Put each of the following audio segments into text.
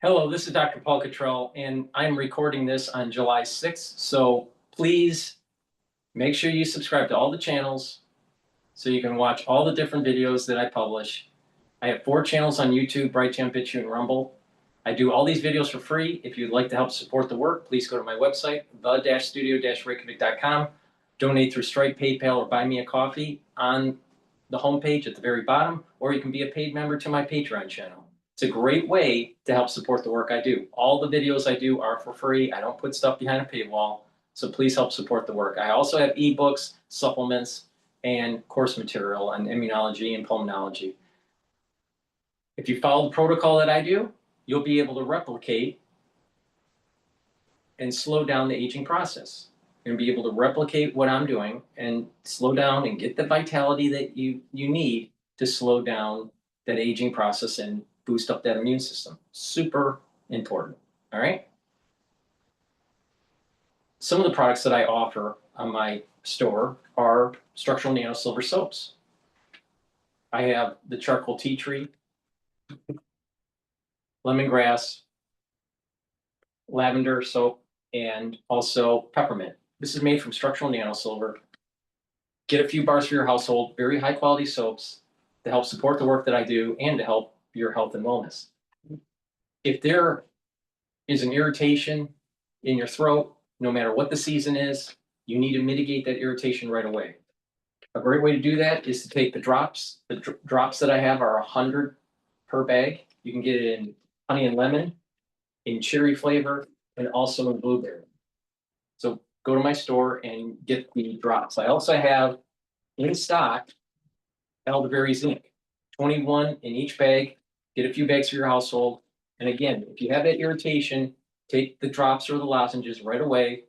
Hello, this is Dr. Paul Cottrell, and I'm recording this on July 6th. So please make sure you subscribe to all the channels so you can watch all the different videos that I publish. I have 4 channels on YouTube: Brighteon, Bitchute, and Rumble. I do all these videos for free. If you'd like to help support the work, please go to my website, the-studio-reykjavik.com. Donate through Stripe, PayPal, or buy me a coffee on the homepage at the very bottom, or you can be a paid member to my Patreon channel. It's a great way to help support the work I do. All the videos I do are for free. I don't put stuff behind a paywall, so please help support the work. I also have ebooks, supplements, and course material on immunology and pulmonology. If you follow the protocol that I do, you'll be able to replicate and slow down the aging process. You're going to be able to replicate what I'm doing and slow down and get the vitality that you need to slow down that aging process and boost up that immune system. Super important. All right. Some of the products that I offer on my store are structural nano silver soaps. I have the charcoal tea tree, lemongrass, lavender soap, and also peppermint. This is made from structural nano silver. Get a few bars for your household. Very high quality soaps to help support the work that I do and to help your health and wellness. If there is an irritation in your throat, no matter what the season is, you need to mitigate that irritation right away. A great way to do that is to take the drops. The drops that I have are 100 per bag. You can get it in honey and lemon, in cherry flavor, and also in blueberry. So go to my store and get the drops. I also have in stock elderberry zinc, 21 in each bag. Get a few bags for your household. And again, if you have that irritation, take the drops or the lozenges right away.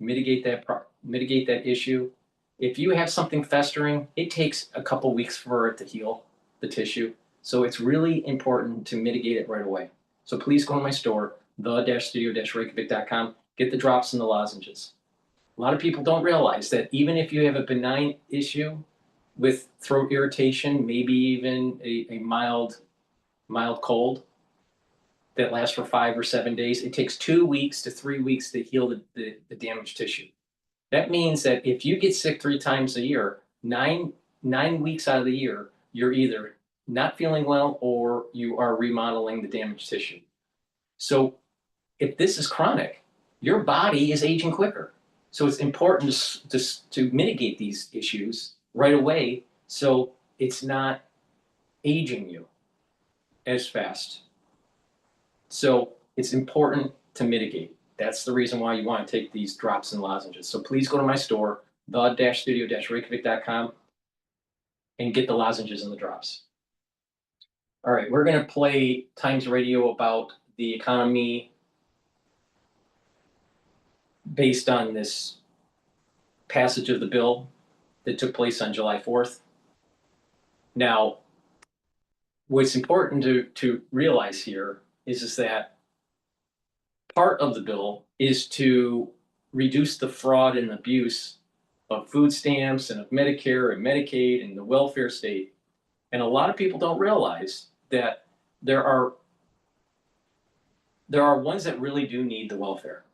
Mitigate that issue. If you have something festering, it takes a couple weeks for it to heal the tissue. So it's really important to mitigate it right away. So please go to my store, the-studio-reykjavik.com. Get the drops and the lozenges. A lot of people don't realize that even if you have a benign issue with throat irritation, maybe even a mild cold that lasts for 5 or 7 days, it takes 2 weeks to 3 weeks to heal the damaged tissue. That means that if you get sick 3 times a year, nine weeks out of the year, you're either not feeling well or you are remodeling the damaged tissue. So if this is chronic, your body is aging quicker. So it's important to mitigate these issues right away so it's not aging you as fast. So it's important to mitigate. That's the reason why you want to take these drops and lozenges. So please go to my store, the-studio-reykjavik.com, and get the lozenges and the drops. All right, we're going to play Times Radio about the economy based on this passage of the bill that took place on July 4th. Now, what's important to realize here is that part of the bill is to reduce the fraud and abuse of food stamps and of Medicare and Medicaid and the welfare state. And a lot of people don't realize that there are ones that really do need the welfare,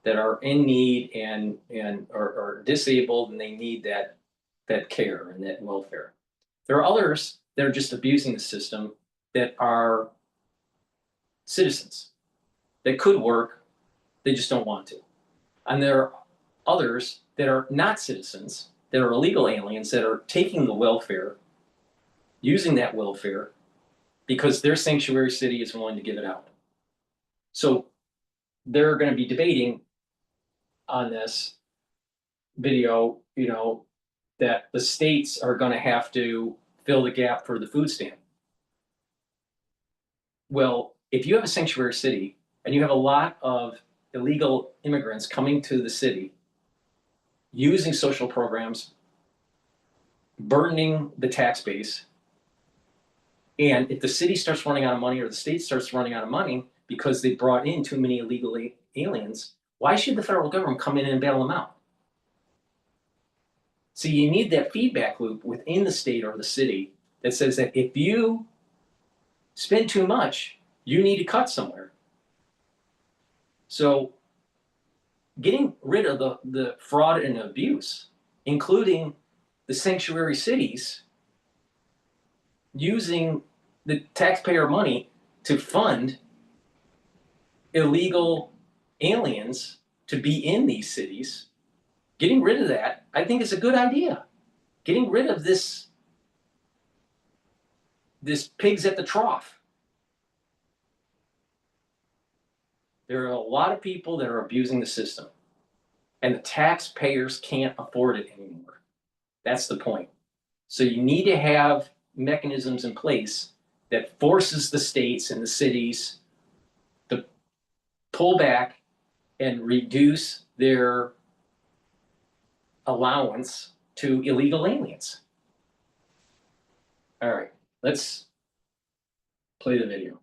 that are in need and are disabled, and they need that care and that welfare. There are others that are just abusing the system that are citizens that could work, they just don't want to. And there are others that are not citizens, that are illegal aliens, that are taking the welfare, using that welfare because their sanctuary city is willing to give it out. So they're going to be debating on this video, that the states are going to have to fill the gap for the food stamp. Well, if you have a sanctuary city and you have a lot of illegal immigrants coming to the city, using social programs, burdening the tax base, and if the city starts running out of money or the state starts running out of money because they brought in too many illegal aliens, why should the federal government come in and bail them out? So you need that feedback loop within the state or the city that says that if you spend too much, you need to cut somewhere. So getting rid of the fraud and abuse, including the sanctuary cities, using the taxpayer money to fund illegal aliens to be in these cities, getting rid of that, I think is a good idea. Getting rid of this pigs at the trough. There are a lot of people that are abusing the system, and the taxpayers can't afford it anymore. That's the point. So you need to have mechanisms in place that forces the states and the cities to pull back and reduce their allowance to illegal aliens. All right, let's play the video.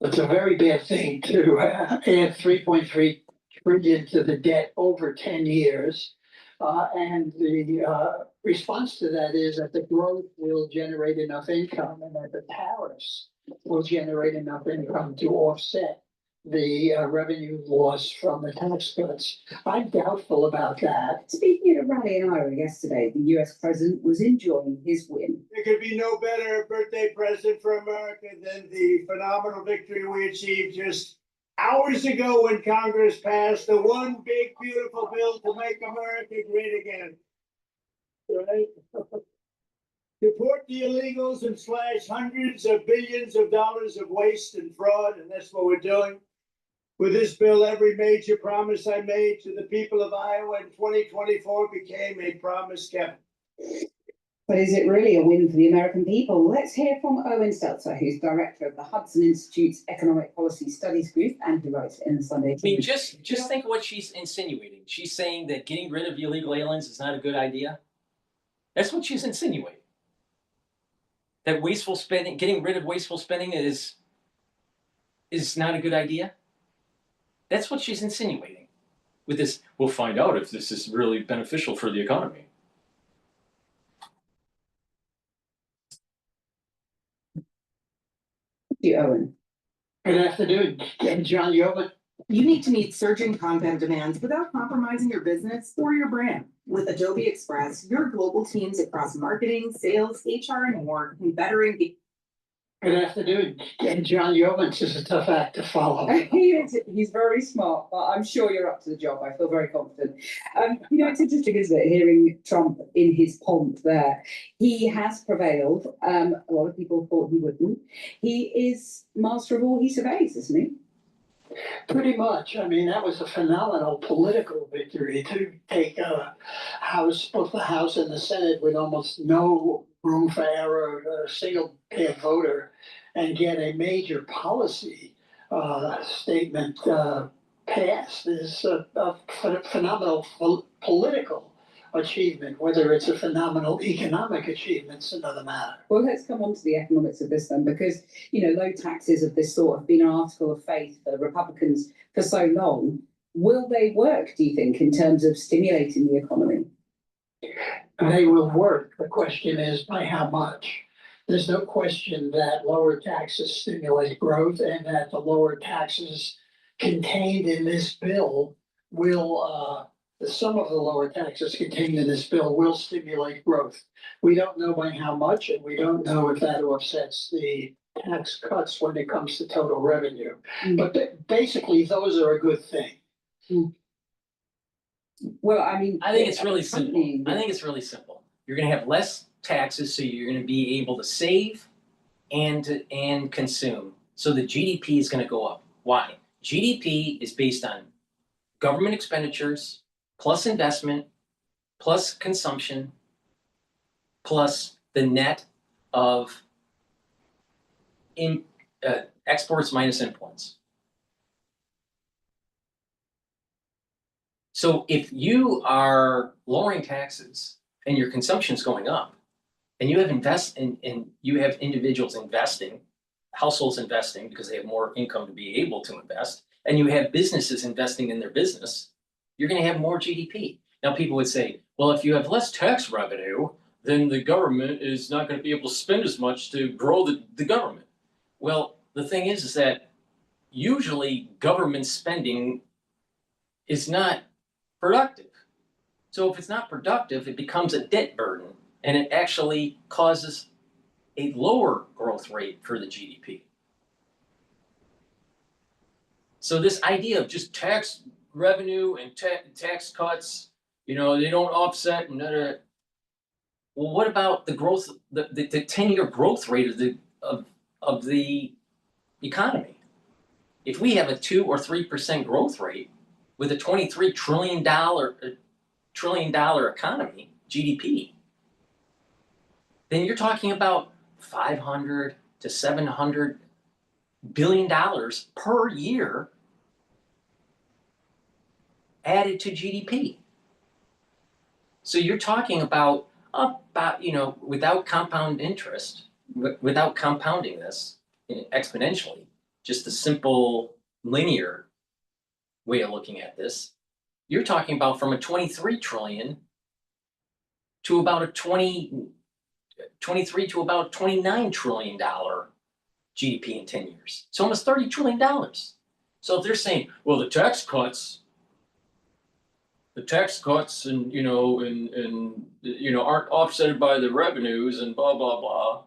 It's a very bad thing to add 3.3 trillion to the debt over 10 years. And the response to that is that the growth will generate enough income and that the tariffs will generate enough income to offset the revenue loss from the tax cuts. I'm doubtful about that. Speaking at a rally in Iowa yesterday, the US president was enjoying his win. There could be no better birthday present for America than the phenomenal victory we achieved just hours ago when Congress passed the one big beautiful bill to make America great again. Right? Deport the illegals and slash hundreds of billions of dollars of waste and fraud, and that's what we're doing. With this bill, every major promise I made to the people of Iowa in 2024 became a promise kept. But is it really a win for the American people? Let's hear from Owen Stelzer, who's director of the Hudson Institute's Economic Policy Studies Group and who writes in the Sunday I mean, Times. just think of what she's insinuating. She's saying that getting rid of illegal aliens is not a good idea. That's what she's insinuating. That wasteful spending, getting rid of wasteful spending is not a good idea. That's what she's insinuating with this. We'll find out if this is really beneficial for the economy. You, Owen. Good afternoon, John Yeoman. You need to meet surging content demands without compromising your business or your brand. With Adobe Express, your global teams across marketing, sales, HR, and more can better engage. Good afternoon, John Yeoman. This is a tough act to follow. He's very smart, but I'm sure you're up to the job. I feel very confident. It's interesting, isn't it, hearing Trump in his pomp there. He has prevailed. A lot of people thought he wouldn't. He is master of all he surveys, isn't he? Pretty much. I mean, that was a phenomenal political victory to take both the House and the Senate with almost no room for error, a single bad voter, and get a major policy statement passed is a phenomenal political achievement. Whether it's a phenomenal economic achievement is another matter. Well, let's come on to the economics of this then, because, low taxes of this sort have been an article of faith for Republicans for so long. Will they work, do you think, in terms of stimulating the economy? They will work. The question is by how much. There's no question that lower taxes stimulate growth and that the lower taxes contained in this bill will some of the lower taxes contained in this bill will stimulate growth. We don't know by how much, and we don't know if that offsets the tax cuts when it comes to total revenue. But basically, those are a good thing. Well, I mean, I think it's really simple. You're going to have less taxes, so you're going to be able to save and consume. So the GDP is going to go up. Why? GDP is based on government expenditures plus investment plus consumption plus the net of exports minus imports. So if you are lowering taxes and your consumption is going up, and you have you have individuals investing, households investing because they have more income to be able to invest, and you have businesses investing in their business, you're going to have more GDP. Now people would say, well, if you have less tax revenue, then the government is not going to be able to spend as much to grow the government. Well, the thing is that usually government spending is not productive. So if it's not productive, it becomes a debt burden, and it actually causes a lower growth rate for the GDP. So this idea of just tax revenue and tax cuts, you know, they don't offset and well, what about the growth, the 10-year growth rate of the economy? If we have a 2 or 3% growth rate with a $23 trillion economy, GDP, then you're talking about $500 to $700 billion per year added to GDP. So you're talking about, you know, without compound interest, without compounding this exponentially, just a simple linear way of looking at this, you're talking about from a 23 trillion to about a 23 to about $29 trillion GDP in 10 years. It's almost $30 trillion. So if they're saying, well, the tax cuts and you know aren't offset by the revenues and blah blah blah,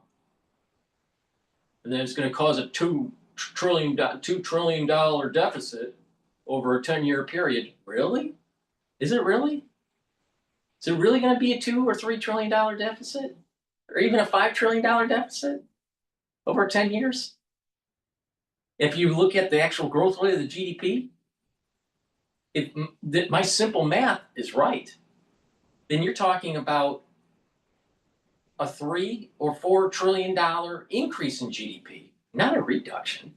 and then it's going to cause a $2 trillion deficit over a 10-year period. Really? Is it really? Is it really going to be a $2 or $3 trillion deficit, or even a $5 trillion deficit over 10 years? If you look at the actual growth rate of the GDP, if my simple math is right, then you're talking about a $3 or $4 trillion increase in GDP, not a reduction.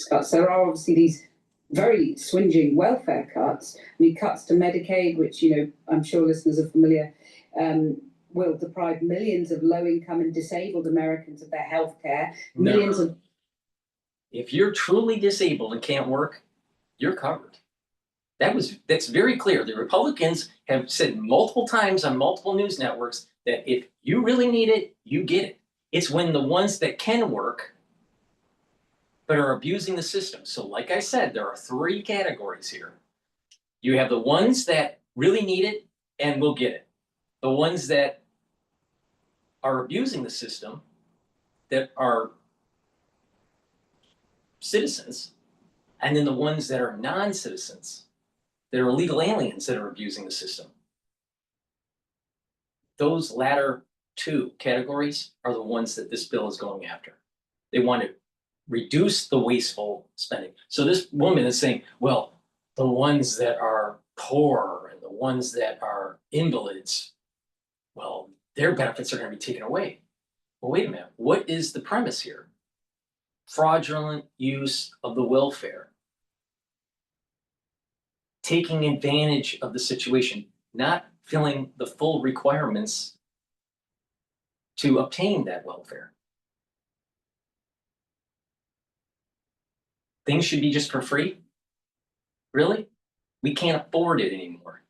Cuts. There are obviously these very swinging welfare cuts. I mean, cuts to Medicaid, which, you know, I'm sure listeners are familiar, will deprive millions of low-income and disabled Americans of their health care. Millions of. If you're truly disabled and can't work, you're covered. That's very clear. The Republicans have said multiple times on multiple news networks that if you really need it, you get it. It's when the ones that can work but are abusing the system. So like I said, there are 3 categories here. You have the ones that really need it and will get it. The ones that are abusing the system, that are citizens, and then the ones that are non-citizens, that are illegal aliens that are abusing the system. Those latter 2 categories are the ones that this bill is going after. They want to reduce the wasteful spending. So this woman is saying, well, the ones that are poor and the ones that are invalids, well, their benefits are going to be taken away. Well, wait a minute. What is the premise here? Fraudulent use of the welfare. Taking advantage of the situation, not filling the full requirements to obtain that welfare. Things should be just for free? Really? We can't afford it anymore.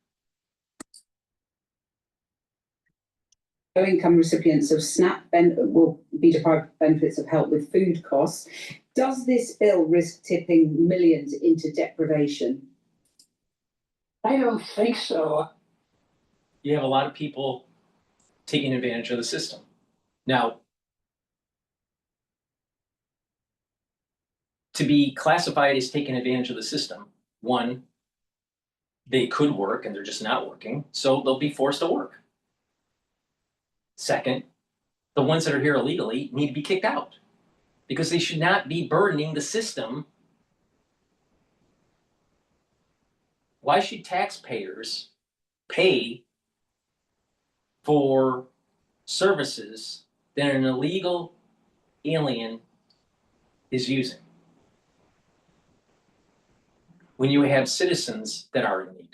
Low-income recipients of SNAP will be deprived of benefits of help with food costs. Does this bill risk tipping millions into deprivation? I don't think so. You have a lot of people taking advantage of the system. Now, to be classified as taking advantage of the system, one, they could work and they're just not working, so they'll be forced to work. Second, the ones that are here illegally need to be kicked out because they should not be burdening the system. Why should taxpayers pay for services that an illegal alien is using when you have citizens that are in need?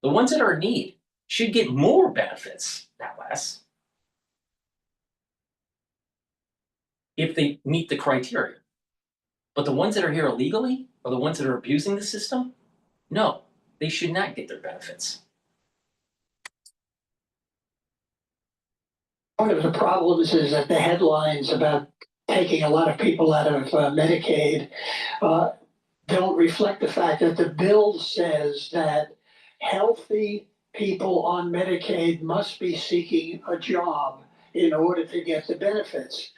The ones that are in need should get more benefits, not less, if they meet the criteria. But the ones that are here illegally, are the ones that are abusing the system? No, they should not get their benefits. One of the problems is that the headlines about taking a lot of people out of Medicaid don't reflect the fact that the bill says that healthy people on Medicaid must be seeking a job in order to get the benefits.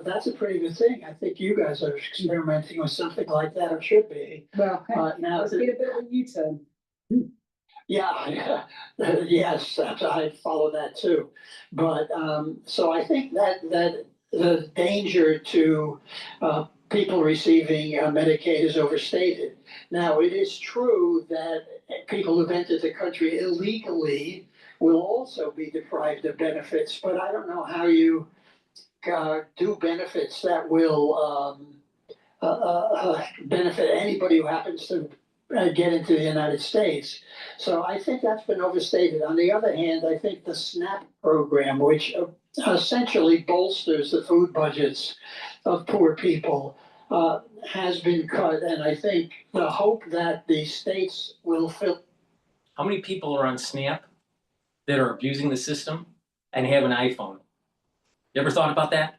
That's a pretty good thing. I think you guys are experimenting with something like that, or should be. Well, Now, it's been a bit of a U-turn. yeah, yes, I follow that too. But so I think that the danger to people receiving Medicaid is overstated. Now, it is true that people who've entered the country illegally will also be deprived of benefits, but I don't know how you do benefits that will benefit anybody who happens to get into the United States. So I think that's been overstated. On the other hand, I think the SNAP program, which essentially bolsters the food budgets of poor people, has been cut. And I think the hope that the states will fill. How many people are on SNAP that are abusing the system and have an iPhone? You ever thought about that?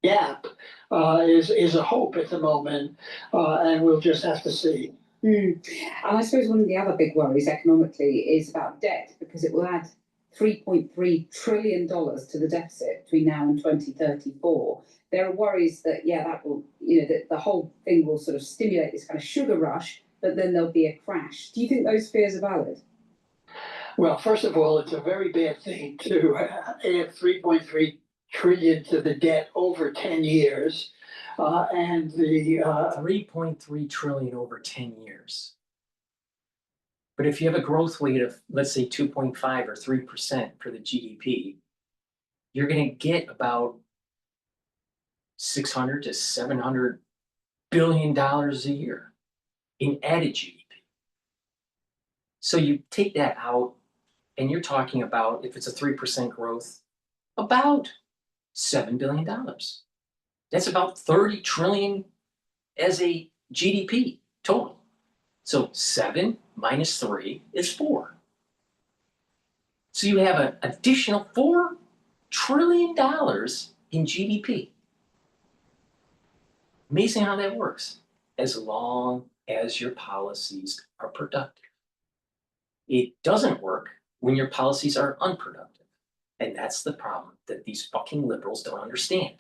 Gap is a hope at the moment, and we'll just have to see. And I suppose one of the other big worries economically is about debt, because it will add $3.3 trillion to the deficit between now and 2034. There are worries that, that will, that the whole thing will sort of stimulate this kind of sugar rush, but then there'll be a crash. Do you think those fears are valid? Well, first of all, it's a very bad thing to add 3.3 trillion to the debt over 10 years. And the 3.3 trillion over 10 years. But if you have a growth rate of, let's say, 2.5 or 3% for the GDP, you're going to get about 600 to 700 billion dollars a year in added GDP. So you take that out, and you're talking about, if it's a 3% growth, about $7 billion. That's about 30 trillion as a GDP total. So 7 minus 3 is 4. So you have an additional $4 trillion in GDP. Amazing how that works, as long as your policies are productive. It doesn't work when your policies are unproductive. And that's the problem that these fucking liberals don't understand.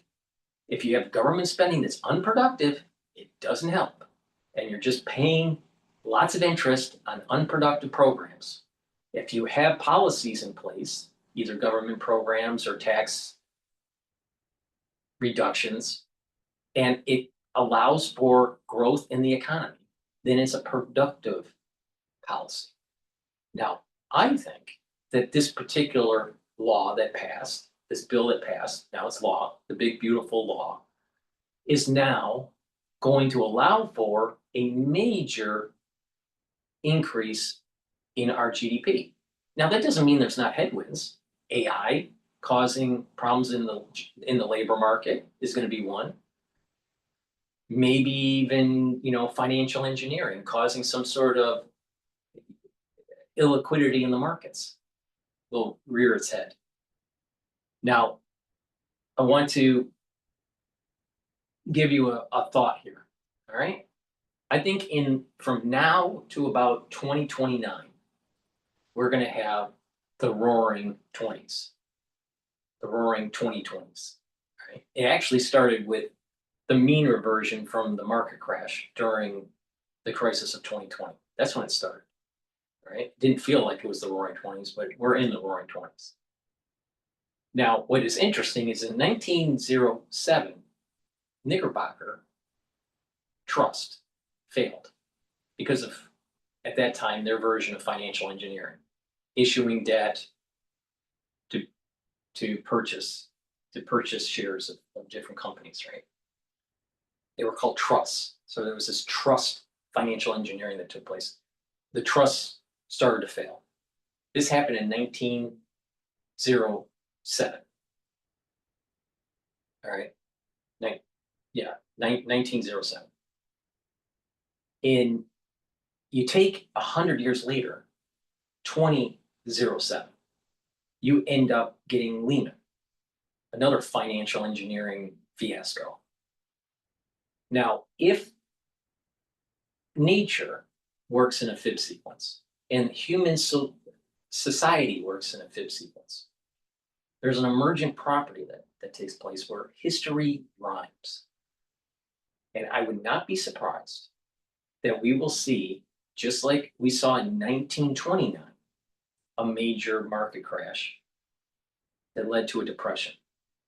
If you have government spending that's unproductive, it doesn't help. And you're just paying lots of interest on unproductive programs. If you have policies in place, either government programs or tax reductions, and it allows for growth in the economy, then it's a productive policy. Now, I think that this particular law that passed, this bill that passed, now it's law, the big beautiful law, is now going to allow for a major increase in our GDP. Now, that doesn't mean there's not headwinds. AI causing problems in the labor market is going to be one. Maybe even, financial engineering causing some sort of illiquidity in the markets will rear its head. Now, I want to give you a thought here, all right? I think from now to about 2029, we're going to have the roaring 20s, the roaring 2020s, right? It actually started with the mean reversion from the market crash during the crisis of 2020. That's when it started, right? It didn't feel like it was the roaring 20s, but we're in the roaring 20s. Now, what is interesting is in 1907, Knickerbocker Trust failed because of, at that time, their version of financial engineering, issuing debt to purchase shares of different companies, right? They were called trusts. So there was this trust financial engineering that took place. The trusts started to fail. This happened in 1907. All right. 1907. You take 100 years later, 2007, you end up getting Lehman, another financial engineering fiasco. Now, if nature works in a fib sequence and human society works in a fib sequence, there's an emergent property that takes place where history rhymes. And I would not be surprised that we will see, just like we saw in 1929, a major market crash that led to a depression.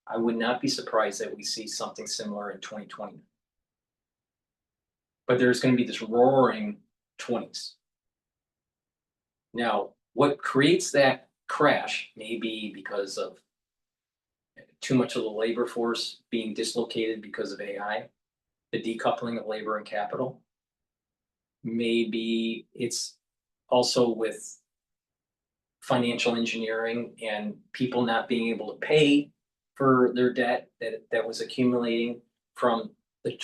I would not be surprised that we see something similar in 2020. But there's going to be this roaring 20s. Now, what creates that crash may be because of too much of the labor force being dislocated because of AI, the decoupling of labor and capital. Maybe it's also with financial engineering and people not being able to pay for their debt that was accumulating from the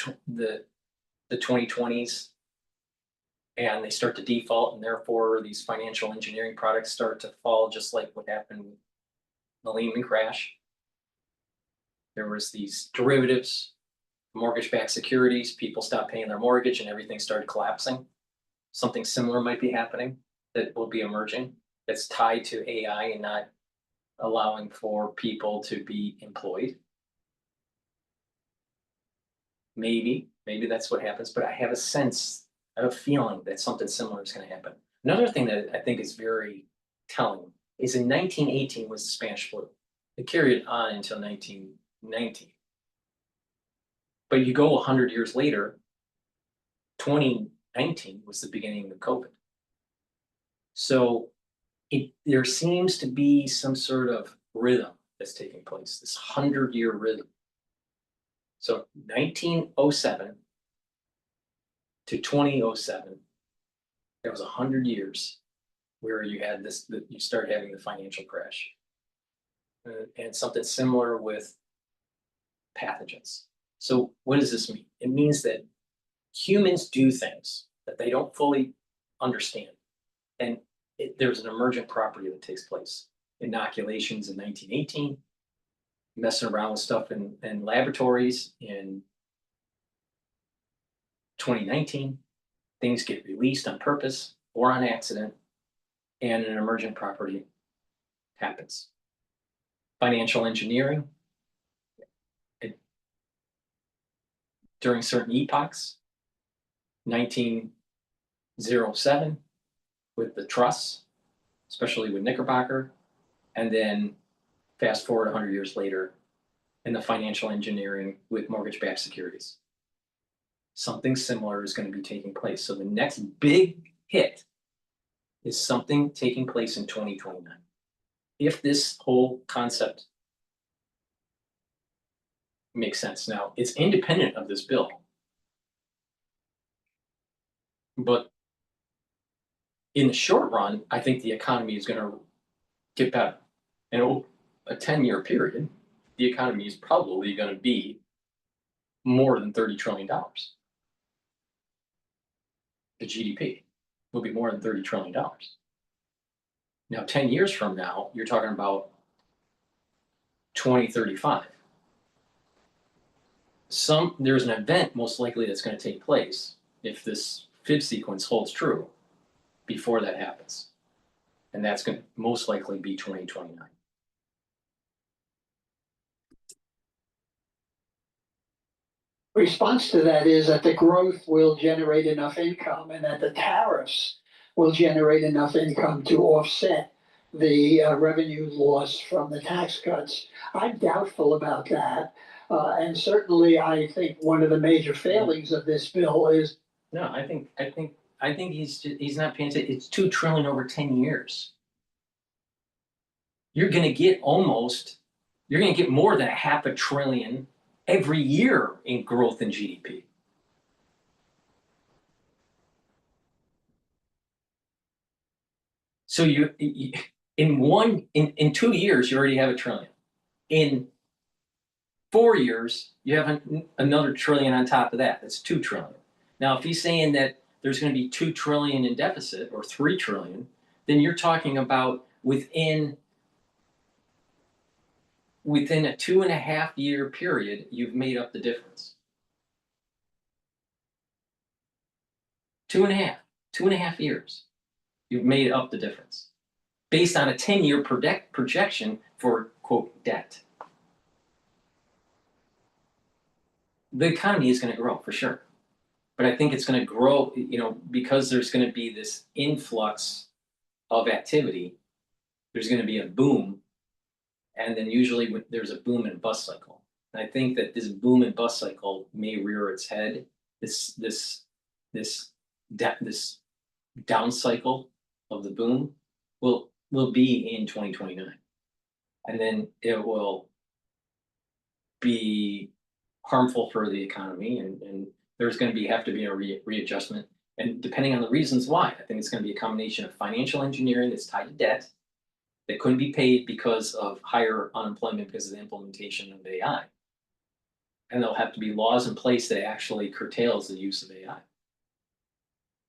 2020s, and they start to default, and therefore these financial engineering products start to fall, just like what happened with the Lehman crash. There was these derivatives, mortgage-backed securities, people stopped paying their mortgage and everything started collapsing. Something similar might be happening that will be emerging that's tied to AI and not allowing for people to be employed. Maybe that's what happens, but I have a sense, I have a feeling that something similar is going to happen. Another thing that I think is very telling is in 1918 was the Spanish flu. It carried on until 1919. But you go 100 years later, 2019 was the beginning of COVID. So there seems to be some sort of rhythm that's taking place, this 100-year rhythm. So 1907 to 2007, there was 100 years where you had this, you start having the financial crash. And something similar with pathogens. So what does this mean? It means that humans do things that they don't fully understand. And there's an emergent property that takes place. Inoculations in 1918, messing around with stuff in laboratories in 2019, things get released on purpose or on accident, and an emergent property happens. Financial engineering, during certain epochs, 1907 with the trusts, especially with Knickerbocker, and then fast forward 100 years later in the financial engineering with mortgage-backed securities. Something similar is going to be taking place. So the next big hit is something taking place in 2029. If this whole concept makes sense. Now, it's independent of this bill, but in the short run, I think the economy is going to get better. And over a 10-year period, the economy is probably going to be more than $30 trillion. The GDP will be more than $30 trillion. Now, 10 years from now, you're talking about 2035. There's an event most likely that's going to take place if this fib sequence holds true before that happens. And that's going to most likely be 2029. Response to that is that the growth will generate enough income and that the tariffs will generate enough income to offset the revenue loss from the tax cuts. I'm doubtful about that. And certainly I think one of the major failings of this bill is. No, I think he's not paying attention. It's $2 trillion over 10 years. You're going to get more than $500 billion every year in growth in GDP. So in 2 years, you already have $1 trillion. In 4 years, you have another trillion on top of that. That's 2 trillion. Now, if he's saying that there's going to be 2 trillion in deficit or 3 trillion, then you're talking about within a 2.5 year period, you've made up the difference. 2.5 years, you've made up the difference based on a 10-year projection for, quote, debt. The economy is going to grow for sure, but I think it's going to grow, because there's going to be this influx of activity. There's going to be a boom, and then usually when there's a boom and bust cycle. And I think that this boom and bust cycle may rear its head. This down cycle of the boom will be in 2029, and then it will be harmful for the economy, and there's going to have to be a readjustment. And depending on the reasons why, I think it's going to be a combination of financial engineering that's tied to debt that couldn't be paid because of higher unemployment because of the implementation of AI. And there'll have to be laws in place that actually curtails the use of AI.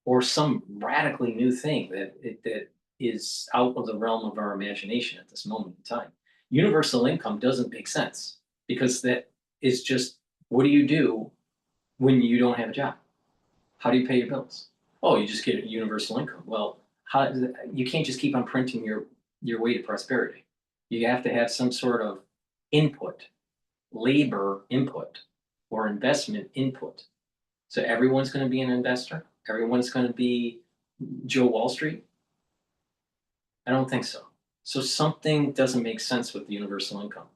Or some radically new thing that is out of the realm of our imagination at this moment in time. Universal income doesn't make sense because that is just, what do you do when you don't have a job? How do you pay your bills? Oh, you just get a universal income. Well, you can't just keep on printing your way to prosperity. You have to have some sort of input, labor input, or investment input. So everyone's going to be an investor. Everyone's going to be Joe Wall Street. I don't think so. So something doesn't make sense with the universal income.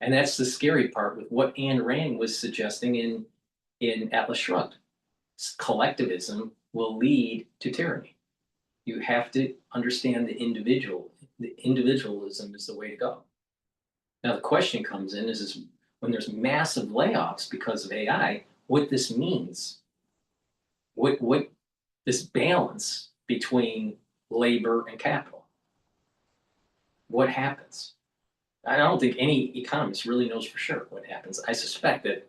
And that's the scary part with what Ayn Rand was suggesting in Atlas Shrugged. Collectivism will lead to tyranny. You have to understand the individual. The individualism is the way to go. Now the question comes in is when there's massive layoffs because of AI, what this means. What this balance between labor and capital. What happens? I don't think any economist really knows for sure what happens. I suspect that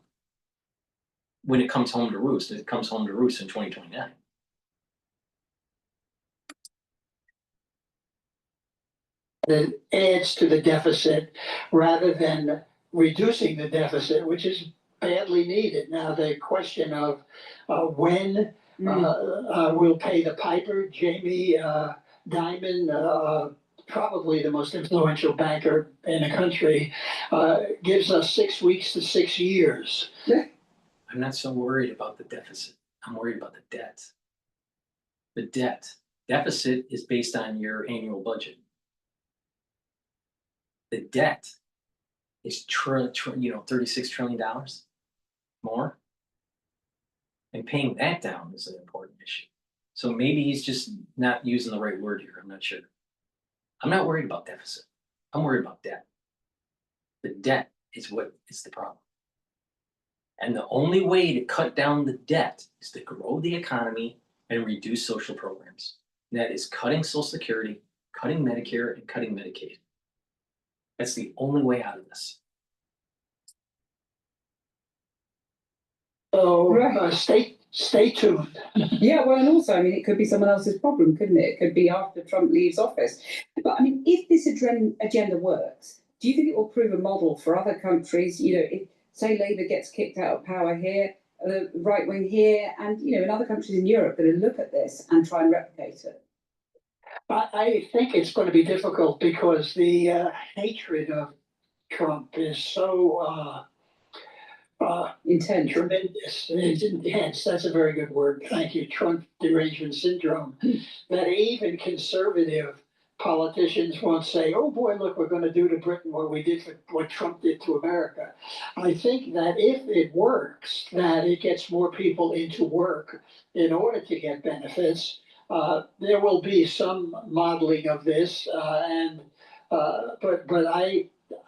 when it comes home to roost, it comes home to roost in 2029. It adds to the deficit rather than reducing the deficit, which is badly needed. Now, the question of when we'll pay the piper, Jamie Dimon, probably the most influential banker in the country, gives us 6 weeks to 6 years. I'm not so worried about the deficit. I'm worried about the debt. The deficit is based on your annual budget. The debt is $36 trillion more. And paying that down is an important issue. So maybe he's just not using the right word here. I'm not sure. I'm not worried about deficit. I'm worried about debt. The debt is what is the problem. And the only way to cut down the debt is to grow the economy and reduce social programs. And that is cutting Social Security, cutting Medicare, and cutting Medicaid. That's the only way out of this. So stay tuned. Yeah, well, and also, I mean, it could be someone else's problem, couldn't it? It could be after Trump leaves office. But I mean, if this agenda works, do you think it will prove a model for other countries? If, say, Labour gets kicked out of power here, the right wing here, and, in other countries in Europe going to look at this and try and replicate it? I think it's going to be difficult because the hatred of Trump is so Intense. tremendous. It's intense. That's a very good word. Thank you. Trump derangement syndrome. That even conservative politicians won't say, "Oh boy, look, we're going to do to Britain what Trump did to America." I think that if it works, that it gets more people into work in order to get benefits. There will be some modeling of this, but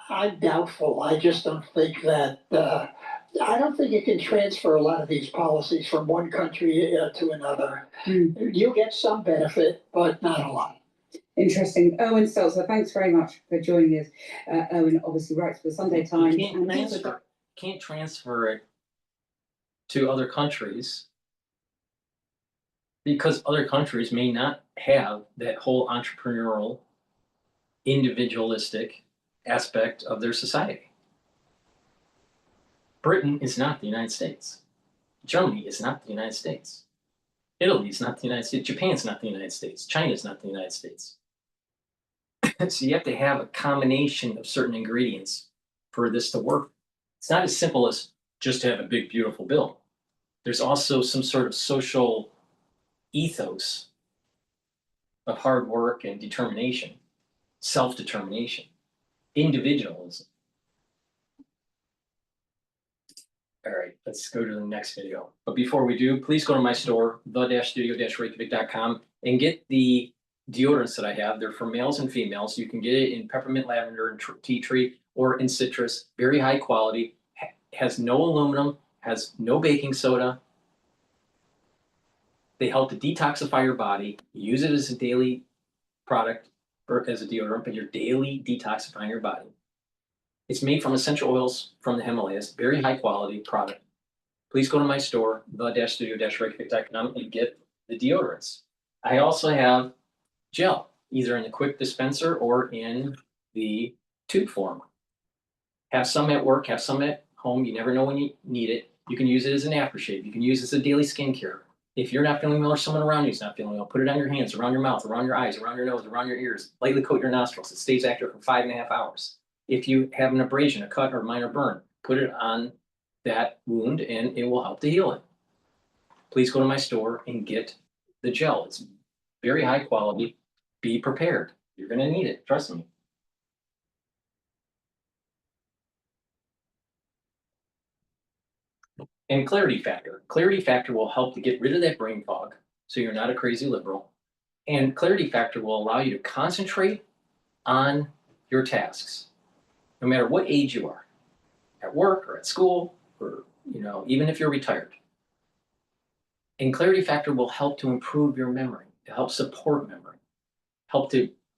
I'm doubtful. I just don't think that. I don't think you can transfer a lot of these policies from one country to another. You get some benefit, but not a lot. Interesting. Owen Stelzer, thanks very much for joining us. Owen obviously writes for the Sunday Times. Can't transfer it to other countries because other countries may not have that whole entrepreneurial, individualistic aspect of their society. Britain is not the United States. Germany is not the United States. Italy is not the United States. Japan is not the United States. China is not the United States. So you have to have a combination of certain ingredients for this to work. It's not as simple as just to have a big, beautiful bill. There's also some sort of social ethos of hard work and determination, self-determination, individualism. All right, let's go to the next video. But before we do, please go to my store, the-studio-reykjavik.com, and get the deodorants that I have. They're for males and females. You can get it in peppermint, lavender, and tea tree, or in citrus. Very high quality, has no aluminum, has no baking soda. They help to detoxify your body. Use it as a daily product or as a deodorant, but you're daily detoxifying your body. It's made from essential oils from the Himalayas, very high quality product. Please go to my store, the-studio-reykjavik.com, and get the deodorants. I also have gel, either in the quick dispenser or in the tube form. Have some at work, have some at home. You never know when you need it. You can use it as an aftershave. You can use it as a daily skincare. If you're not feeling well or someone around you is not feeling well, put it on your hands, around your mouth, around your eyes, around your nose, around your ears. Lightly coat your nostrils. It stays active for 5.5 hours. If you have an abrasion, a cut, or a minor burn, put it on that wound and it will help to heal it. Please go to my store and get the gel. It's very high quality. Be prepared. You're going to need it. Trust me. And clarity factor. Clarity factor will help to get rid of that brain fog so you're not a crazy liberal. And clarity factor will allow you to concentrate on your tasks, no matter what age you are, at work or at school, or even if you're retired. And clarity factor will help to improve your memory, to help support memory,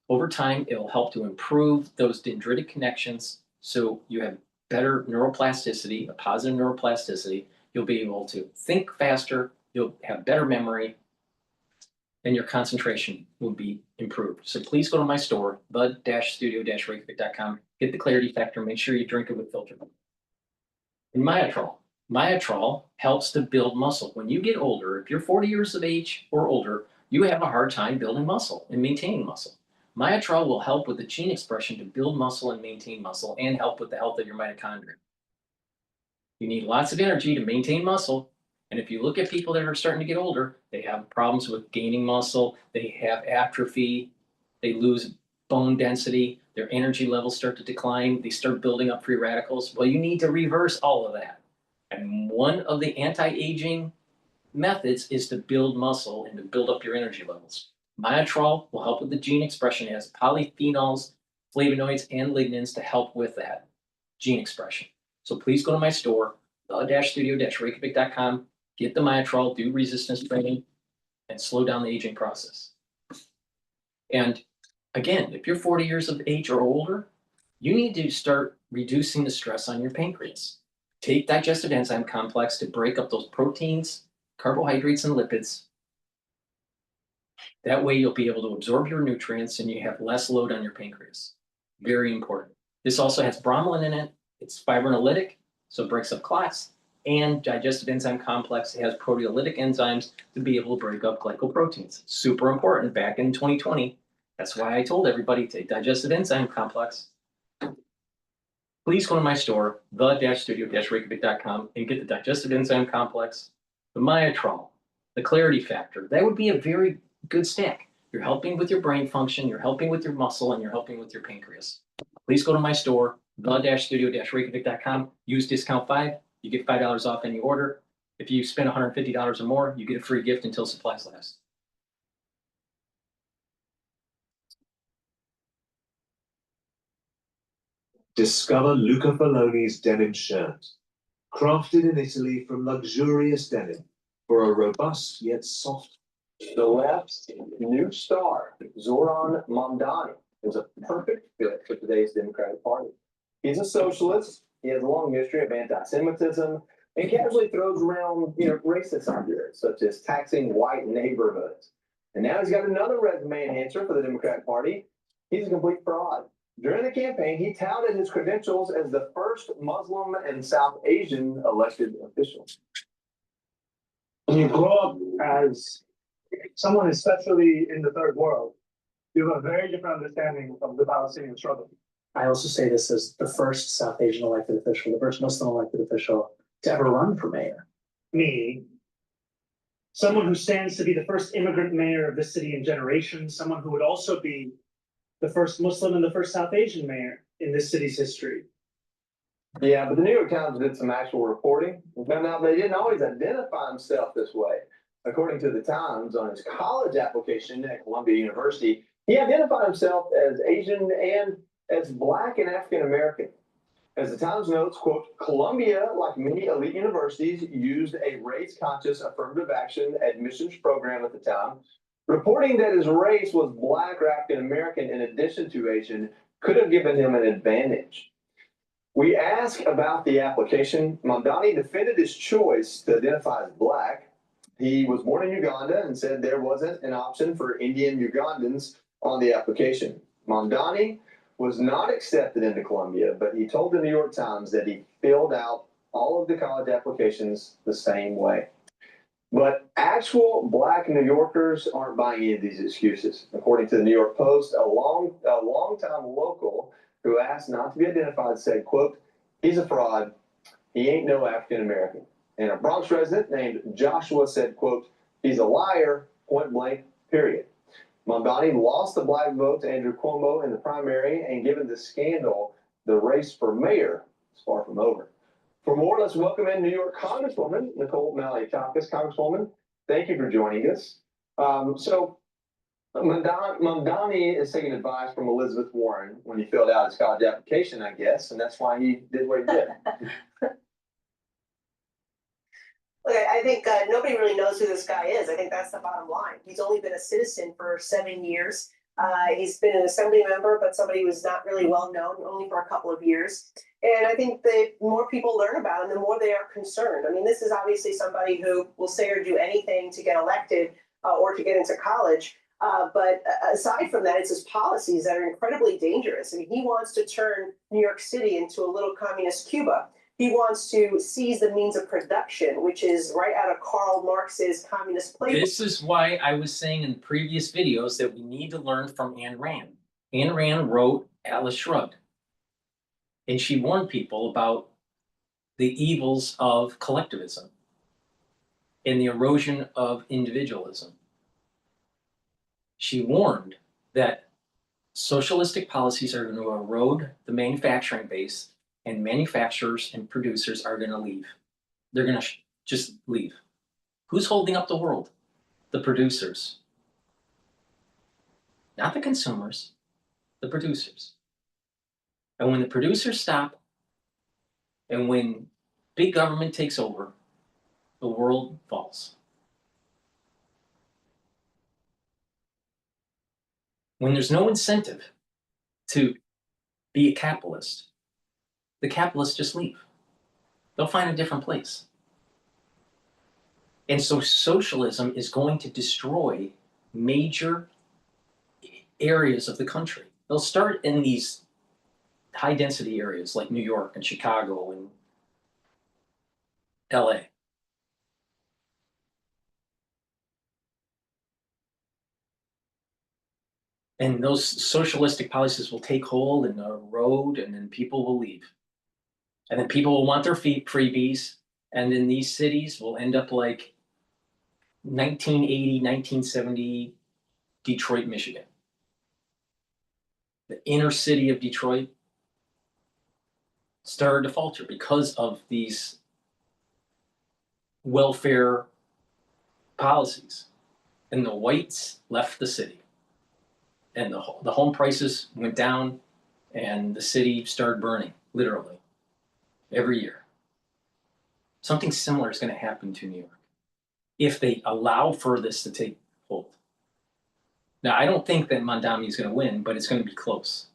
over time, it will help to improve those dendritic connections so you have better neuroplasticity, a positive neuroplasticity. You'll be able to think faster, you'll have better memory, and your concentration will be improved. So please go to my store, the-studio-reykjavik.com, get the clarity factor, make sure you drink it with filter. And Myotrol helps to build muscle. When you get older, if you're 40 years of age or older, you have a hard time building muscle and maintaining muscle. Myotrol will help with the gene expression to build muscle and maintain muscle and help with the health of your mitochondria. You need lots of energy to maintain muscle. And if you look at people that are starting to get older, they have problems with gaining muscle, they have atrophy, they lose bone density, their energy levels start to decline, they start building up free radicals. Well, you need to reverse all of that. And one of the anti-aging methods is to build muscle and to build up your energy levels. Myotrol will help with the gene expression. It has polyphenols, flavonoids, and lignans to help with that gene expression. So please go to my store, the-studio-reykjavik.com, get the Myotrol, do resistance training, and slow down the aging process. And again, if you're 40 years of age or older, you need to start reducing the stress on your pancreas. Take digestive enzyme complex to break up those proteins, carbohydrates, and lipids. That way you'll be able to absorb your nutrients and you have less load on your pancreas. Very important. This also has bromelain in it. It's fibrinolytic, so it breaks up clots. And digestive enzyme complex, it has proteolytic enzymes to be able to break up glycoproteins. Super important back in 2020. That's why I told everybody, take digestive enzyme complex. Please go to my store, the-studio-reykjavik.com, and get the digestive enzyme complex, the Myotrol, the clarity factor. That would be a very good stack. You're helping with your brain function, you're helping with your muscle, and you're helping with your pancreas. Please go to my store, the-studio-reykjavik.com, use discount 5, you get $5 off any order. If you spend $150 or more, you get a free gift until supplies last. Discover Luca Faloni's denim shirt. Crafted in Italy from luxurious denim for a robust yet soft The left's new star, Zoran Mamdani, is a perfect fit for today's Democratic Party. He's a socialist. He has a long history of anti-Semitism and casually throws around, racist ideas such as taxing white neighborhoods. And now he's got another resume enhancer for the Democratic Party. He's a complete fraud. During the campaign, he touted his credentials as the first Muslim and South Asian elected official. When you grow up as someone, especially in the third world, you have a very different understanding of the Palestinian struggle. I also say this as the first South Asian elected official, the first Muslim elected official to ever run for mayor. Me, someone who stands to be the first immigrant mayor of this city in generations, someone who would also be the first Muslim and the first South Asian mayor in this city's history. Yeah, but the New York Times did some actual reporting and found out they didn't always identify himself this way. According to the Times, on his college application at Columbia University, he identified himself as Asian and as Black and African American. As the Times notes, quote, Columbia, like many elite universities, used a race-conscious affirmative action admissions program at the time. Reporting that his race was Black or African American in addition to Asian could have given him an advantage. We asked about the application. Mamdani defended his choice to identify as Black. He was born in Uganda and said there wasn't an option for Indian Ugandans on the application. Mamdani was not accepted into Columbia, but he told the New York Times that he filled out all of the college applications the same way. But actual Black New Yorkers aren't buying any of these excuses. According to the New York Post, a longtime local who asked not to be identified said, quote, he's a fraud. He ain't no African American. And a Bronx resident named Joshua said, quote, he's a liar, point blank, period. Mamdani lost the Black vote to Andrew Cuomo in the primary, and given the scandal, the race for mayor is far from over. For more, let's welcome in New York Congresswoman Nicole Maliotakis. Congresswoman, thank you for joining us. Mamdani is taking advice from Elizabeth Warren when he filled out his college application, I guess, and that's why he did what he did. Look, I think nobody really knows who this guy is. I think that's the bottom line. He's only been a citizen for 7 years. He's been an assembly member, but somebody who was not really well known, only for a couple of years. And I think the more people learn about him, the more they are concerned. I mean, this is obviously somebody who will say or do anything to get elected or to get into college. But aside from that, it's his policies that are incredibly dangerous. I mean, he wants to turn New York City into a little communist Cuba. He wants to seize the means of production, which is right out of Karl Marx's communist playbook. This is why I was saying in previous videos that we need to learn from Ayn Rand. Ayn Rand wrote Atlas Shrugged. And she warned people about the evils of collectivism and the erosion of individualism. She warned that socialistic policies are going to erode the manufacturing base, and manufacturers and producers are going to leave. They're going to just leave. Who's holding up the world? The producers. Not the consumers, the producers. And when the producers stop, and when big government takes over, the world falls. When there's no incentive to be a capitalist, the capitalists just leave. They'll find a different place. And so socialism is going to destroy major areas of the country. They'll start in these high density areas like New York and Chicago and LA. And those socialistic policies will take hold and erode, and then people will leave. And then people will want their freebies, and then these cities will end up like 1980, 1970 Detroit, Michigan. The inner city of Detroit started to falter because of these welfare policies. And the whites left the city. And the home prices went down, and the city started burning, literally, every year. Something similar is going to happen to New York if they allow for this to take hold. Now, I don't think that Mamdani is going to win, but it's going to be close.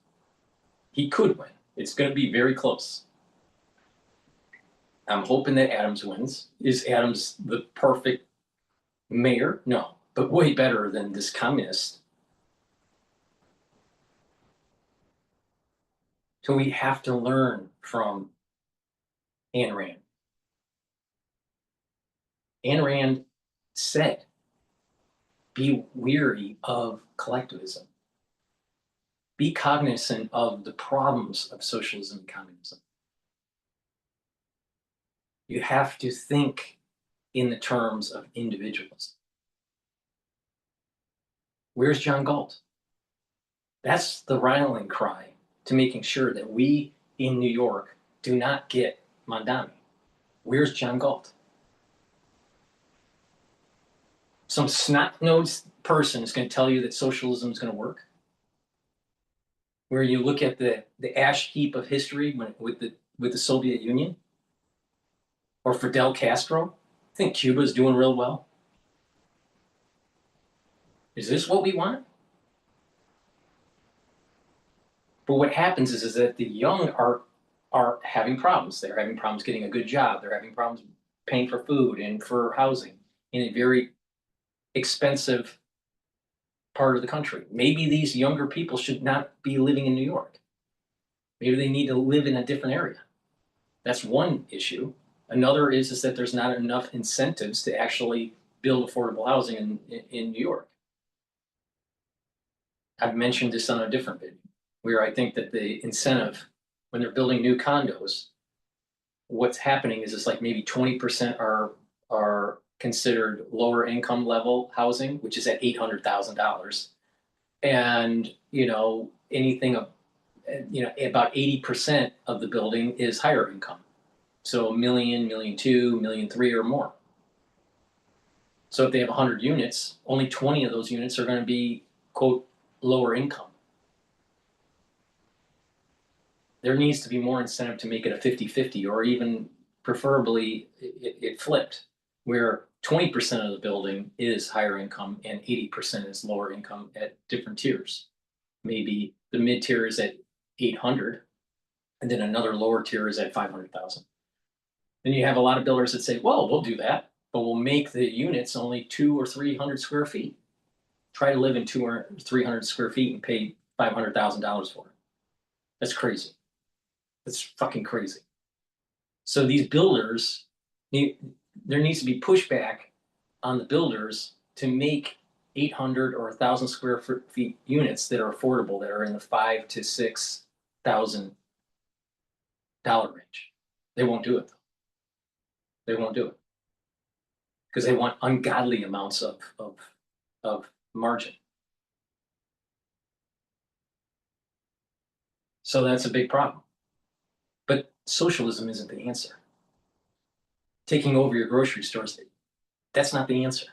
He could win. It's going to be very close. I'm hoping that Adams wins. Is Adams the perfect mayor? No, but way better than this communist. So we have to learn from Ayn Rand. Ayn Rand said, be weary of collectivism. Be cognizant of the problems of socialism and communism. You have to think in the terms of individuals. Where's John Galt? That's the rallying cry to making sure that we in New York do not get Mamdani. Where's John Galt? Some snot-nosed person is going to tell you that socialism is going to work. Where you look at the ash heap of history with the Soviet Union, or Fidel Castro. I think Cuba's doing real well. Is this what we want? But what happens is that the young are having problems. They're having problems getting a good job. They're having problems paying for food and for housing in a very expensive part of the country. Maybe these younger people should not be living in New York. Maybe they need to live in a different area. That's one issue. Another is that there's not enough incentives to actually build affordable housing in New York. I've mentioned this on a different video, where I think that the incentive, when they're building new condos, what's happening is it's like maybe 20% are considered lower income level housing, which is at $800,000. And, anything, about 80% of the building is higher income. So $1 million, $1.2 million, $1.3 million or more. So if they have 100 units, only 20 of those units are going to be, quote, lower income. There needs to be more incentive to make it a 50-50, or even preferably it flipped, where 20% of the building is higher income and 80% is lower income at different tiers. Maybe the mid tier is at 800, and then another lower tier is at 500,000. Then you have a lot of builders that say, well, we'll do that, but we'll make the units only 200 or 300 square feet. Try to live in 200 or 300 square feet and pay $500,000 for it. That's crazy. That's fucking crazy. So these builders, there needs to be pushback on the builders to make 800 or 1,000 square feet units that are affordable, that are in the $5,000 to $6,000 range. They won't do it though. They won't do it because they want ungodly amounts of margin. So that's a big problem. But socialism isn't the answer. Taking over your grocery stores, that's not the answer.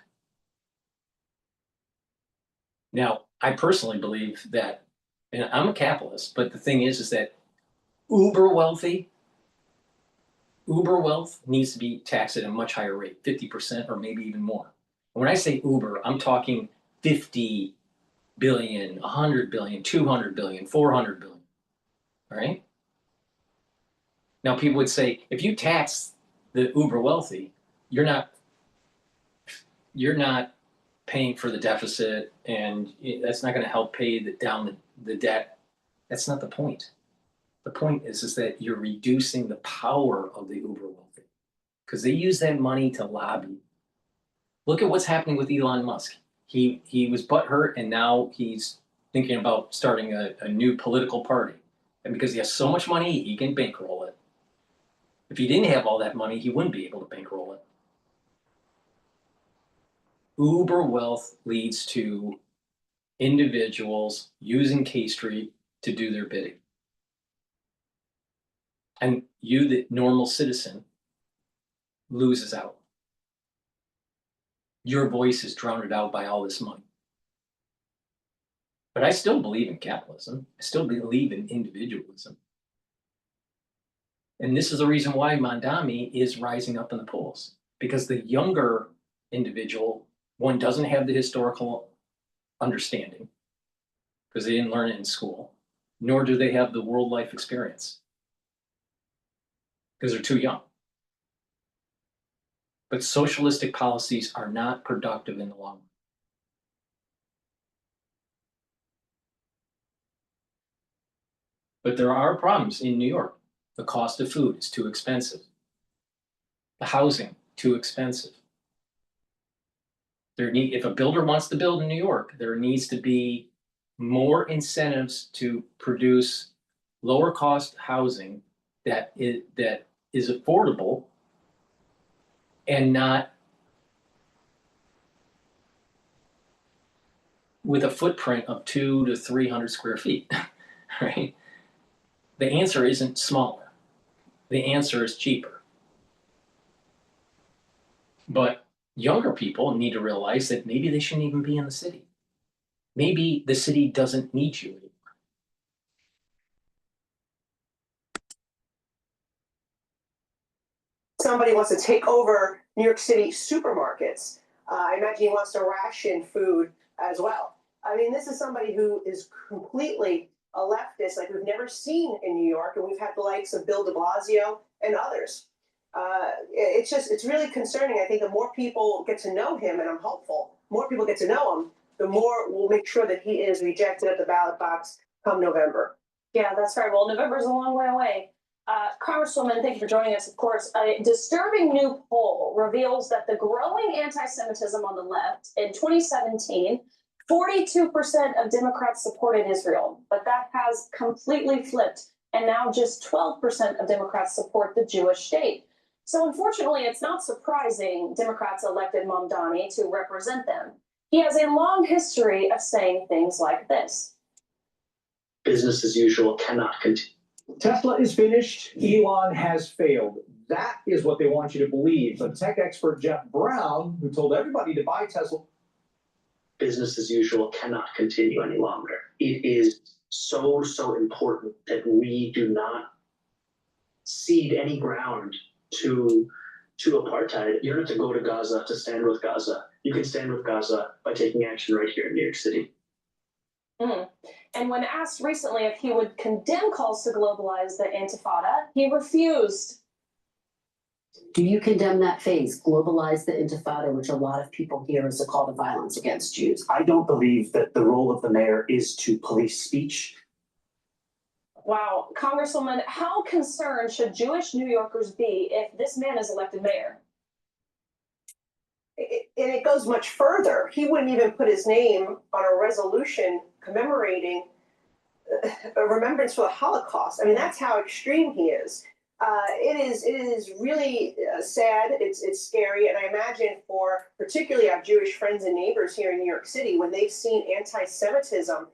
Now, I personally believe that, and I'm a capitalist, but the thing is that uber wealth needs to be taxed at a much higher rate, 50% or maybe even more. And when I say uber, I'm talking 50 billion, 100 billion, 200 billion, 400 billion, right? Now, people would say, if you tax the uber wealthy, you're not paying for the deficit, and that's not going to help pay down the debt. That's not the point. The point is that you're reducing the power of the uber wealthy because they use that money to lobby. Look at what's happening with Elon Musk. He was butthurt, and now he's thinking about starting a new political party. And because he has so much money, he can bankroll it. If he didn't have all that money, he wouldn't be able to bankroll it. Uber wealth leads to individuals using K Street to do their bidding. And you, the normal citizen, loses out. Your voice is drowned out by all this money. But I still believe in capitalism. I still believe in individualism. And this is the reason why Mamdani is rising up in the polls, because the younger individual one doesn't have the historical understanding because they didn't learn it in school, nor do they have the world life experience because they're too young. But socialistic policies are not productive in the long run. But there are problems in New York. The cost of food is too expensive. The housing, too expensive. If a builder wants to build in New York, there needs to be more incentives to produce lower cost housing that is affordable and not with a footprint of 200 to 300 square feet, right? The answer isn't smaller. The answer is cheaper. But younger people need to realize that maybe they shouldn't even be in the city. Maybe the city doesn't need you anymore. Somebody wants to take over New York City supermarkets. I imagine he wants to ration food as well. I mean, this is somebody who is completely a leftist like we've never seen in New York, and we've had the likes of Bill de Blasio and others. It's really concerning. I think the more people get to know him, and I'm hopeful, more people get to know him, the more we'll make sure that he is rejected at the ballot box come November. Yeah, that's right. Well, November is a long way away. Congresswoman, thank you for joining us, of course. A disturbing new poll reveals that the growing anti-Semitism on the left in 2017, 42% of Democrats supported Israel, but that has completely flipped. And now just 12% of Democrats support the Jewish state. So unfortunately, it's not surprising Democrats elected Mamdani to represent them. He has a long history of saying things like this. Business as usual cannot continue. Tesla is finished. Elon has failed. That is what they want you to believe. But tech expert Jeff Brown, who told everybody to buy Tesla. Business as usual cannot continue any longer. It is so important that we do not cede any ground to apartheid. You don't have to go to Gaza to stand with Gaza. You can stand with Gaza by taking action right here in New York City. And when asked recently if he would condemn calls to globalize the Intifada, he refused. Do you condemn that phase, globalize the Intifada, which a lot of people hear as a call to violence against Jews? I don't believe that the role of the mayor is to police speech. Wow, Congresswoman, how concerned should Jewish New Yorkers be if this man is elected mayor? And it goes much further. He wouldn't even put his name on a resolution commemorating a remembrance for the Holocaust. I mean, that's how extreme he is. It is really sad. It's scary. And I imagine for particularly our Jewish friends and neighbors here in New York City, when they've seen anti-Semitism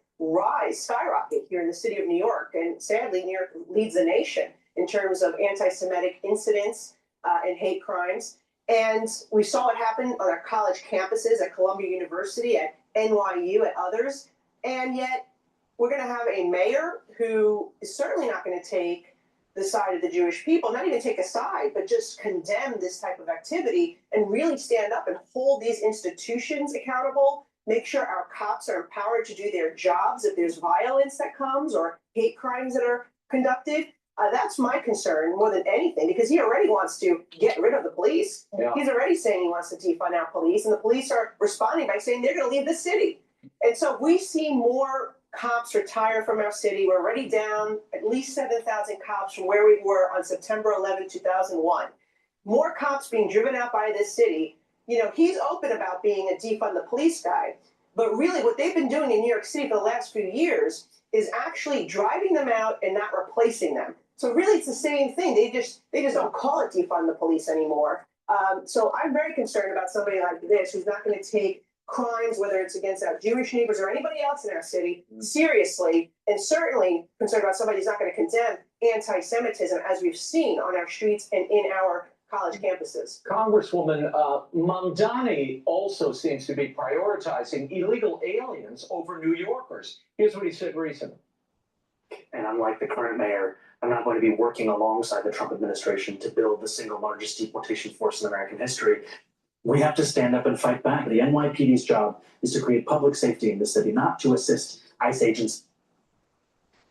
skyrocket here in the city of New York. And sadly, New York leads the nation in terms of anti-Semitic incidents and hate crimes. And we saw it happen on our college campuses at Columbia University, at NYU, at others. And yet we're going to have a mayor who is certainly not going to take the side of the Jewish people, not even take a side, but just condemn this type of activity and really stand up and hold these institutions accountable, make sure our cops are empowered to do their jobs if there's violence that comes or hate crimes that are conducted. That's my concern more than anything, because he already wants to get rid of the police. Yeah. He's already saying he wants to defund our police, and the police are responding by saying they're going to leave the city. And so we see more cops retire from our city. We're already down at least 7,000 cops from where we were on September 11, 2001. More cops being driven out by this city. You know, he's open about being a defund the police guy, but really what they've been doing in New York City for the last few years is actually driving them out and not replacing them. So really it's the same thing. They just don't call it defund the police anymore. So I'm very concerned about somebody like this who's not going to take crimes, whether it's against our Jewish neighbors or anybody else in our city, seriously, and certainly concerned about somebody who's not going to condemn anti-Semitism as we've seen on our streets and in our college campuses. Congresswoman, Mamdani also seems to be prioritizing illegal aliens over New Yorkers. Here's what he said recently. And unlike the current mayor, I'm not going to be working alongside the Trump administration to build the single largest deportation force in American history. We have to stand up and fight back. The NYPD's job is to create public safety in the city, not to assist ICE agents.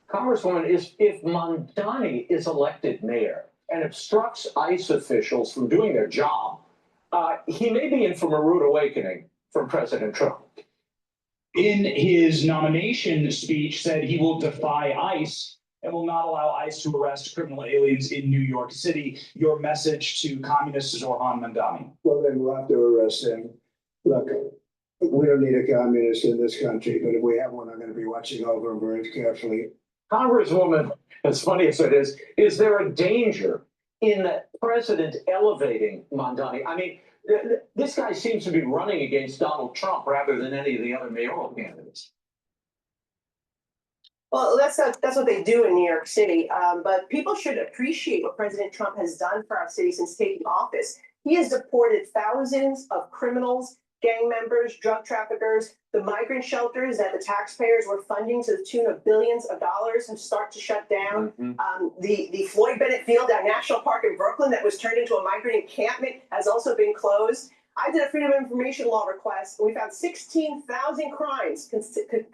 Congresswoman, if Mamdani is elected mayor and obstructs ICE officials from doing their job, he may be in for a rude awakening from President Trump. In his nomination speech, said he will defy ICE and will not allow ICE to arrest criminal aliens in New York City. Your message to communist Zoran Mamdani? Well, then we'll have to arrest him. Look, we don't need a communist in this country, but if we have one, I'm going to be watching over him very carefully. Congresswoman, as funny as it is there a danger in the president elevating Mamdani? I mean, this guy seems to be running against Donald Trump rather than any of the other mayoral candidates. Well, that's what they do in New York City. But people should appreciate what President Trump has done for our city since taking office. He has deported thousands of criminals, gang members, drug traffickers, the migrant shelters that the taxpayers were funding to the tune of billions of dollars and start to shut down. The Floyd Bennett Field, our national park in Brooklyn that was turned into a migrant encampment, has also been closed. I did a Freedom of Information Law request, and we found 16,000 crimes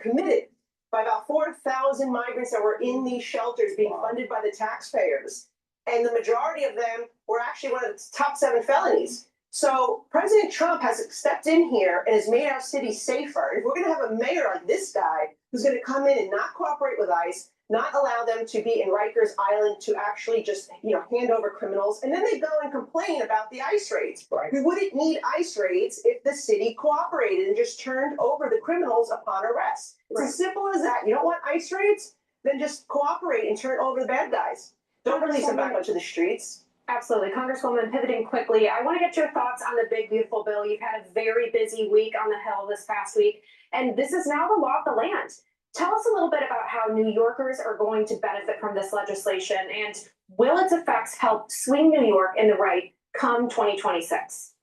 committed by about 4,000 migrants that were in these shelters being funded by the taxpayers. And the majority of them were actually one of the top 7 felonies. So President Trump has stepped in here and has made our city safer. If we're going to have a mayor like this guy who's going to come in and not cooperate with ICE, not allow them to be in Rikers Island to actually just, hand over criminals, and then they go and complain about the ICE raids. Right. We wouldn't need ICE raids if the city cooperated and just turned over the criminals upon arrest. It's as simple as that. You don't want ICE raids? Then just cooperate and turn over the bad guys. Don't release them back onto the streets. Absolutely. Congresswoman, pivoting quickly, I want to get your thoughts on the big, beautiful bill. You've had a very busy week on the Hill this past week, and this is now the law of the land. Tell us a little bit about how New Yorkers are going to benefit from this legislation, and will its effects help swing New York in the right come 2026?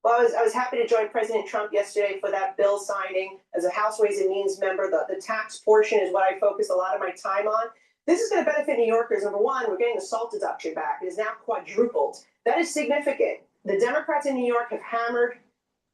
Well, I was happy to join President Trump yesterday for that bill signing. As a House Ways and Means member, the tax portion is what I focus a lot of my time on. This is going to benefit New Yorkers. Number one, we're getting the SALT deduction back. It is now quadrupled. That is significant. The Democrats in New York have hammered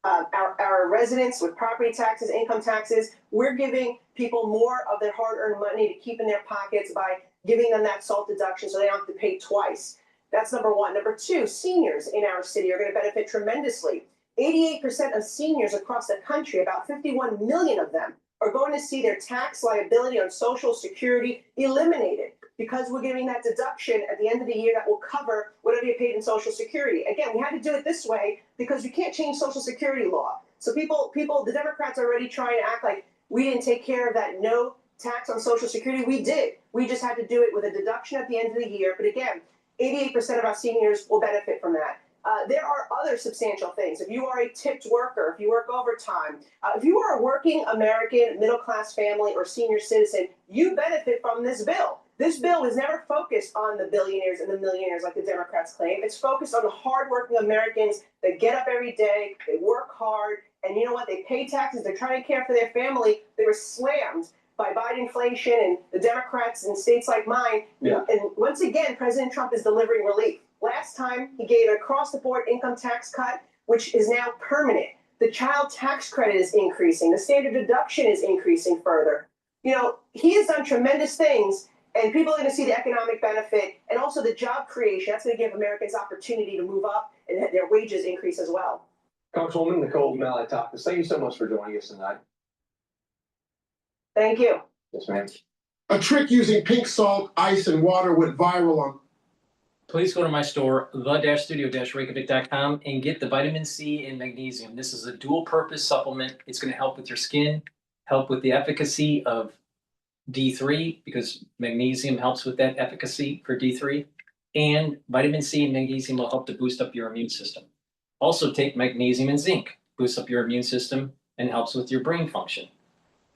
our residents with property taxes, income taxes. We're giving people more of their hard-earned money to keep in their pockets by giving them that SALT deduction so they don't have to pay twice. That's number one. Number two, seniors in our city are going to benefit tremendously. 88% of seniors across the country, about 51 million of them, are going to see their tax liability on Social Security eliminated because we're giving that deduction at the end of the year that will cover whatever you paid in Social Security. Again, we had to do it this way because we can't change Social Security law. So the Democrats are already trying to act like we didn't take care of that no tax on Social Security. We did. We just had to do it with a deduction at the end of the year. But again, 88% of our seniors will benefit from that. There are other substantial things. If you are a tipped worker, if you work overtime, if you are a working American middle-class family or senior citizen, you benefit from this bill. This bill was never focused on the billionaires and the millionaires like the Democrats claim. It's focused on the hardworking Americans that get up every day, they work hard, and you know what? They pay taxes, they're trying to care for their family. They were slammed by Biden inflation and the Democrats in states like mine. Yeah. And once again, President Trump is delivering relief. Last time, he gave an across-the-board income tax cut, which is now permanent. The child tax credit is increasing. The standard deduction is increasing further. He has done tremendous things, and people are going to see the economic benefit and also the job creation. That's going to give Americans opportunity to move up and have their wages increase as well. Congresswoman Nicole Maliotakis, thank you so much for joining us tonight. Thank you. Yes, ma'am. A trick using pink salt, ice, and water went viral on. Please go to my store, the-studio-reykjavik.com, and get the vitamin C and magnesium. This is a dual-purpose supplement. It's going to help with your skin, help with the efficacy of D3, because magnesium helps with that efficacy for D3. And vitamin C and magnesium will help to boost up your immune system. Also take magnesium and zinc, boosts up your immune system and helps with your brain function.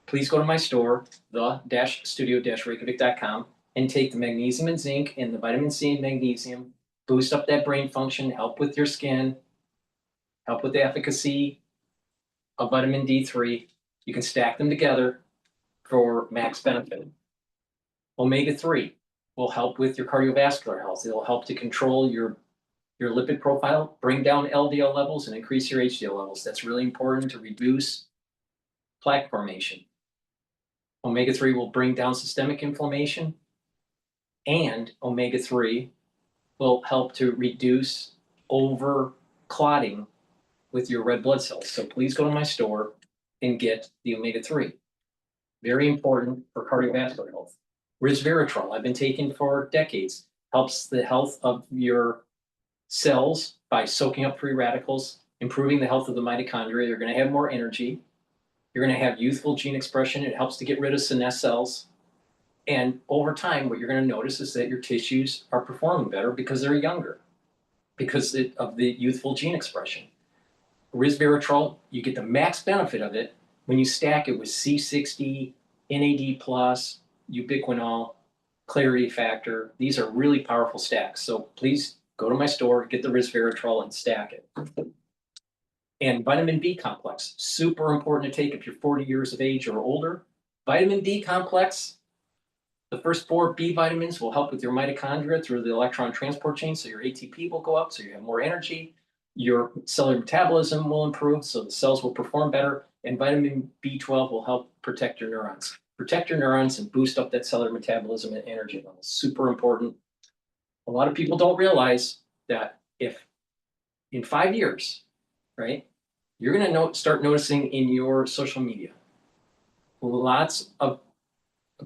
Please go to my store, the-studio-reykjavik.com, and take the magnesium and zinc and the vitamin C and magnesium, boost up that brain function, help with your skin, help with the efficacy of vitamin D3. You can stack them together for max benefit. Omega-3 will help with your cardiovascular health. It'll help to control your your lipid profile, bring down LDL levels and increase your HDL levels. That's really important to reduce plaque formation. Omega-3 will bring down systemic inflammation, and omega-3 will help to reduce over clotting with your red blood cells. So please go to my store and get the omega-3. Very important for cardiovascular health. Resveratrol, I've been taking for decades, helps the health of your cells by soaking up free radicals, improving the health of the mitochondria. You're going to have more energy. You're going to have youthful gene expression. It helps to get rid of senescent cells. And over time, what you're going to notice is that your tissues are performing better because they're younger, because of the youthful gene expression. Resveratrol, you get the max benefit of it when you stack it with C60, NAD+, ubiquinol, clarity factor. These are really powerful stacks. So please go to my store, get the resveratrol, and stack it. And vitamin B complex, super important to take if you're 40 years of age or older. Vitamin B complex, the first 4 B vitamins will help with your mitochondria through the electron transport chain, so your ATP will go up, so you have more energy. Your cellular metabolism will improve, so the cells will perform better. And vitamin B12 will help protect your neurons. Protect your neurons and boost up that cellular metabolism and energy levels. Super important. A lot of people don't realize that if in 5 years, right, you're going to start noticing in your social media lots of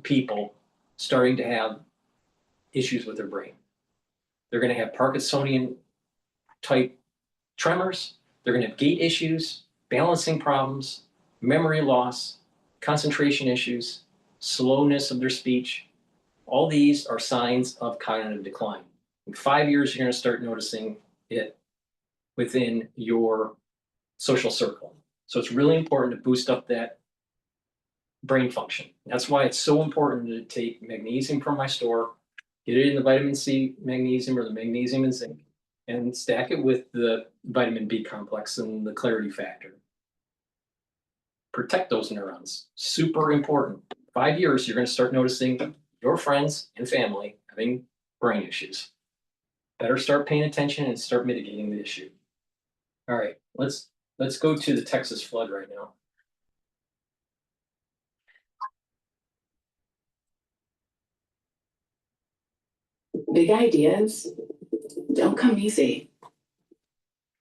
people starting to have issues with their brain. They're going to have Parkinsonian type tremors. They're going to have gait issues, balancing problems, memory loss, concentration issues, slowness of their speech. All these are signs of cognitive decline. In 5 years, you're going to start noticing it within your social circle. So it's really important to boost up that brain function. That's why it's so important to take magnesium from my store, get it in the vitamin C magnesium or the magnesium and zinc, and stack it with the vitamin B complex and the clarity factor. Protect those neurons. Super important. 5 years, you're going to start noticing your friends and family having brain issues. Better start paying attention and start mitigating the issue. All right, let's go to the Texas flood right now. Big ideas don't come easy.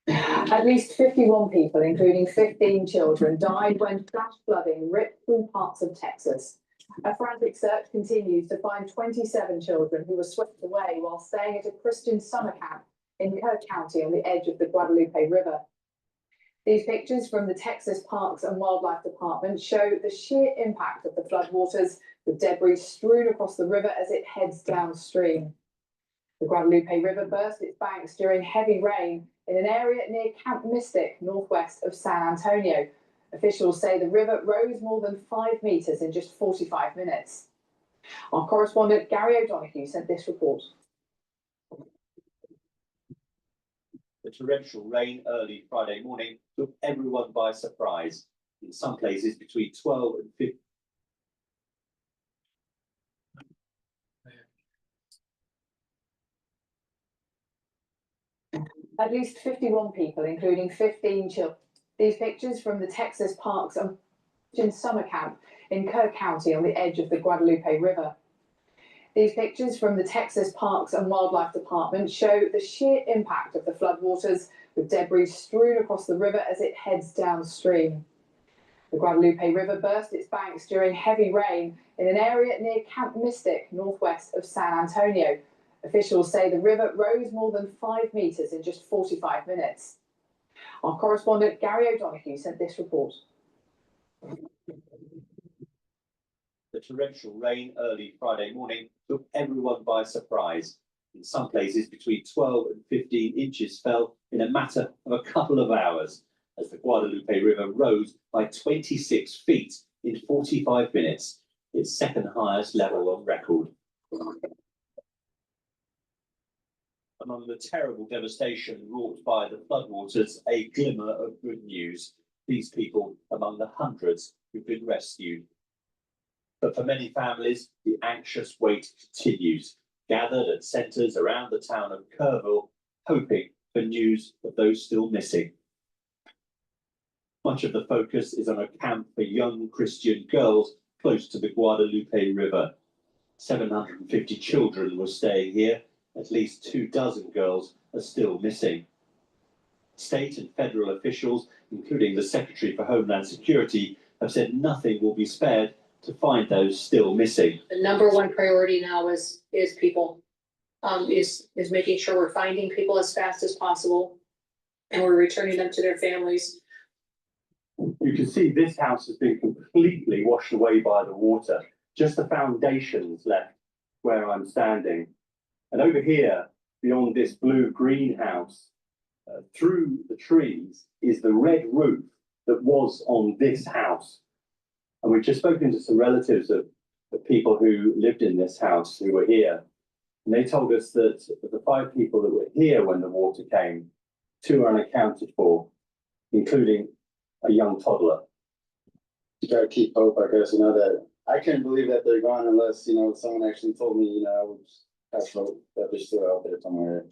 At least 51 people, including 15 children, died when flash flooding ripped through parts of Texas. A frantic search continues to find 27 children who were swept away while staying at a Christian summer camp in Kerr County on the edge of the Guadalupe River. These pictures from the Texas Parks and Wildlife Department show the sheer impact of the floodwaters, with debris strewn across the river as it heads downstream. The Guadalupe River burst its banks during heavy rain in an area near Camp Mystic, northwest of San Antonio. Officials say the river rose more than 5 meters in just 45 minutes. Our correspondent Gary O'Donoghue sent this report. The torrential rain early Friday morning took everyone by surprise. In some places between 12 and 15. At least 51 people, including 15 children. These pictures from the Texas Parks and summer camp in Kerr County on the edge of the Guadalupe River. These pictures from the Texas Parks and Wildlife Department show the sheer impact of the floodwaters, with debris strewn across the river as it heads downstream. The Guadalupe River burst its banks during heavy rain in an area near Camp Mystic, northwest of San Antonio. Officials say the river rose more than 5 meters in just 45 minutes. Our correspondent Gary O'Donoghue sent this report. The torrential rain early Friday morning took everyone by surprise. In some places between 12 and 15 inches fell in a matter of a couple of hours as the Guadalupe River rose by 26 feet in 45 minutes, its second highest level on record. Among the terrible devastation wrought by the floodwaters, a glimmer of good news. These people among the hundreds who've been rescued. But for many families, the anxious wait continues, gathered at centres around the town of Kerrville, hoping for news of those still missing. Much of the focus is on a camp for young Christian girls close to the Guadalupe River. 750 children were staying here. At least 24 girls are still missing. State and federal officials, including the Secretary for Homeland Security, have said nothing will be spared to find those still missing. The number one priority now is people, is making sure we're finding people as fast as possible and we're returning them to their families. You can see this house has been completely washed away by the water. Just the foundations left where I'm standing. And over here, beyond this blue-green house, through the trees is the red roof that was on this house. And we've just spoken to some relatives of the people who lived in this house who were here. And they told us that of the 5 people that were here when the water came, 2 are unaccounted for, including a young toddler. You gotta keep hope, I guess, that I can't believe that they're gone unless, someone actually told me, I would have hope that they're still out there somewhere.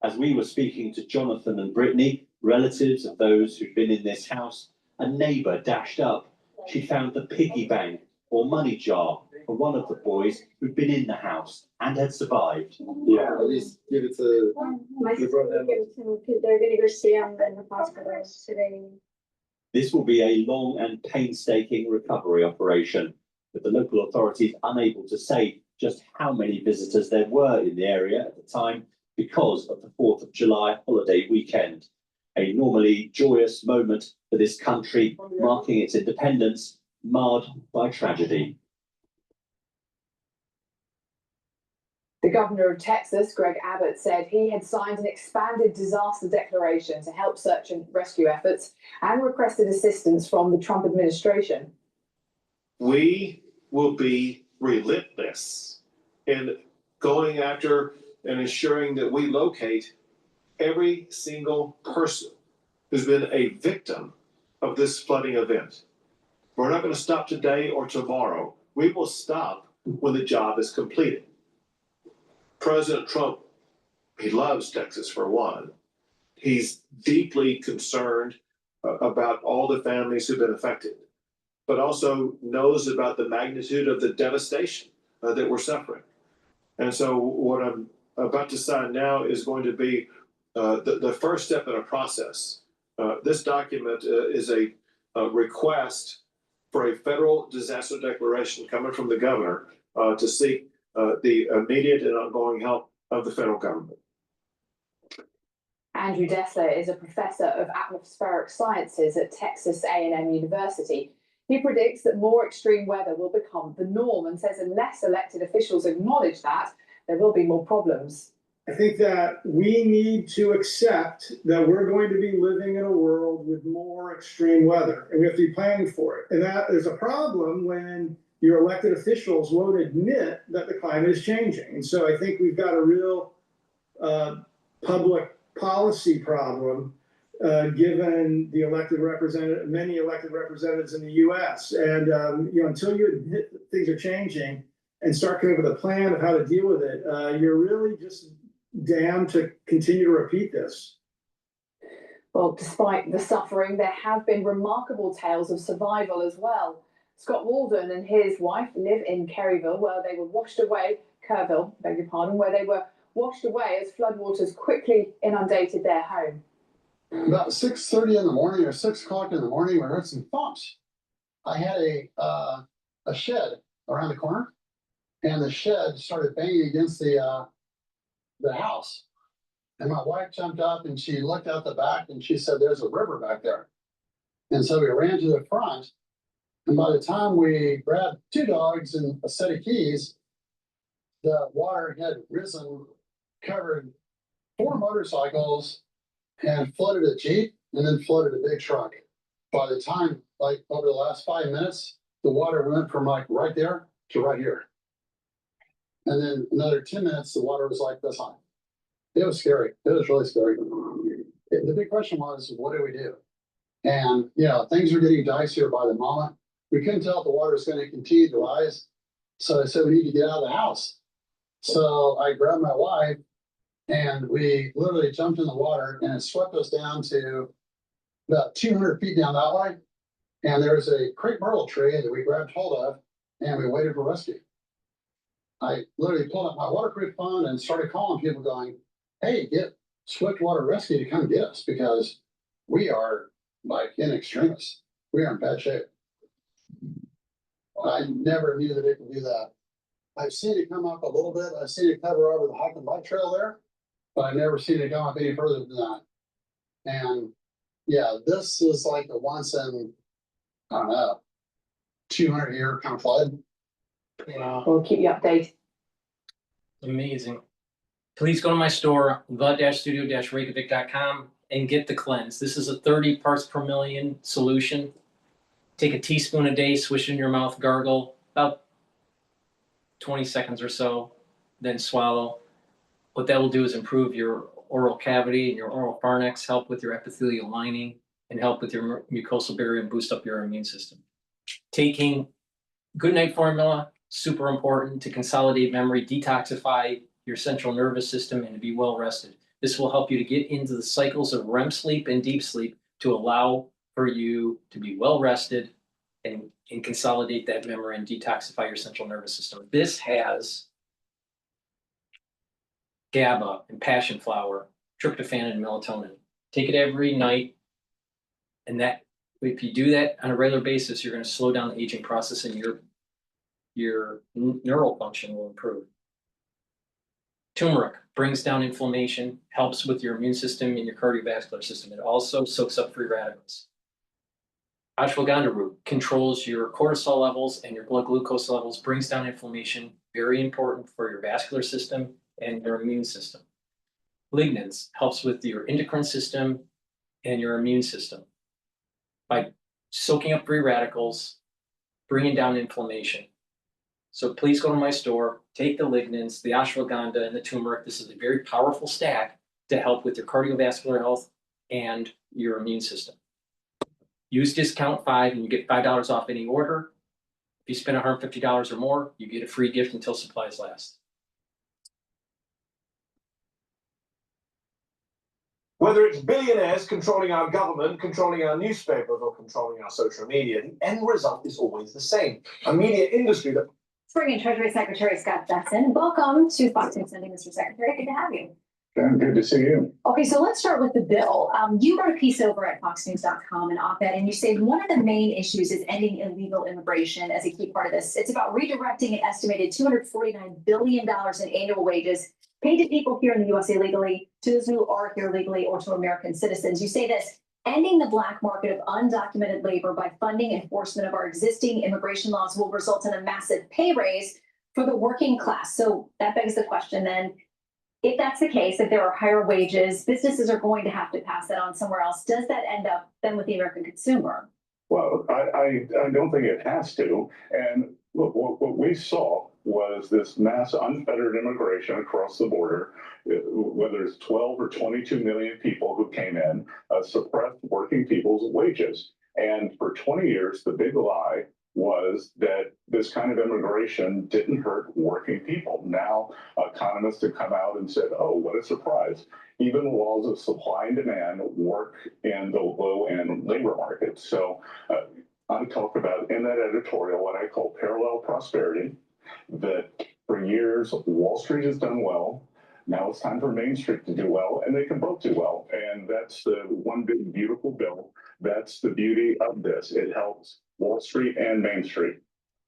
As we were speaking to Jonathan and Brittany, relatives of those who'd been in this house, a neighbour dashed up. She found the piggy bank or money jar for one of the boys who'd been in the house and had survived. Yeah, at least give it to. My sister will give it to me because they're gonna go see him in the hospital today. This will be a long and painstaking recovery operation, with the local authorities unable to say just how many visitors there were in the area at the time because of the 4th of July holiday weekend. A normally joyous moment for this country, marking its independence, marred by tragedy. The governor of Texas, Greg Abbott, said he had signed an expanded disaster declaration to help search and rescue efforts and requested assistance from the Trump administration. We will be relentless in going after and ensuring that we locate every single person who's been a victim of this flooding event. We're not going to stop today or tomorrow. We will stop when the job is completed. President Trump, he loves Texas for one. He's deeply concerned about all the families who've been affected, but also knows about the magnitude of the devastation that we're suffering. And so what I'm about to sign now is going to be the first step in a process. This document is a request for a federal disaster declaration coming from the governor to seek the immediate and ongoing help of the federal government. Andrew Dessler is a professor of atmospheric sciences at Texas A&M University. He predicts that more extreme weather will become the norm and says unless elected officials acknowledge that, there will be more problems. I think that we need to accept that we're going to be living in a world with more extreme weather, and we have to be planning for it. And that is a problem when your elected officials won't admit that the climate is changing. And so I think we've got a real public policy problem given the many elected representatives in the U.S. And until you admit that things are changing and start coming up with a plan of how to deal with it, you're really just damned to continue to repeat this. Well, despite the suffering, there have been remarkable tales of survival as well. Scott Walden and his wife live in Kerrville, where they were washed away, Kerrville, beg your pardon, where they were washed away as floodwaters quickly inundated their home. About 6:30 in the morning or 6 o'clock in the morning, we heard some thumps. I had a shed around the corner, and the shed started banging against the house. And my wife jumped up and she looked out the back and she said, "There's a river back there." And so we ran to the front. And by the time we grabbed 2 dogs and a set of keys, the water had risen, covered 4 motorcycles, and flooded a Jeep, and then flooded a big truck. By the time, over the last 5 minutes, the water went from right there to right here. And then another 10 minutes, the water was like this high. It was scary. It was really scary. The big question was, what do we do? And, things were getting dicier by the moment. We couldn't tell if the water was going to continue to rise. So I said, we need to get out of the house. So I grabbed my wife And we literally jumped in the water and it swept us down to about 200 feet down that way. And there was a crepe myrtle tree that we grabbed hold of and we waited for rescue. I literally pulled up my waterproof phone and started calling people going, hey, get Swiftwater Rescue to come get us because we are like in extremis. We are in bad shape. I never knew that it could do that. I've seen it come up a little bit. I've seen it cover over the hike and bike trail there, but I've never seen it go up any further than that. And yeah, this is like a once in, I don't know, 200-year kind of flood. Wow. We'll keep you updated. Amazing. Please go to my store, the-studio-reykjavik.com, and get the cleanse. This is a 30 parts per million solution. Take a teaspoon a day, swish in your mouth, gargle about 20 seconds or so, then swallow. What that will do is improve your oral cavity and your oral pharynx, help with your epithelial lining, and help with your mucosal barrier and boost up your immune system. Taking good night formula, super important to consolidate memory, detoxify your central nervous system, and to be well rested. This will help you to get into the cycles of REM sleep and deep sleep to allow for you to be well rested and consolidate that memory and detoxify your central nervous system. This has GABA and passion flower, tryptophan and melatonin. Take it every night. And that, if you do that on a regular basis, you're going to slow down the aging process and your neural function will improve. Turmeric brings down inflammation, helps with your immune system and your cardiovascular system. It also soaks up free radicals. Ashwagandha root controls your cortisol levels and your blood glucose levels, brings down inflammation, very important for your vascular system and your immune system. Lignans helps with your endocrine system and your immune system by soaking up free radicals, bringing down inflammation. So please go to my store, take the lignans, the ashwagandha, and the turmeric. This is a very powerful stack to help with your cardiovascular health and your immune system. Use discount 5 and you get $5 off any order. If you spend $150 or more, you get a free gift until supplies last. Whether it's billionaires controlling our government, controlling our newspapers, or controlling our social media, the end result is always the same. A media industry that... Spring and Treasury Secretary Scott Bessent, welcome to Fox News Sunday, Mr. Secretary. Good to have you. Good to see you. Okay, so let's start with the bill. You wrote a piece over at foxnews.com, an op-ed, and you say one of the main issues is ending illegal immigration as a key part of this. It's about redirecting an estimated $249 billion in annual wages paid to people here in the U.S. illegally, to those who are here legally, or to American citizens. You say this: ending the black market of undocumented labor by funding enforcement of our existing immigration laws will result in a massive pay raise for the working class. So that begs the question then, if that's the case, if there are higher wages, businesses are going to have to pass that on somewhere else. Does that end up then with the American consumer? Well, I don't think it has to. And look, what we saw was this mass unfettered immigration across the border, whether it's 12 or 22 million people who came in, suppressed working people's wages. And for 20 years, the big lie was that this kind of immigration didn't hurt working people. Now, economists have come out and said, oh, what a surprise. Even laws of supply and demand work in the low-end labor market. So I talked about in that editorial what I call parallel prosperity, that for years, Wall Street has done well. Now it's time for Main Street to do well, and they can both do well. And that's the one big, beautiful bill. That's the beauty of this. It helps Wall Street and Main Street.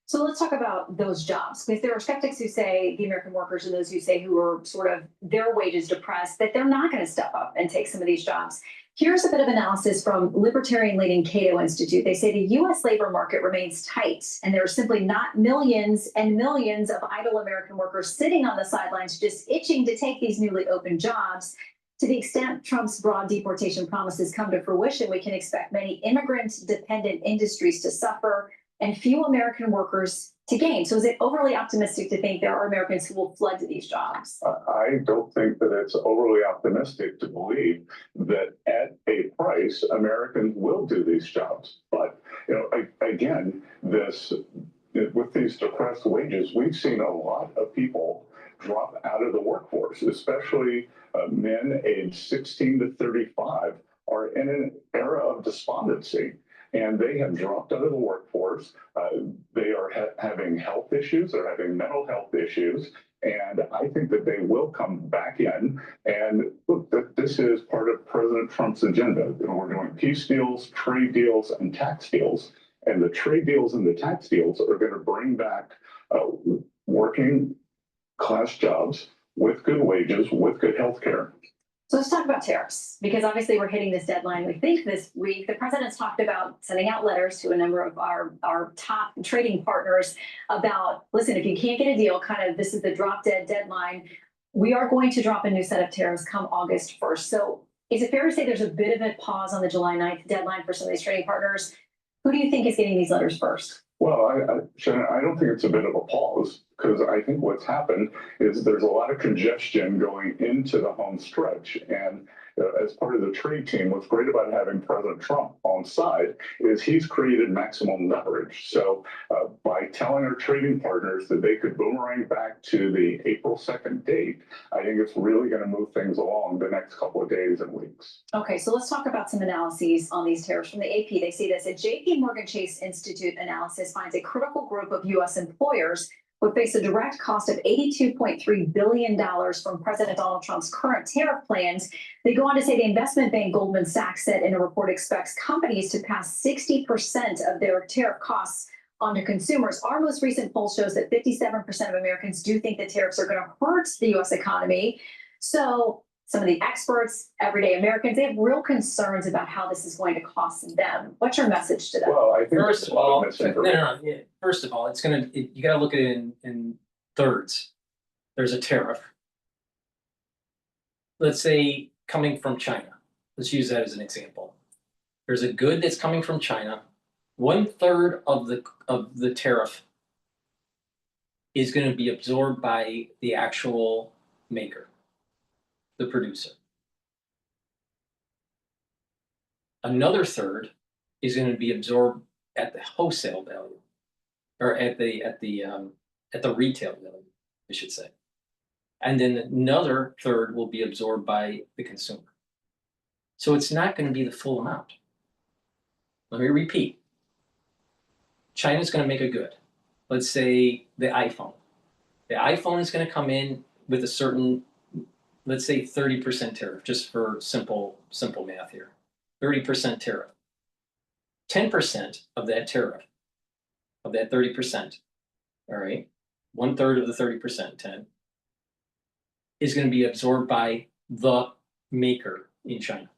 So let's talk about those jobs, because there are skeptics who say, the American workers and those who say who are sort of their wages depressed, that they're not going to step up and take some of these jobs. Here's a bit of analysis from libertarian leading Cato Institute. They say the U.S. labor market remains tight, and there are simply not millions and millions of idle American workers sitting on the sidelines just itching to take these newly opened jobs. To the extent Trump's broad deportation promises come to fruition, we can expect many immigrant-dependent industries to suffer and few American workers to gain. So is it overly optimistic to think there are Americans who will flood to these jobs? I don't think that it's overly optimistic to believe that at a price, Americans will do these jobs. But, you know, again, with these depressed wages, we've seen a lot of people drop out of the workforce, especially men aged 16 to 35 are in an era of despondency. And they have dropped out of the workforce. They are having health issues. They're having mental health issues. And I think that they will come back in. And look, this is part of President Trump's agenda. We're doing peace deals, trade deals, and tax deals. And the trade deals and the tax deals are going to bring back working class jobs with good wages, with good health care. So let's talk about tariffs, because obviously we're hitting this deadline. We think this week the president's talked about sending out letters to a number of our top trading partners about, listen, if you can't get a deal, kind of this is the drop dead deadline. We are going to drop a new set of tariffs come August 1st. So is it fair to say there's a bit of a pause on the July 9th deadline for some of these trading partners? Who do you think is getting these letters first? Well, Shannon, I don't think it's a bit of a pause, because I think what's happened is there's a lot of congestion going into the home stretch. And as part of the trade team, what's great about having President Trump on side is he's created maximum leverage. So by telling our trading partners that they could boomerang back to the April 2nd date, I think it's really going to move things along the next couple of days and weeks. Okay, so let's talk about some analyses on these tariffs from the AP. They see this. A JP Morgan Chase Institute analysis finds a critical group of U.S. employers would face a direct cost of $82.3 billion from President Donald Trump's current tariff plans. They go on to say the investment bank Goldman Sachs said in a report expects companies to pass 60% of their tariff costs onto consumers. Our most recent poll shows that 57% of Americans do think that tariffs are going to hurt the U.S. economy. So some of the experts, everyday Americans, they have real concerns about how this is going to cost them. What's your message to them? Well, I think First of all, first of all, you got to look at it in thirds. There's a tariff. Let's say coming from China. Let's use that as an example. There's a good that's coming from China. 1/3 of the tariff is going to be absorbed by the actual maker, the producer. Another third is going to be absorbed at the wholesale value, or at the retail value, I should say. And then another third will be absorbed by the consumer. So it's not going to be the full amount. Let me repeat. China's going to make a good. Let's say the iPhone. The iPhone is going to come in with a certain, let's say 30% tariff, just for simple math here. 30% tariff. 10% of that tariff, of that 30%, all right, 1/3 of the 30%, 10, is going to be absorbed by the maker in China.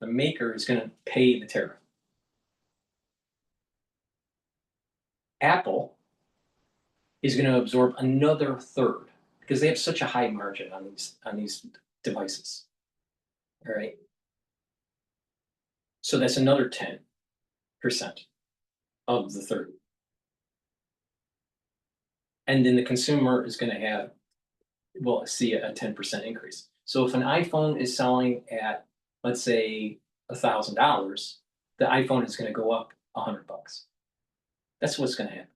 The maker is going to pay the tariff. Apple is going to absorb another third because they have such a high margin on these devices. All right. So that's another 10% of the 30. And then the consumer is going to see a 10% increase. So if an iPhone is selling at, let's say, $1,000, the iPhone is going to go up $100. That's what's going to happen.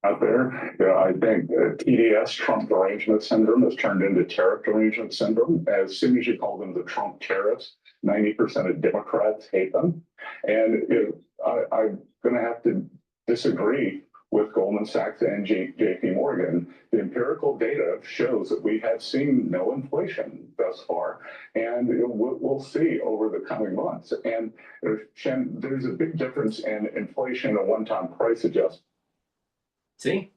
Out there, I think TDS, Trump Derangement Syndrome, has turned into Tariff Derangement Syndrome. As soon as you call them the Trump tariffs, 90% of Democrats hate them. And I'm going to have to disagree with Goldman Sachs and JP Morgan. The empirical data shows that we have seen no inflation thus far, and we'll see over the coming months. And there's a big difference in inflation and a one-time price adjustment. See?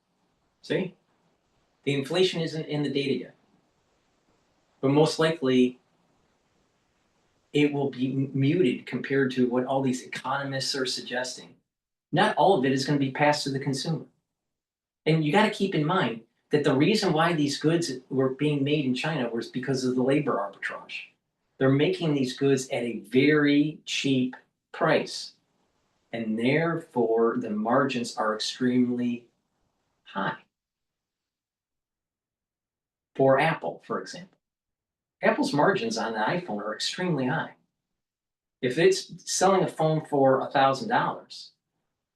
The inflation isn't in the data yet. But most likely, it will be muted compared to what all these economists are suggesting. Not all of it is going to be passed to the consumer. And you got to keep in mind that the reason why these goods were being made in China was because of the labor arbitrage. They're making these goods at a very cheap price. And therefore, the margins are extremely high. For Apple, for example. Apple's margins on the iPhone are extremely high. If it's selling a phone for $1,000,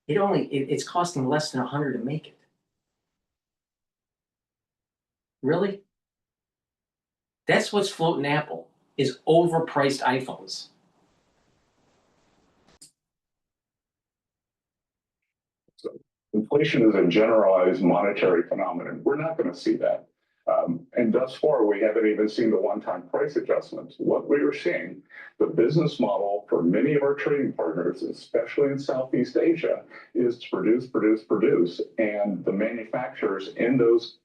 it's costing less than $100 to make it. Really? That's what's floating Apple, is overpriced iPhones. Inflation is a generalized monetary phenomenon. We're not going to see that. And thus far, we haven't even seen the one-time price adjustments. What we are seeing, the business model for many of our trading partners, especially in Southeast Asia, is to produce. And the manufacturers in those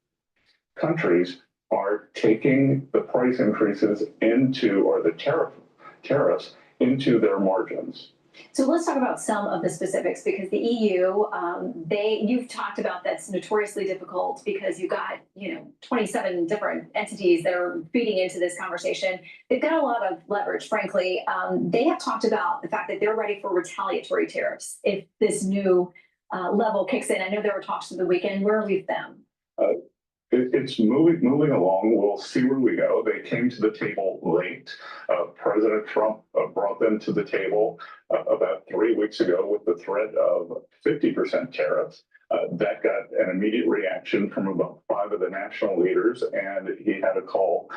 countries are taking the price increases into, or the tariffs into their margins. So let's talk about some of the specifics, because the EU, you've talked about that's notoriously difficult because you've got, 27 different entities that are feeding into this conversation. They've got a lot of leverage, frankly. They have talked about the fact that they're ready for retaliatory tariffs if this new level kicks in. I know there were talks over the weekend. Where are we with them? It's moving along. We'll see where we go. They came to the table late. President Trump brought them to the table about 3 weeks ago with the threat of 50% tariffs. That got an immediate reaction from about 5 of the national leaders, and he had a call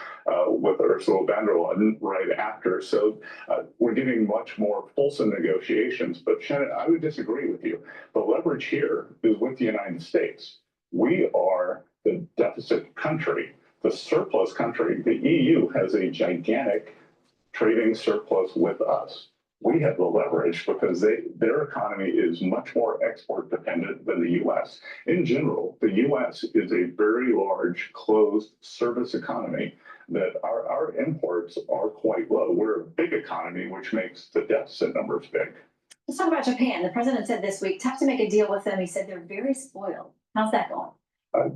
with Ursula von der Leyen right after. So we're getting much more fulsome negotiations. But Shannon, I would disagree with you. The leverage here is with the United States. We are the deficit country, the surplus country. The EU has a gigantic trading surplus with us. We have the leverage because their economy is much more export dependent than the US. In general, the US is a very large closed service economy that our imports are quite low. We're a big economy, which makes the deficit numbers big. Let's talk about Japan. The president said this week, tough to make a deal with them. He said they're very spoiled. How's that going?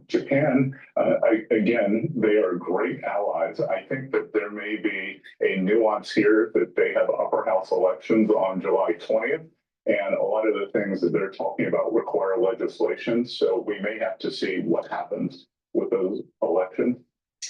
Japan, again, they are great allies. I think that there may be a nuance here that they have upper house elections on July 20th, and a lot of the things that they're talking about require legislation. So we may have to see what happens with those elections.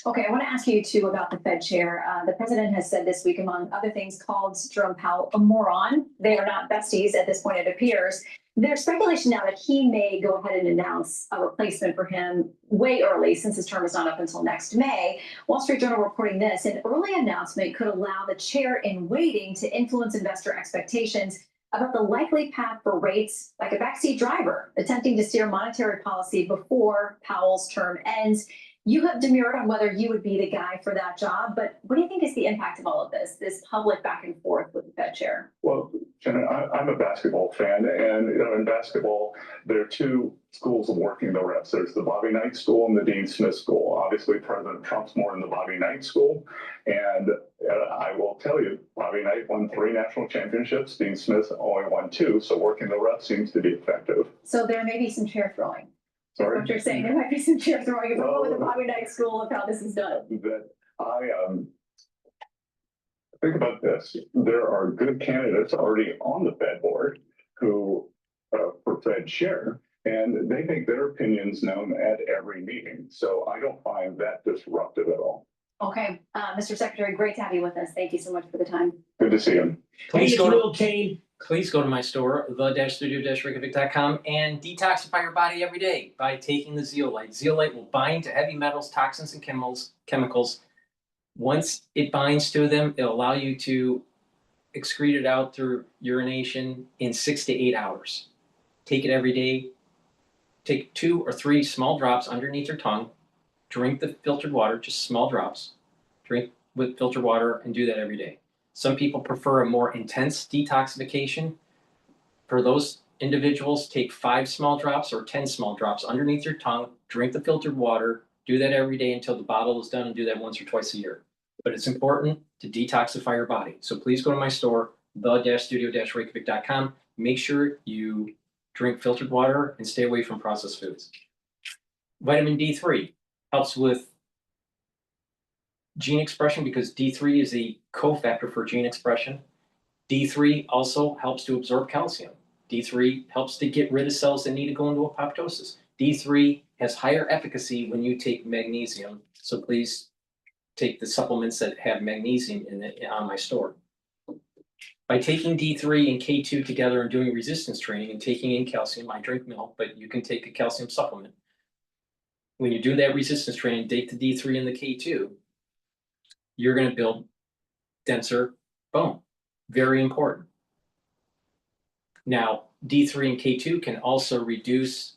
Okay, I want to ask you too about the Fed chair. The president has said this week, among other things, called Jerome Powell a moron. They are not besties at this point, it appears. There's speculation now that he may go ahead and announce a replacement for him way early, since his term is not up until next May. Wall Street Journal reporting this: an early announcement could allow the chair in waiting to influence investor expectations about the likely path for rates, like a backseat driver attempting to steer monetary policy before Powell's term ends. You have demurred on whether you would be the guy for that job, but what do you think is the impact of all of this public back and forth with the Fed chair? Well, Jenna, I'm a basketball fan, and in basketball, there are 2 schools of working the refs. There's the Bobby Knight School and the Dean Smith School. Obviously, President Trump's more in the Bobby Knight School, and I will tell you, Bobby Knight won 3 national championships. Dean Smith only won 2, so working the refs seems to be effective. So there may be some chair throwing. Sorry? What you're saying, there might be some chair throwing if we're going with the Bobby Knight School of how this is done. That think about this. There are good candidates already on the Fed board who for Fed chair, and they make their opinions known at every meeting. So I don't find that disruptive at all. Okay, Mr. Secretary, great to have you with us. Thank you so much for the time. Good to see you. Please go to my store, the-studio-reykjavik.com, and detoxify your body every day by taking the zeolite. Zeolite will bind to heavy metals, toxins, and chemicals. Once it binds to them, it'll allow you to excrete it out through urination in 6 to 8 hours. Take it every day. Take 2 or 3 small drops underneath your tongue. Drink the filtered water, just small drops. Drink with filtered water and do that every day. Some people prefer a more intense detoxification. For those individuals, take 5 small drops or 10 small drops underneath your tongue. Drink the filtered water. Do that every day until the bottle is done, and do that once or twice a year. But it's important to detoxify your body. So please go to my store, the-studio-reykjavik.com. Make sure you drink filtered water and stay away from processed foods. Vitamin D3 helps with gene expression because D3 is a cofactor for gene expression. D3 also helps to absorb calcium. D3 helps to get rid of cells that need to go into apoptosis. D3 has higher efficacy when you take magnesium. So please take the supplements that have magnesium in it on my store. By taking D3 and K2 together and doing resistance training and taking in calcium, I drink milk, but you can take a calcium supplement. When you do that resistance training, take the D3 and the K2, you're going to build denser bone. Very important. Now, D3 and K2 can also reduce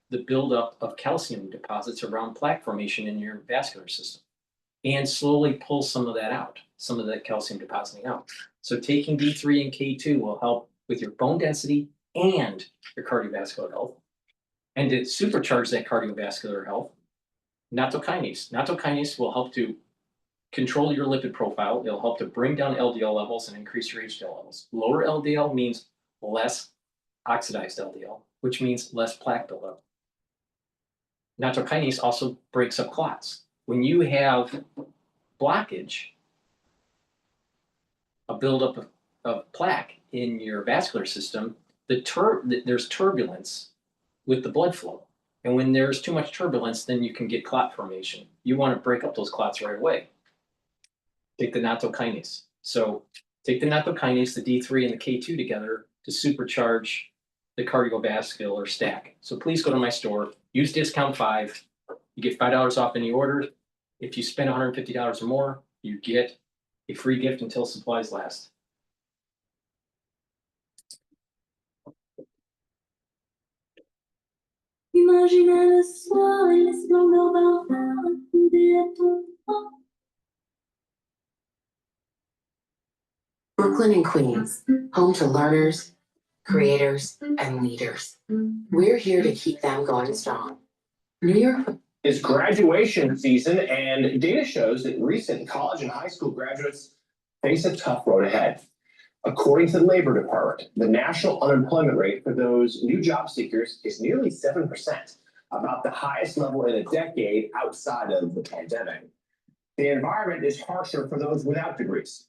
the buildup of calcium deposits around plaque formation in your vascular system and slowly pull some of that out, some of that calcium depositing out. So taking D3 and K2 will help with your bone density and your cardiovascular health. And to supercharge that cardiovascular health, nattokinase. Nattokinase will help to control your lipid profile. It'll help to bring down LDL levels and increase your HDL levels. Lower LDL means less oxidized LDL, which means less plaque buildup. Nattokinase also breaks up clots. When you have blockage, a buildup of plaque in your vascular system, there's turbulence with the blood flow. And when there's too much turbulence, then you can get clot formation. You want to break up those clots right away. Take the nattokinase. So take the nattokinase, the D3 and the K2 together to supercharge the cardiovascular stack. So please go to my store, use discount 5. You get $5 off any order. If you spend $150 or more, you get a free gift until supplies last. Imaginez le soir et les splendeurs d'un verre fondé à ton temps. Brooklyn and Queens, home to learners, creators, and leaders. We're here to keep them going strong. New York is graduation season, and data shows that recent college and high school graduates face a tough road ahead. According to the Labor Department, the national unemployment rate for those new job seekers is nearly 7%, about the highest level in a decade outside of the pandemic. The environment is harsher for those without degrees.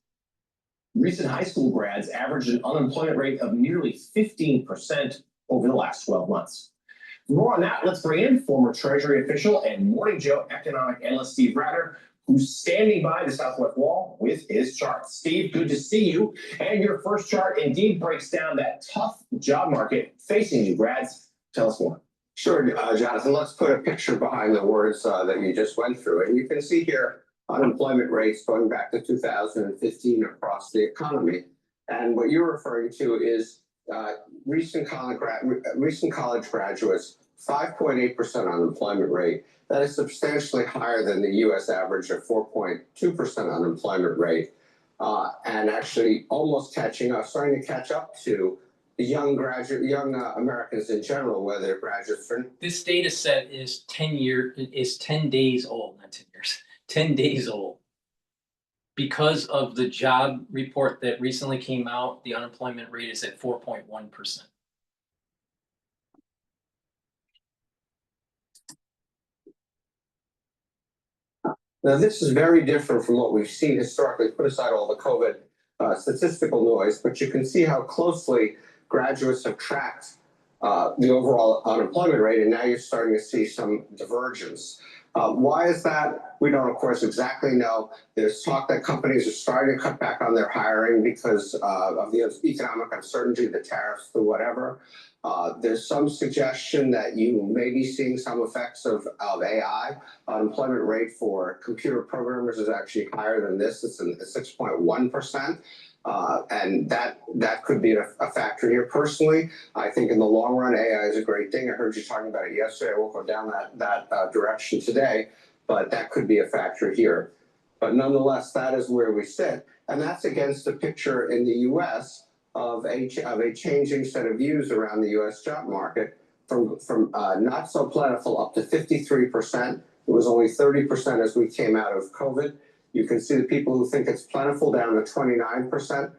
Recent high school grads averaged an unemployment rate of nearly 15% over the last 12 months. For more on that, let's bring in former Treasury official and Morning Joe economic analyst Steve Ratter, who's standing by the Southwest Wall with his charts. Steve, good to see you. And your first chart indeed breaks down that tough job market facing you grads. Tell us more. Sure, Jonathan. Let's put a picture behind the words that you just went through. And you can see here unemployment rates going back to 2015 across the economy. And what you're referring to is recent college graduates, 5.8% unemployment rate. That is substantially higher than the U.S. average of 4.2% unemployment rate, and actually almost starting to catch up to the young Americans in general, whether they're graduates or. This data set is 10 days old, not 10 years, 10 days old. Because of the job report that recently came out, the unemployment rate is at 4.1%. Now, this is very different from what we've seen historically, put aside all the COVID statistical noise, but you can see how closely graduates have tracked the overall unemployment rate, and now you're starting to see some divergence. Why is that? We don't, of course, exactly know. There's talk that companies are starting to cut back on their hiring because of the economic uncertainty, the tariffs, the whatever. There's some suggestion that you may be seeing some effects of AI. Unemployment rate for computer programmers is actually higher than this. It's 6.1%. And that could be a factor here. Personally, I think in the long run, AI is a great thing. I heard you talking about it yesterday. I won't go down that direction today, but that could be a factor here. But nonetheless, that is where we sit. And that's against a picture in the U.S. of a changing set of views around the U.S. job market from not so plentiful up to 53%. It was only 30% as we came out of COVID. You can see the people who think it's plentiful down to 29%,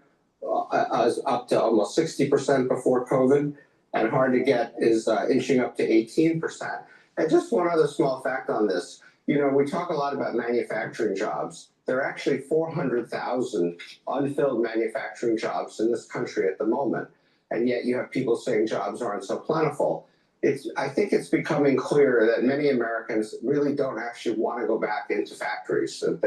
up to almost 60% before COVID, and hard to get is inching up to 18%. And just one other small fact on this, you know, we talk a lot about manufacturing jobs. There are actually 400,000 unfilled manufacturing jobs in this country at the moment, and yet you have people saying jobs aren't so plentiful. I think it's becoming clear that many Americans really don't actually want to go back into factories. That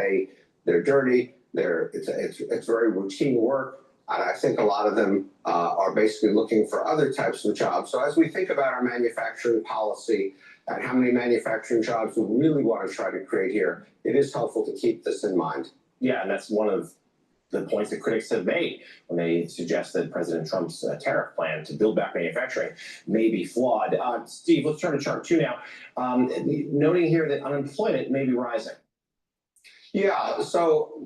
they're dirty. It's very routine work. And I think a lot of them are basically looking for other types of jobs. So as we think about our manufacturing policy and how many manufacturing jobs we really want to try to create here, it is helpful to keep this in mind. Yeah, and that's one of the points that critics have made when they suggest that President Trump's tariff plan to build back manufacturing may be flawed. Steve, let's turn to chart 2 now. Noting here that unemployment may be rising. Yeah, so,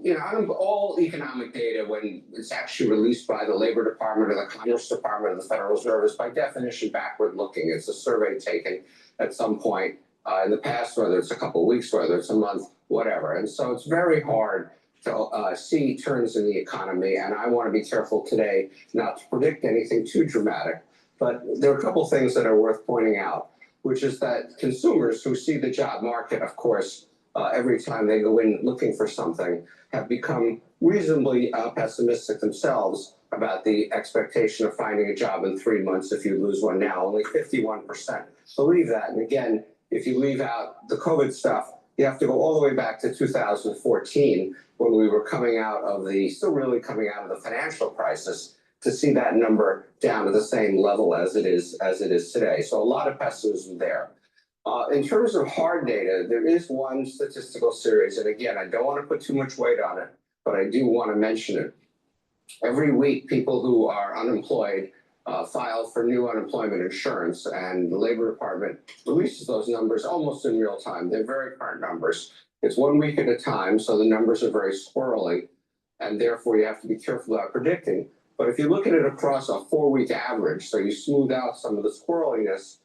all economic data, when it's actually released by the Labor Department or the Commerce Department of the Federal Reserve, is by definition backward looking. It's a survey taken at some point in the past, whether it's a couple of weeks, whether it's a month, whatever. And so it's very hard to see turns in the economy. And I want to be careful today not to predict anything too dramatic. But there are a couple of things that are worth pointing out, which is that consumers who see the job market, of course, every time they go in looking for something, have become reasonably pessimistic themselves about the expectation of finding a job in 3 months if you lose one now. Only 51% believe that. And again, if you leave out the COVID stuff, you have to go all the way back to 2014 when we were still really coming out of the financial crisis to see that number down to the same level as it is today. So a lot of pessimism there. In terms of hard data, there is one statistical series, and again, I don't want to put too much weight on it, but I do want to mention it. Every week, people who are unemployed file for new unemployment insurance, and the Labor Department releases those numbers almost in real time. They're very current numbers. It's 1 week at a time, so the numbers are very squirrely, and therefore you have to be careful about predicting. But if you look at it across a 4-week average, so you smooth out some of the squirreliness,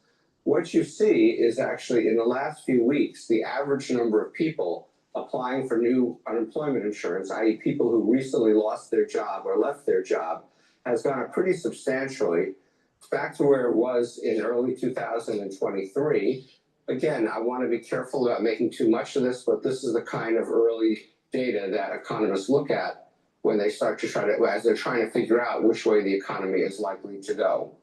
what you see is actually in the last few weeks, the average number of people applying for new unemployment insurance, i.e. people who recently lost their job or left their job, has gone up pretty substantially back to where it was in early 2023. Again, I want to be careful about making too much of this, but this is the kind of early data that economists look at when they start to as they're trying to figure out which way the economy is likely to go.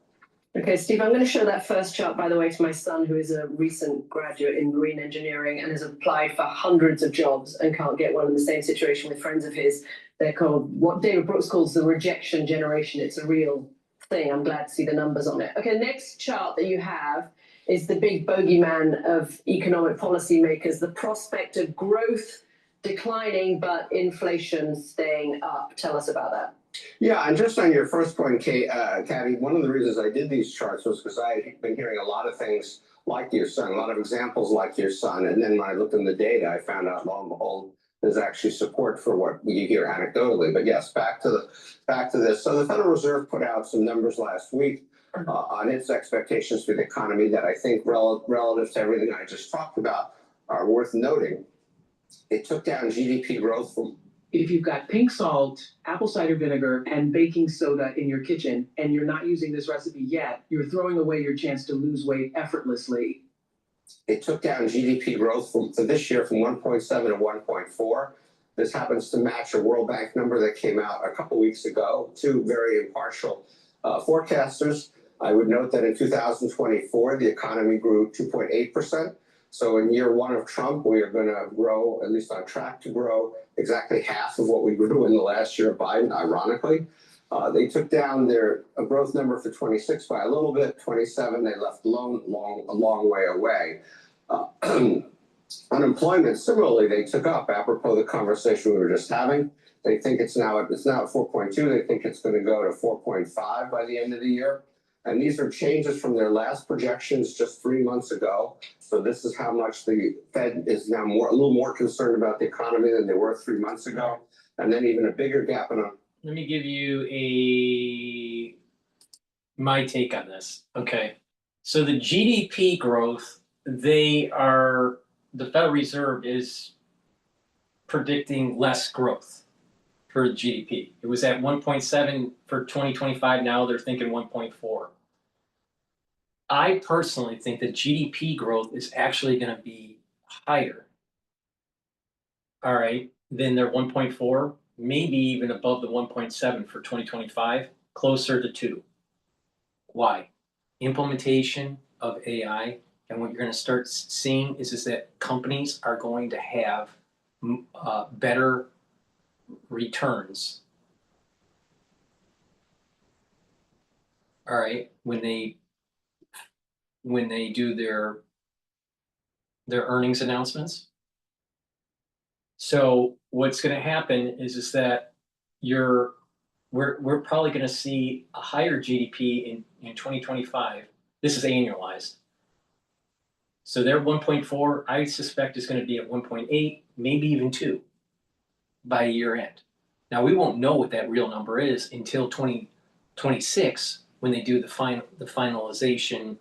Okay, Steve, I'm going to show that first chart, by the way, to my son, who is a recent graduate in marine engineering and has applied for hundreds of jobs and can't get one, in the same situation with friends of his. They're called, what David Brooks calls the rejection generation. It's a real thing. I'm glad to see the numbers on it. Okay, next chart that you have is the big bogeyman of economic policymakers, the prospect of growth declining, but inflation staying up. Tell us about that. Yeah, and just on your first point, Kathy, one of the reasons I did these charts was because I had been hearing a lot of things like your son, a lot of examples like your son. And then when I looked in the data, I found out, lo and behold, there's actually support for what you hear anecdotally. But yes, back to this. So the Federal Reserve put out some numbers last week on its expectations for the economy that I think relative to everything I just talked about are worth noting. It took down GDP growth from... If you've got pink salt, apple cider vinegar, and baking soda in your kitchen, and you're not using this recipe yet, you're throwing away your chance to lose weight effortlessly. It took down GDP growth for this year from 1.7 to 1.4. This happens to match a World Bank number that came out a couple weeks ago. Two very impartial forecasters. I would note that in 2024, the economy grew 2.8%. So in year one of Trump, we are going to grow, at least on track to grow, exactly half of what we grew in the last year of Biden, ironically. They took down their growth number for 26 by a little bit, 27 they left alone, a long way away. Unemployment, similarly, they took up, apropos the conversation we were just having. They think it's now at 4.2. They think it's going to go to 4.5 by the end of the year. And these are changes from their last projections just 3 months ago. So this is how much the Fed is now a little more concerned about the economy than they were 3 months ago. And then even a bigger gap in Let me give you my take on this. Okay. So the GDP growth, the Federal Reserve is predicting less growth for GDP. It was at 1.7 for 2025. Now they're thinking 1.4. I personally think that GDP growth is actually going to be higher, all right, than their 1.4, maybe even above the 1.7 for 2025, closer to 2. Why? Implementation of AI, and what you're going to start seeing is that companies are going to have better returns all right, when they do their earnings announcements. So what's going to happen is that we're probably going to see a higher GDP in 2025. This is annualized. So their 1.4, I suspect, is going to be at 1.8, maybe even 2 by year end. Now we won't know what that real number is until 2026 when they do the finalization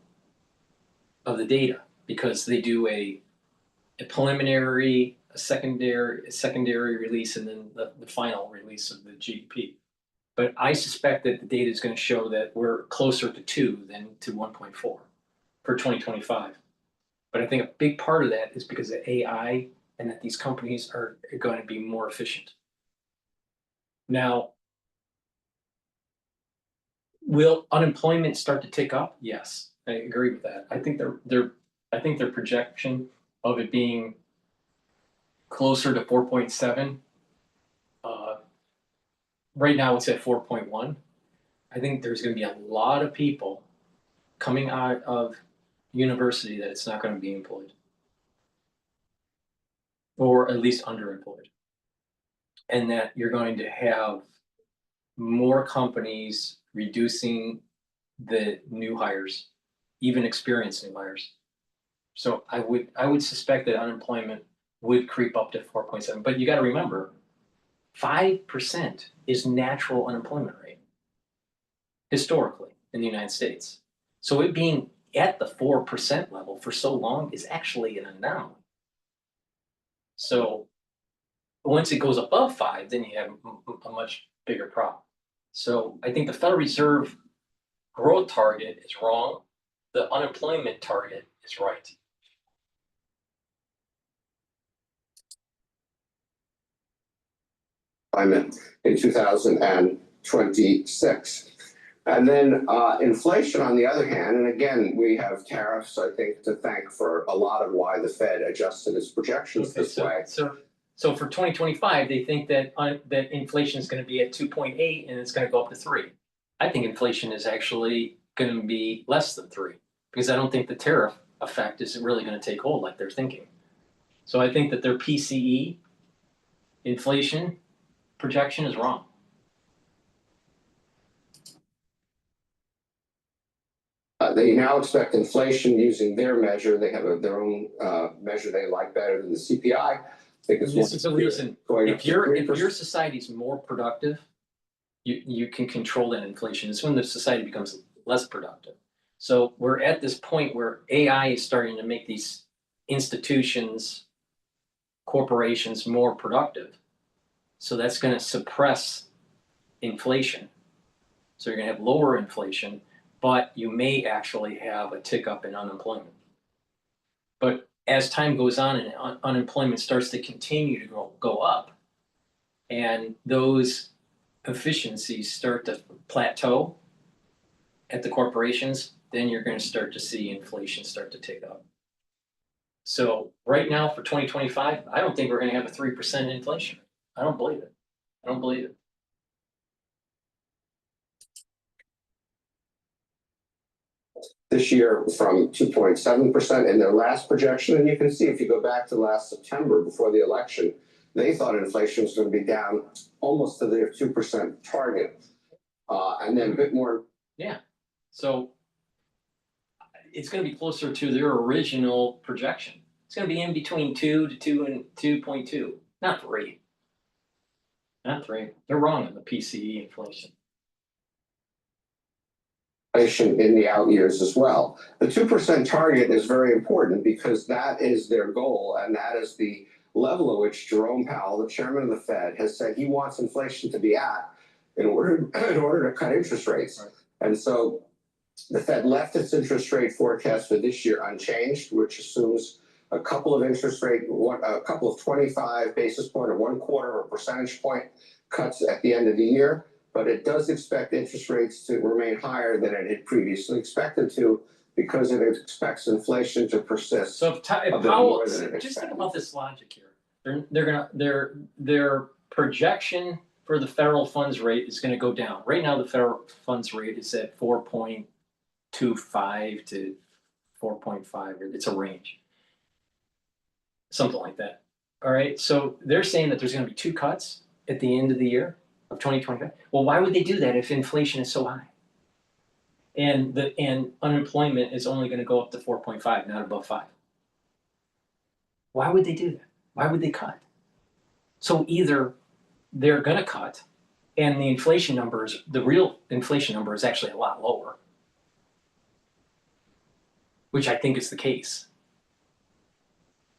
of the data, because they do a preliminary, a secondary release, and then the final release of the GDP. But I suspect that the data is going to show that we're closer to 2 than to 1.4 for 2025. But I think a big part of that is because of AI and that these companies are going to be more efficient. Now, will unemployment start to tick up? Yes, I agree with that. I think their projection of it being closer to 4.7. Right now it's at 4.1. I think there's going to be a lot of people coming out of university that it's not going to be employed, or at least underemployed, and that you're going to have more companies reducing the new hires, even experienced new hires. So I would suspect that unemployment would creep up to 4.7. But you got to remember, 5% is natural unemployment rate historically in the United States. So it being at the 4% level for so long is actually an anomaly. So once it goes above 5, then you have a much bigger problem. So I think the Federal Reserve growth target is wrong. The unemployment target is right. In 2026. And then inflation, on the other hand, and again, we have tariffs, I think, to thank for a lot of why the Fed adjusted its projections this way. So for 2025, they think that that inflation is going to be at 2.8 and it's going to go up to 3. I think inflation is actually going to be less than 3, because I don't think the tariff effect is really going to take hold like they're thinking. So I think that their PCE inflation projection is wrong. They now expect inflation using their measure. They have their own measure they like better than the CPI. I think it's This is the reason. If your society is more productive, you can control that inflation. It's when the society becomes less productive. So we're at this point where AI is starting to make these institutions, corporations more productive. So that's going to suppress inflation. So you're going to have lower inflation, but you may actually have a tick up in unemployment. But as time goes on and unemployment starts to continue to go up, and those efficiencies start to plateau at the corporations, then you're going to start to see inflation start to tick up. So right now for 2025, I don't think we're going to have a 3% inflation. I don't believe it. I don't believe it. This year from 2.7% in their last projection. And you can see if you go back to last September before the election, they thought inflation was going to be down almost to their 2% target. And then a bit more. Yeah. So it's going to be closer to their original projection. It's going to be in between 2 to 2 and 2.2, not 3. Not 3. They're wrong on the PCE inflation. In the out years as well. The 2% target is very important because that is their goal, and that is the level at which Jerome Powell, the chairman of the Fed, has said he wants inflation to be at in order to cut interest rates. Right. And so the Fed left its interest rate forecast for this year unchanged, which assumes a couple of 25 basis point or 1/4 percentage point cuts at the end of the year. But it does expect interest rates to remain higher than it had previously expected to, because it expects inflation to persist. So if Powell, just think about this logic here. Their projection for the federal funds rate is gonna go down. Right now, the federal funds rate is at 4.25 to 4.5, it's a range. Something like that. All right, so they're saying that there's gonna be 2 cuts at the end of the year of 2025. Well, why would they do that if inflation is so high? And unemployment is only gonna go up to 4.5, not above 5. Why would they do that? Why would they cut? So either they're gonna cut and the inflation numbers, the real inflation number is actually a lot lower, which I think is the case.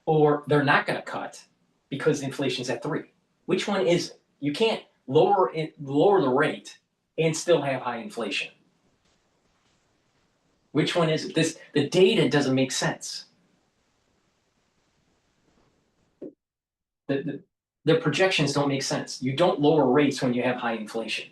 Or they're not gonna cut because inflation's at 3. Which one is it? You can't lower the rate and still have high inflation. Which one is it? The data doesn't make sense. The projections don't make sense. You don't lower rates when you have high inflation.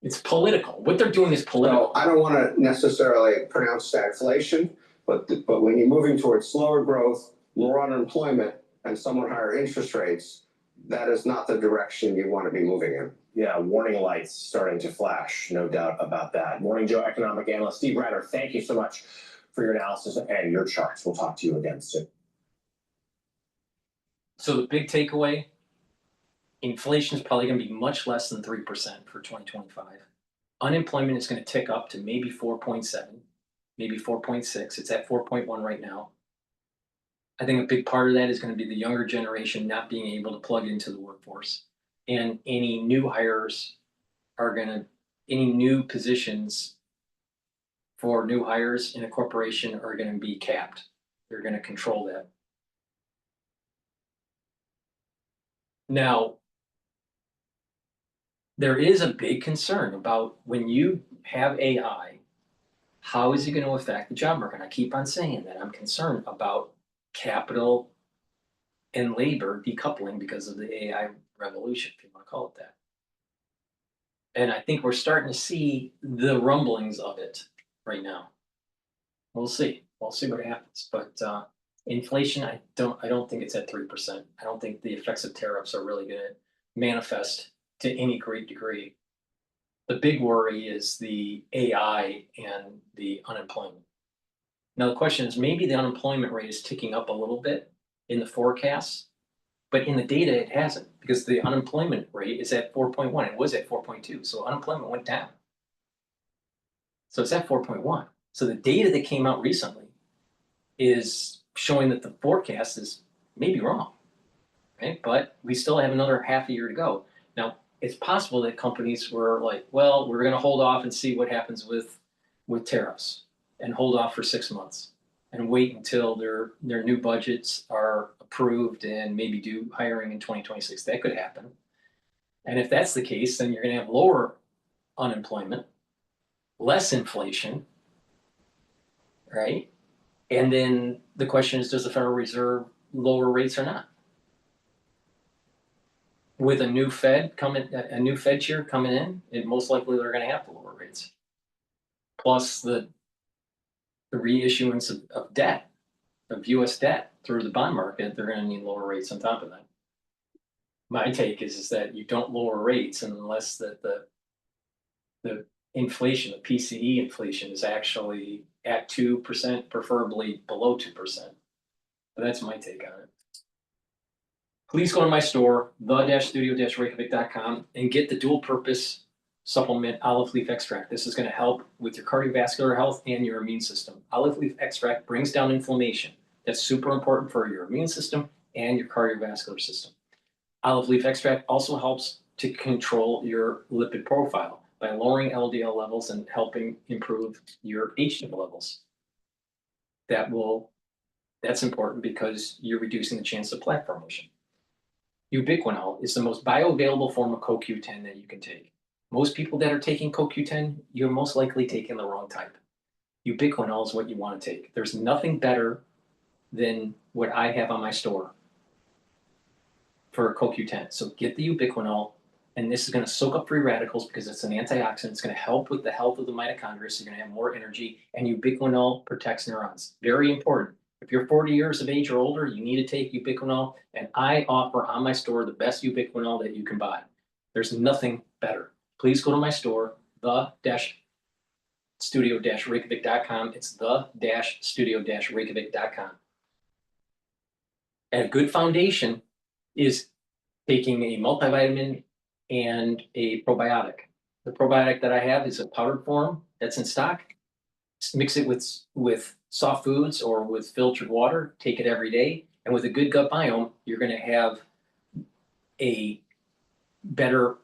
It's political. What they're doing is political. Well, I don't want to necessarily pronounce stagflation, but when you're moving towards slower growth, more unemployment, and somewhat higher interest rates, that is not the direction you want to be moving in. Yeah, warning lights starting to flash, no doubt about that. Morning Joe economic analyst Steve Ryder, thank you so much for your analysis and your charts. We'll talk to you again soon. So the big takeaway, inflation is probably going to be much less than 3% for 2025. Unemployment is going to tick up to maybe 4.7, maybe 4.6. It's at 4.1 right now. I think a big part of that is going to be the younger generation not being able to plug into the workforce. And any new hires any new positions for new hires in a corporation are going to be capped. They're going to control that. Now, there is a big concern about when you have AI, how is it going to affect the job market? I keep on saying that I'm concerned about capital and labor decoupling because of the AI revolution, if you want to call it that. And I think we're starting to see the rumblings of it right now. We'll see. We'll see what happens. But inflation, I don't think it's at 3%. I don't think the effects of tariffs are really going to manifest to any great degree. The big worry is the AI and the unemployment. Now the question is, maybe the unemployment rate is ticking up a little bit in the forecasts, but in the data it hasn't, because the unemployment rate is at 4.1. It was at 4.2, so unemployment went down. So it's at 4.1. So the data that came out recently is showing that the forecast is maybe wrong, right? But we still have another half a year to go. Now, it's possible that companies were like, well, we're going to hold off and see what happens with tariffs, and hold off for 6 months and wait until their new budgets are approved and maybe do hiring in 2026. That could happen. And if that's the case, then you're going to have lower unemployment, less inflation, right? And then the question is, does the Federal Reserve lower rates or not? With a new Fed chair coming in, it most likely they're going to have to lower rates. Plus the reissuance of debt, of U.S. debt through the bond market, they're going to need lower rates on top of that. My take is that you don't lower rates unless that the inflation, the PCE inflation, is actually at 2%, preferably below 2%. But that's my take on it. Please go to my store, the-studio-reykjavik.com, and get the dual purpose supplement olive leaf extract. This is going to help with your cardiovascular health and your immune system. Olive leaf extract brings down inflammation. That's super important for your immune system and your cardiovascular system. Olive leaf extract also helps to control your lipid profile by lowering LDL levels and helping improve your HDL levels. That's important because you're reducing the chance of plaque formation. Ubiquinol is the most bioavailable form of CoQ10 that you can take. Most people that are taking CoQ10, you're most likely taking the wrong type. Ubiquinol is what you want to take. There's nothing better than what I have on my store for CoQ10. So get the Ubiquinol, and this is going to soak up free radicals because it's an antioxidant. It's going to help with the health of the mitochondria, so you're going to have more energy, and Ubiquinol protects neurons. Very important. If you're 40 years of age or older, you need to take ubiquinol, and I offer on my store the best ubiquinol that you can buy. There's nothing better. Please go to my store, the-studio-reykjavik.com. It's the-studio-reykjavik.com. And a good foundation is taking a multivitamin and a probiotic. The probiotic that I have is a powdered form that's in stock. Mix it with soft foods or with filtered water. Take it every day. And with a good gut biome, you're going to have a better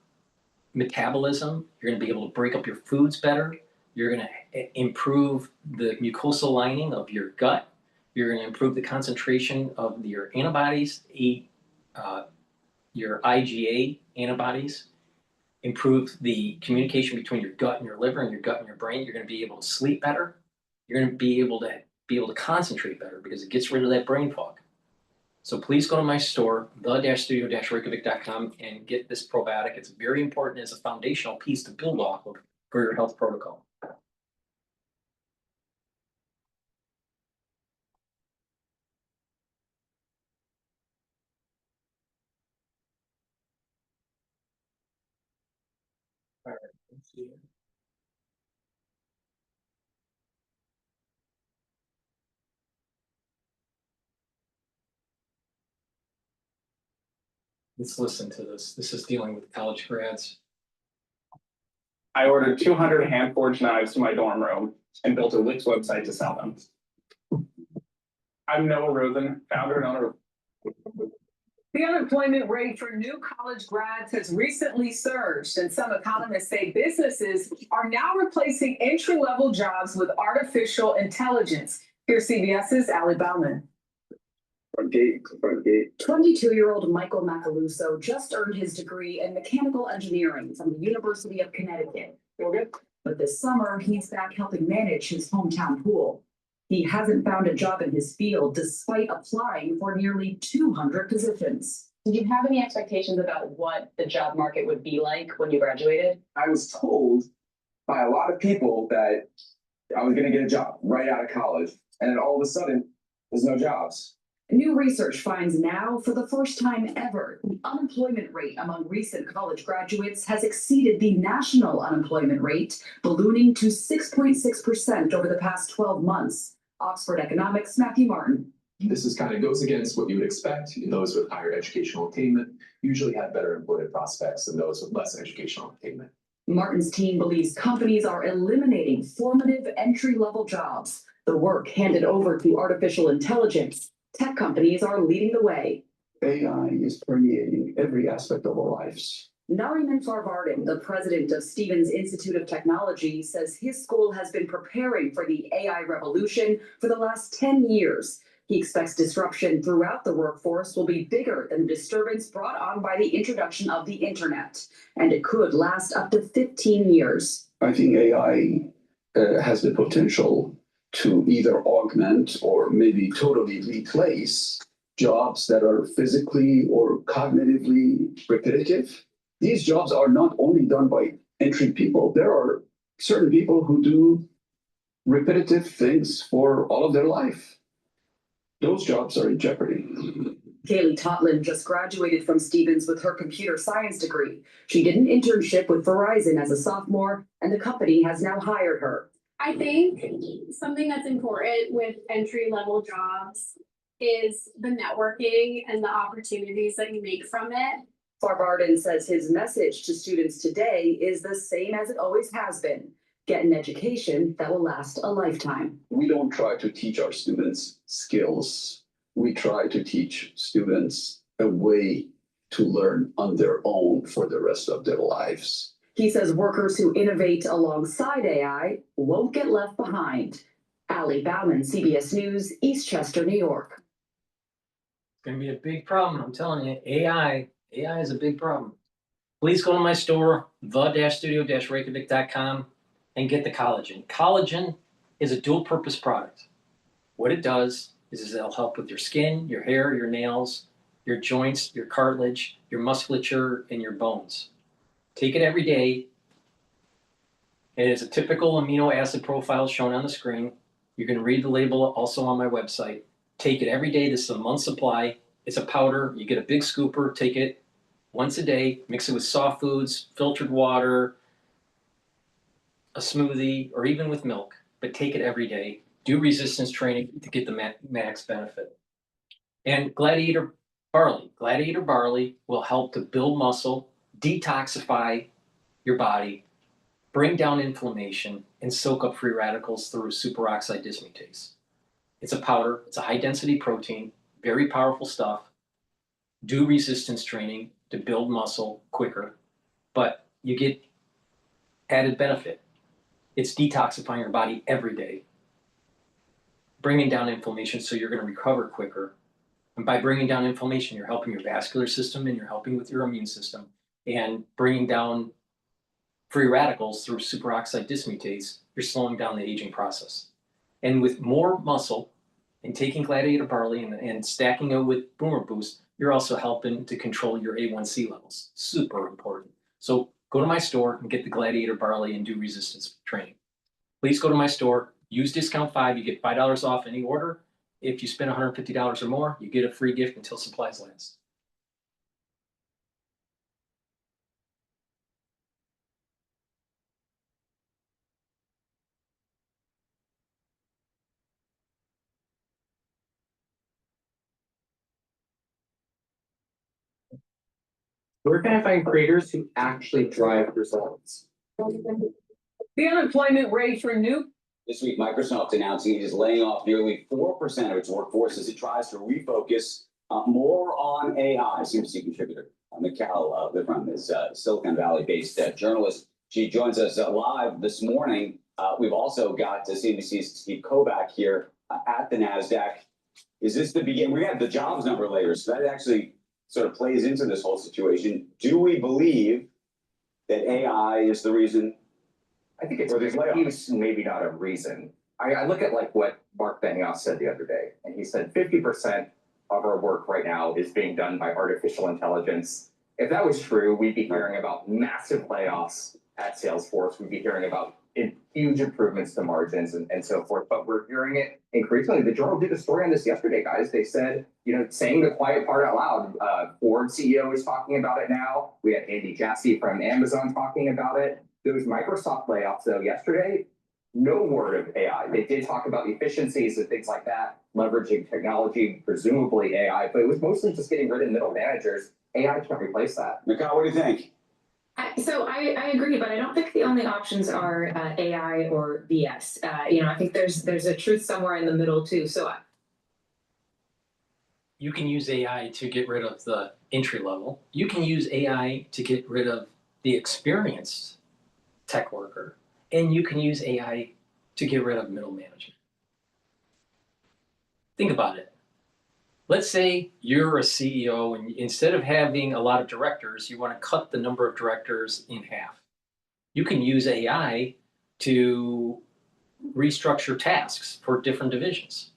metabolism. You're going to be able to break up your foods better. You're going to improve the mucosal lining of your gut. You're going to improve the concentration of your antibodies, your IgA antibodies, improve the communication between your gut and your liver and your gut and your brain. You're going to be able to sleep better. You're going to be able to concentrate better because it gets rid of that brain fog. So please go to my store, the-studio-reykjavik.com, and get this probiotic. It's very important as a foundational piece to build off of for your health protocol. All right, let's see here. Let's listen to this. This is dealing with college grads. I ordered 200 hand-forged knives to my dorm room and built a Wix website to sell them. I'm Noah Rosen, founder and owner of. The unemployment rate for new college grads has recently surged, and some economists say businesses are now replacing entry-level jobs with artificial intelligence. Here's CBS's Ali Bauman. Front gate. 22-year-old Michael Macaluso just earned his degree in mechanical engineering from the University of Connecticut. But this summer, he's back helping manage his hometown pool. He hasn't found a job in his field despite applying for nearly 200 positions. Did you have any expectations about what the job market would be like when you graduated? I was told by a lot of people that I was going to get a job right out of college, and then all of a sudden, there's no jobs. New research finds now, for the first time ever, the unemployment rate among recent college graduates has exceeded the national unemployment rate, ballooning to 6.6% over the past 12 months. Oxford Economics' Matthew Martin. This is kind of goes against what you would expect. Those with higher educational attainment usually have better employment prospects than those with less educational attainment. Martin's team believes companies are eliminating formative entry-level jobs. The work handed over to artificial intelligence. Tech companies are leading the way. AI is permeating every aspect of our lives. Nariman Farvardin, the president of Stevens Institute of Technology, says his school has been preparing for the AI revolution for the last 10 years. He expects disruption throughout the workforce will be bigger than the disturbance brought on by the introduction of the internet, and it could last up to 15 years. I think AI has the potential to either augment or maybe totally replace jobs that are physically or cognitively repetitive. These jobs are not only done by entry people. There are certain people who do repetitive things for all of their life. Those jobs are in jeopardy. Kaylee Totlin just graduated from Stevens with her computer science degree. She did an internship with Verizon as a sophomore, and the company has now hired her. I think something that's important with entry-level jobs is the networking and the opportunities that you make from it. Farvardin says his message to students today is the same as it always has been. Get an education that will last a lifetime. We don't try to teach our students skills. We try to teach students a way to learn on their own for the rest of their lives. He says workers who innovate alongside AI won't get left behind. Ali Bauman, CBS News, Eastchester, New York. It's going to be a big problem. I'm telling you, AI is a big problem. Please go to my store, the-studio-reykjavik.com, and get the collagen. Collagen is a dual purpose product. What it does is it'll help with your skin, your hair, your nails, your joints, your cartilage, your musculature, and your bones. Take it every day. It is a typical amino acid profile shown on the screen. You can read the label also on my website. take it every day. This is a month supply. It's a powder. You get a big scooper, take it once a day, mix it with soft foods, filtered water, a smoothie, or even with milk, but take it every day. Do resistance training to get the max benefit. And Gladiator Barley. Gladiator Barley will help to build muscle, detoxify your body, bring down inflammation, and soak up free radicals through superoxide dismutase. It's a powder, it's a high density protein, very powerful stuff. Do resistance training to build muscle quicker, but you get added benefit. It's detoxifying your body every day, bringing down inflammation so you're going to recover quicker. And by bringing down inflammation, you're helping your vascular system and you're helping with your immune system. And bringing down free radicals through superoxide dismutase, you're slowing down the aging process. And with more muscle and taking Gladiator Barley and stacking it with Boomer Boost, you're also helping to control your A1C levels. Super important. So go to my store and get the Gladiator Barley and do resistance training. Please go to my store, use discount 5, you get $5 off any order. If you spend $150 or more, you get a free gift until supplies last. Where can I find creators who actually drive results? The unemployment rate for new. This week, Microsoft announcing it is laying off nearly 4% of its workforce as it tries to refocus more on AI. CNBC contributor Mikal Livram is a Silicon Valley-based journalist. She joins us live this morning. We've also got CNBC's Steve Kovac here at the NASDAQ. Is this the beginning? We have the jobs number later, so that actually sort of plays into this whole situation. Do we believe that AI is the reason? I think it's an excuse, maybe not a reason. I look at like what Mark Benioff said the other day, and he said 50% of our work right now is being done by artificial intelligence. If that was true, we'd be hearing about massive layoffs at Salesforce. We'd be hearing about huge improvements to margins and so forth. But we're hearing it increasingly. The Journal did a story on this yesterday, guys. They said, saying the quiet part out loud. Ford CEO is talking about it now. We had Andy Jassy from Amazon talking about it. Those Microsoft layoffs, though, yesterday, no word of AI. They did talk about efficiencies and things like that, leveraging technology, presumably AI, but it was mostly just getting rid of middle managers. AI can't replace that. Mikal, what do you think? So I agree, but I don't think the only options are AI or BS. I think there's a truth somewhere in the middle too. So you can use AI to get rid of the entry level. You can use AI to get rid of the experienced tech worker, and you can use AI to get rid of middle management. Think about it. Let's say you're a CEO and instead of having a lot of directors, you want to cut the number of directors in half. You can use AI to restructure tasks for different divisions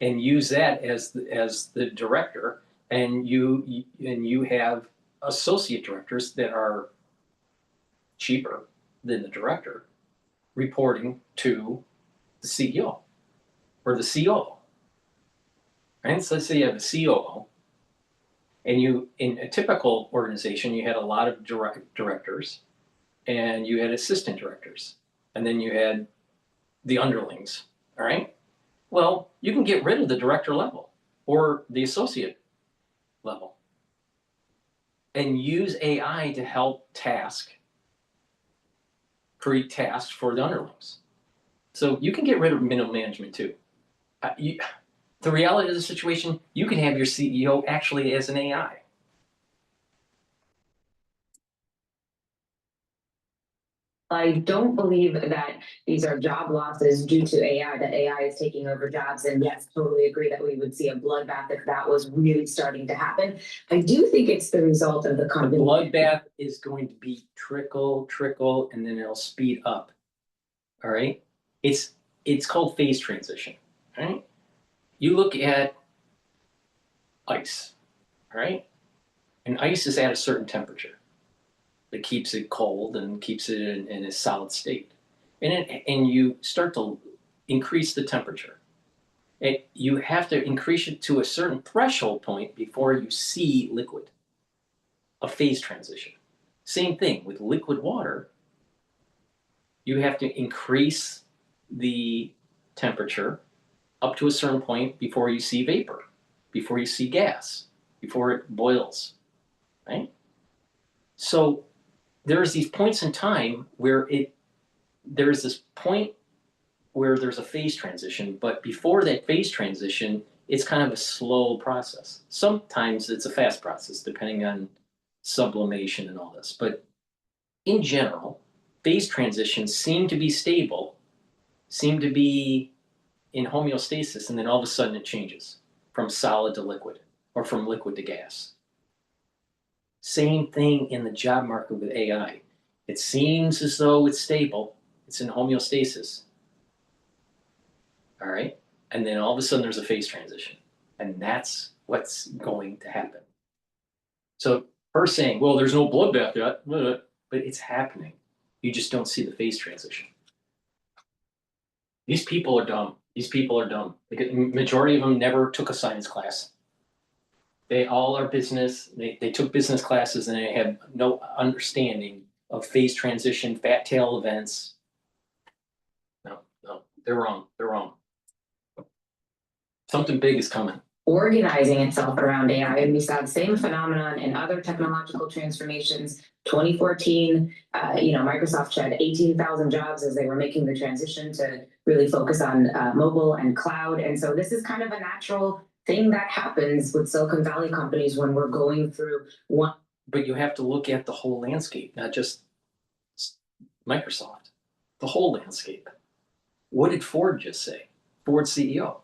and use that as the director, and you have associate directors that are cheaper than the director reporting to the CEO or the COO. Right? So let's say you have a COO, and in a typical organization, you had a lot of directors, and you had assistant directors, and then you had the underlings, all right? Well, you can get rid of the director level or the associate level and use AI to help create tasks for the underlings. So you can get rid of middle management too. The reality of the situation, you can have your CEO actually as an AI. I don't believe that these are job losses due to AI, that AI is taking over jobs. And yes, totally agree that we would see a bloodbath if that was really starting to happen. I do think it's the result of the company. The bloodbath is going to be trickle, and then it'll speed up. All right? It's called phase transition. All right? You look at ice, all right? And ice is at a certain temperature that keeps it cold and keeps it in a solid state. And you start to increase the temperature. You have to increase it to a certain threshold point before you see liquid, a phase transition. Same thing with liquid water. You have to increase the temperature up to a certain point before you see vapor, before you see gas, before it boils, right? So there's these points in time where there's this point where there's a phase transition, but before that phase transition, it's kind of a slow process. Sometimes it's a fast process, depending on sublimation and all this. But in general, phase transitions seem to be stable, seem to be in homeostasis, and then all of a sudden it changes from solid to liquid or from liquid to gas. Same thing in the job market with AI. It seems as though it's stable, it's in homeostasis. All right. And then all of a sudden there's a phase transition. And that's what's going to happen. So her saying, well, there's no bloodbath yet, but it's happening. You just don't see the phase transition. These people are dumb. These people are dumb. The majority of them never took a science class. They all are business. They took business classes and they have no understanding of phase transition, fat tail events. No, they're wrong. They're wrong. Something big is coming. Organizing itself around AI, and we saw the same phenomenon in other technological transformations. 2014, Microsoft shed 18,000 jobs as they were making the transition to really focus on mobile and cloud. And so this is kind of a natural thing that happens with Silicon Valley companies when we're going through one. But you have to look at the whole landscape, not just Microsoft, the whole landscape. What did Ford just say? Ford CEO.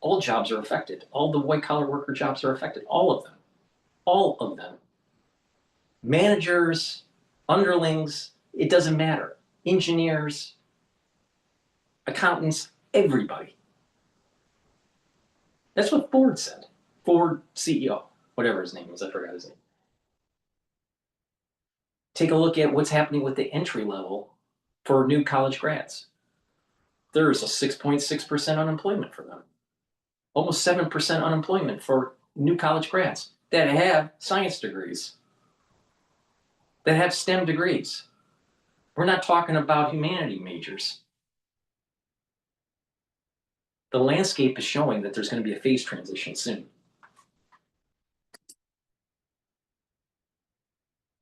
All jobs are affected. All the white collar worker jobs are affected. All of them. All of them. Managers, underlings, it doesn't matter. Engineers, accountants, everybody. That's what Ford said. Ford CEO, whatever his name was, I forgot his name. Take a look at what's happening with the entry level for new college grads. There's a 6.6% unemployment for them. Almost 7% unemployment for new college grads that have science degrees, that have STEM degrees. We're not talking about humanity majors. The landscape is showing that there's going to be a phase transition soon.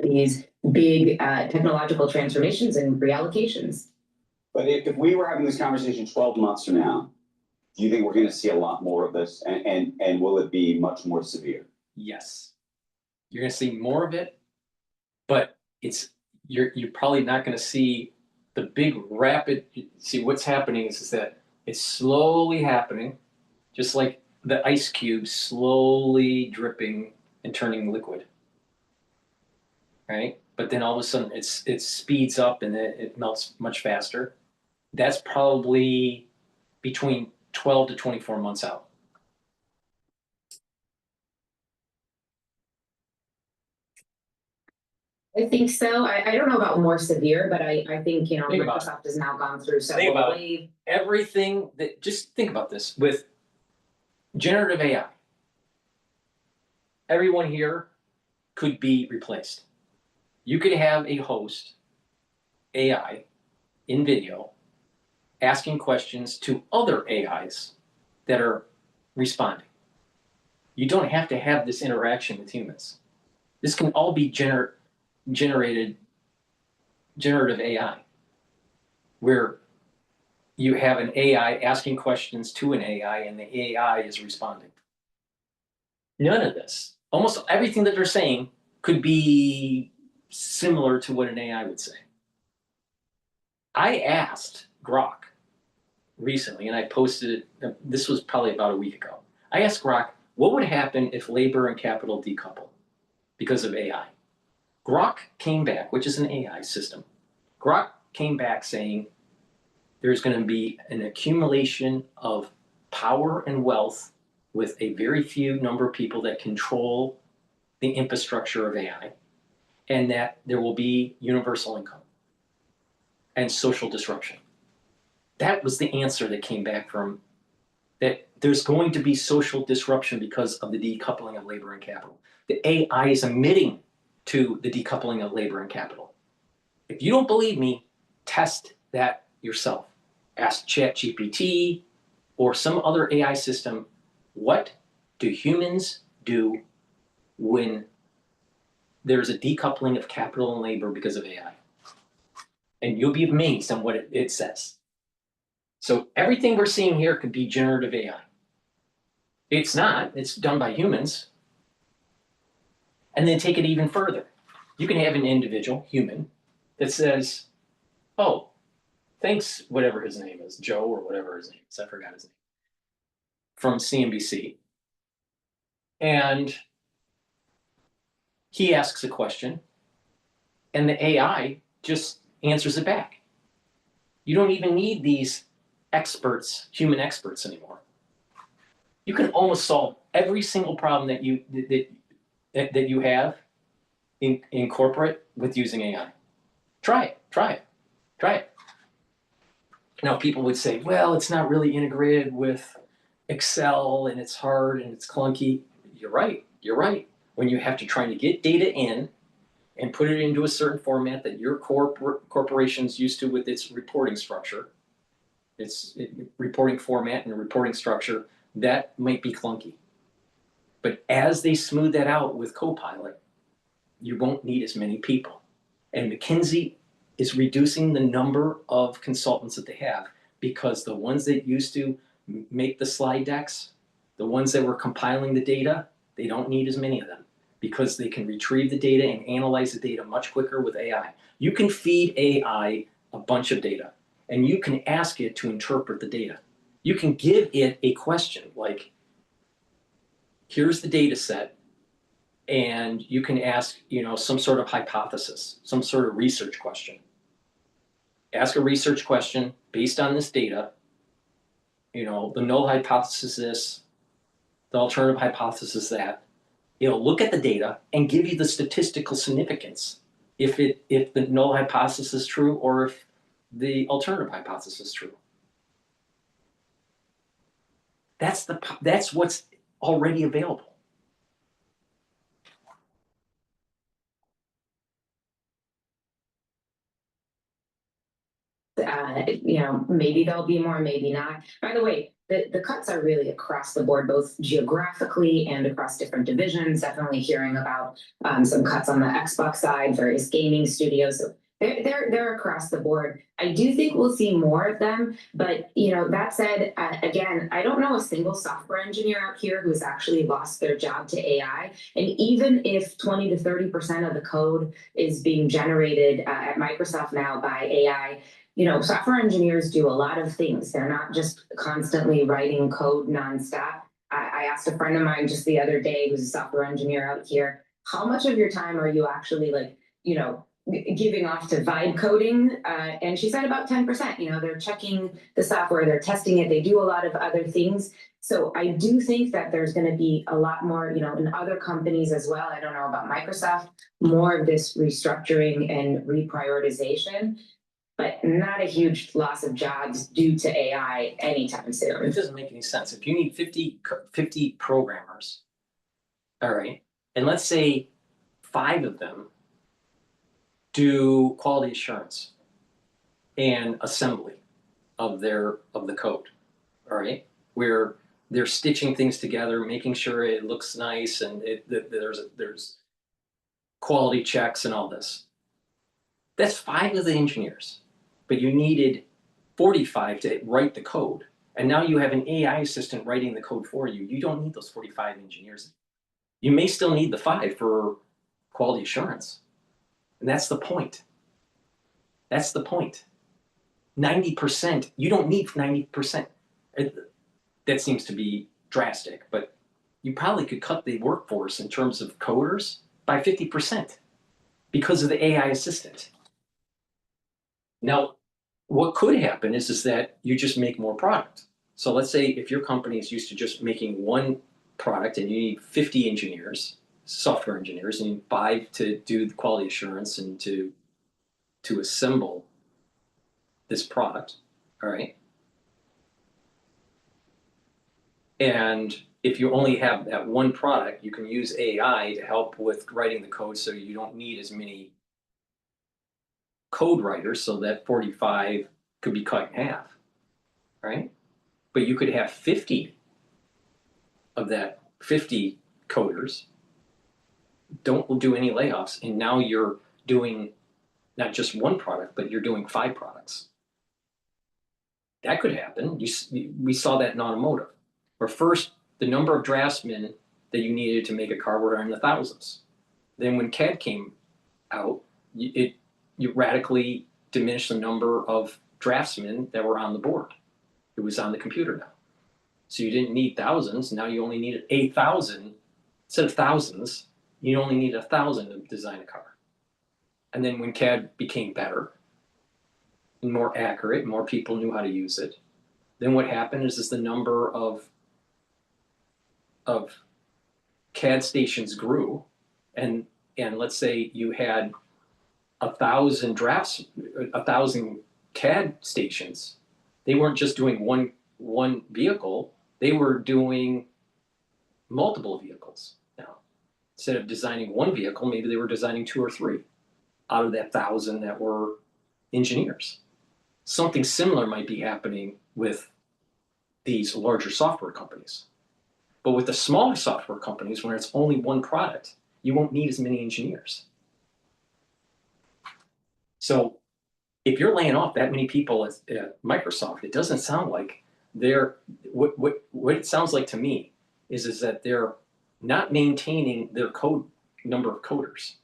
These big technological transformations and reallocations. But if we were having this conversation 12 months from now, do you think we're going to see a lot more of this, and will it be much more severe? Yes, you're going to see more of it, but you're probably not going to see the big rapid. See, what's happening is that it's slowly happening, just like the ice cube slowly dripping and turning liquid, right? But then all of a sudden it speeds up and it melts much faster. That's probably between 12 to 24 months out. I think so. I don't know about more severe, but I think, Microsoft has now gone through several waves. Everything that, just think about this with generative AI. Everyone here could be replaced. You could have a host, AI, in video, asking questions to other AIs that are responding. You don't have to have this interaction with humans. This can all be generative AI, where you have an AI asking questions to an AI and the AI is responding. None of this, almost everything that they're saying could be similar to what an AI would say. I asked Grok recently, and I posted it, this was probably about a week ago. I asked Grok, what would happen if labor and capital decouple because of AI? Grok came back, which is an AI system. Grok came back saying there's going to be an accumulation of power and wealth with a very few number of people that control the infrastructure of AI, and that there will be universal income and social disruption. That was the answer that came back from that there's going to be social disruption because of the decoupling of labor and capital. The AI is emitting to the decoupling of labor and capital. If you don't believe me, test that yourself. Ask ChatGPT or some other AI system, what do humans do when there's a decoupling of capital and labor because of AI? And you'll be amazed on what it says. So everything we're seeing here could be generative AI. It's not, it's done by humans. And then take it even further. You can have an individual, human, that says, oh, thanks, whatever his name is, Joe or whatever his name is, I forgot his name, from CNBC. And he asks a question, and the AI just answers it back. You don't even need these experts, human experts anymore. You can almost solve every single problem that you have in corporate with using AI. Try it, try it, try it. Now people would say, well, it's not really integrated with Excel and it's hard and it's clunky. You're right, you're right. When you have to try to get data in and put it into a certain format that your corporation's used to with its reporting structure, its reporting format and reporting structure, that might be clunky. But as they smooth that out with Copilot, you won't need as many people. And McKinsey is reducing the number of consultants that they have because the ones that used to make the slide decks, the ones that were compiling the data, they don't need as many of them because they can retrieve the data and analyze the data much quicker with AI. You can feed AI a bunch of data and you can ask it to interpret the data. You can give it a question like, here's the data set, and you can ask, some sort of hypothesis, some sort of research question. Ask a research question based on this data. The null hypothesis is, the alternative hypothesis is that. It'll look at the data and give you the statistical significance if the null hypothesis is true or if the alternative hypothesis is true. That's what's already available. Maybe there'll be more, maybe not. By the way, the cuts are really across the board, both geographically and across different divisions. Definitely hearing about some cuts on the Xbox side, various gaming studios. So they're across the board. I do think we'll see more of them, but that said, again, I don't know a single software engineer out here who's actually lost their job to AI. And even if 20 to 30% of the code is being generated at Microsoft now by AI, software engineers do a lot of things. They're not just constantly writing code nonstop. I asked a friend of mine just the other day, who's a software engineer out here, how much of your time are you actually giving off to vibe coding? And she said about 10%. They're checking the software, they're testing it, they do a lot of other things. So I do think that there's going to be a lot more, in other companies as well. I don't know about Microsoft, more of this restructuring and reprioritization, but not a huge loss of jobs due to AI anytime soon. It doesn't make any sense. If you need 50 programmers, all right, and let's say 5 of them do quality assurance and assembly of the code, all right, where they're stitching things together, making sure it looks nice, and there's quality checks and all this. That's 5 of the engineers, but you needed 45 to write the code, and now you have an AI assistant writing the code for you. You don't need those 45 engineers. You may still need the 5 for quality assurance. And that's the point. That's the point. 90%, you don't need 90%. That seems to be drastic, but you probably could cut the workforce in terms of coders by 50% because of the AI assistant. Now, what could happen is that you just make more product. So let's say if your company is used to just making one product and you need 50 engineers, software engineers, and 5 to do the quality assurance and to assemble this product, all right? And if you only have that one product, you can use AI to help with writing the code so you don't need as many code writers, so that 45 could be cut in half, right? But you could have 50 of that 50 coders don't do any layoffs, and now you're doing not just one product, but you're doing 5 products. That could happen. We saw that in automotive, where first the number of draftsmen that you needed to make a car were in the thousands. Then when CAD came out, you radically diminished the number of draftsmen that were on the board. It was on the computer now. So you didn't need thousands. Now you only needed 8,000 instead of thousands. You only need 1,000 to design a car. And then when CAD became better and more accurate, more people knew how to use it. Then what happened is the number of CAD stations grew, and let's say you had 1,000 CAD stations. They weren't just doing one vehicle; they were doing multiple vehicles. Now, instead of designing one vehicle, maybe they were designing 2 or 3 out of that 1,000 that were engineers. Something similar might be happening with these larger software companies. But with the smaller software companies, when it's only one product, you won't need as many engineers. So if you're laying off that many people at Microsoft, it doesn't sound like what it sounds like to me is that they're not maintaining their number of coders.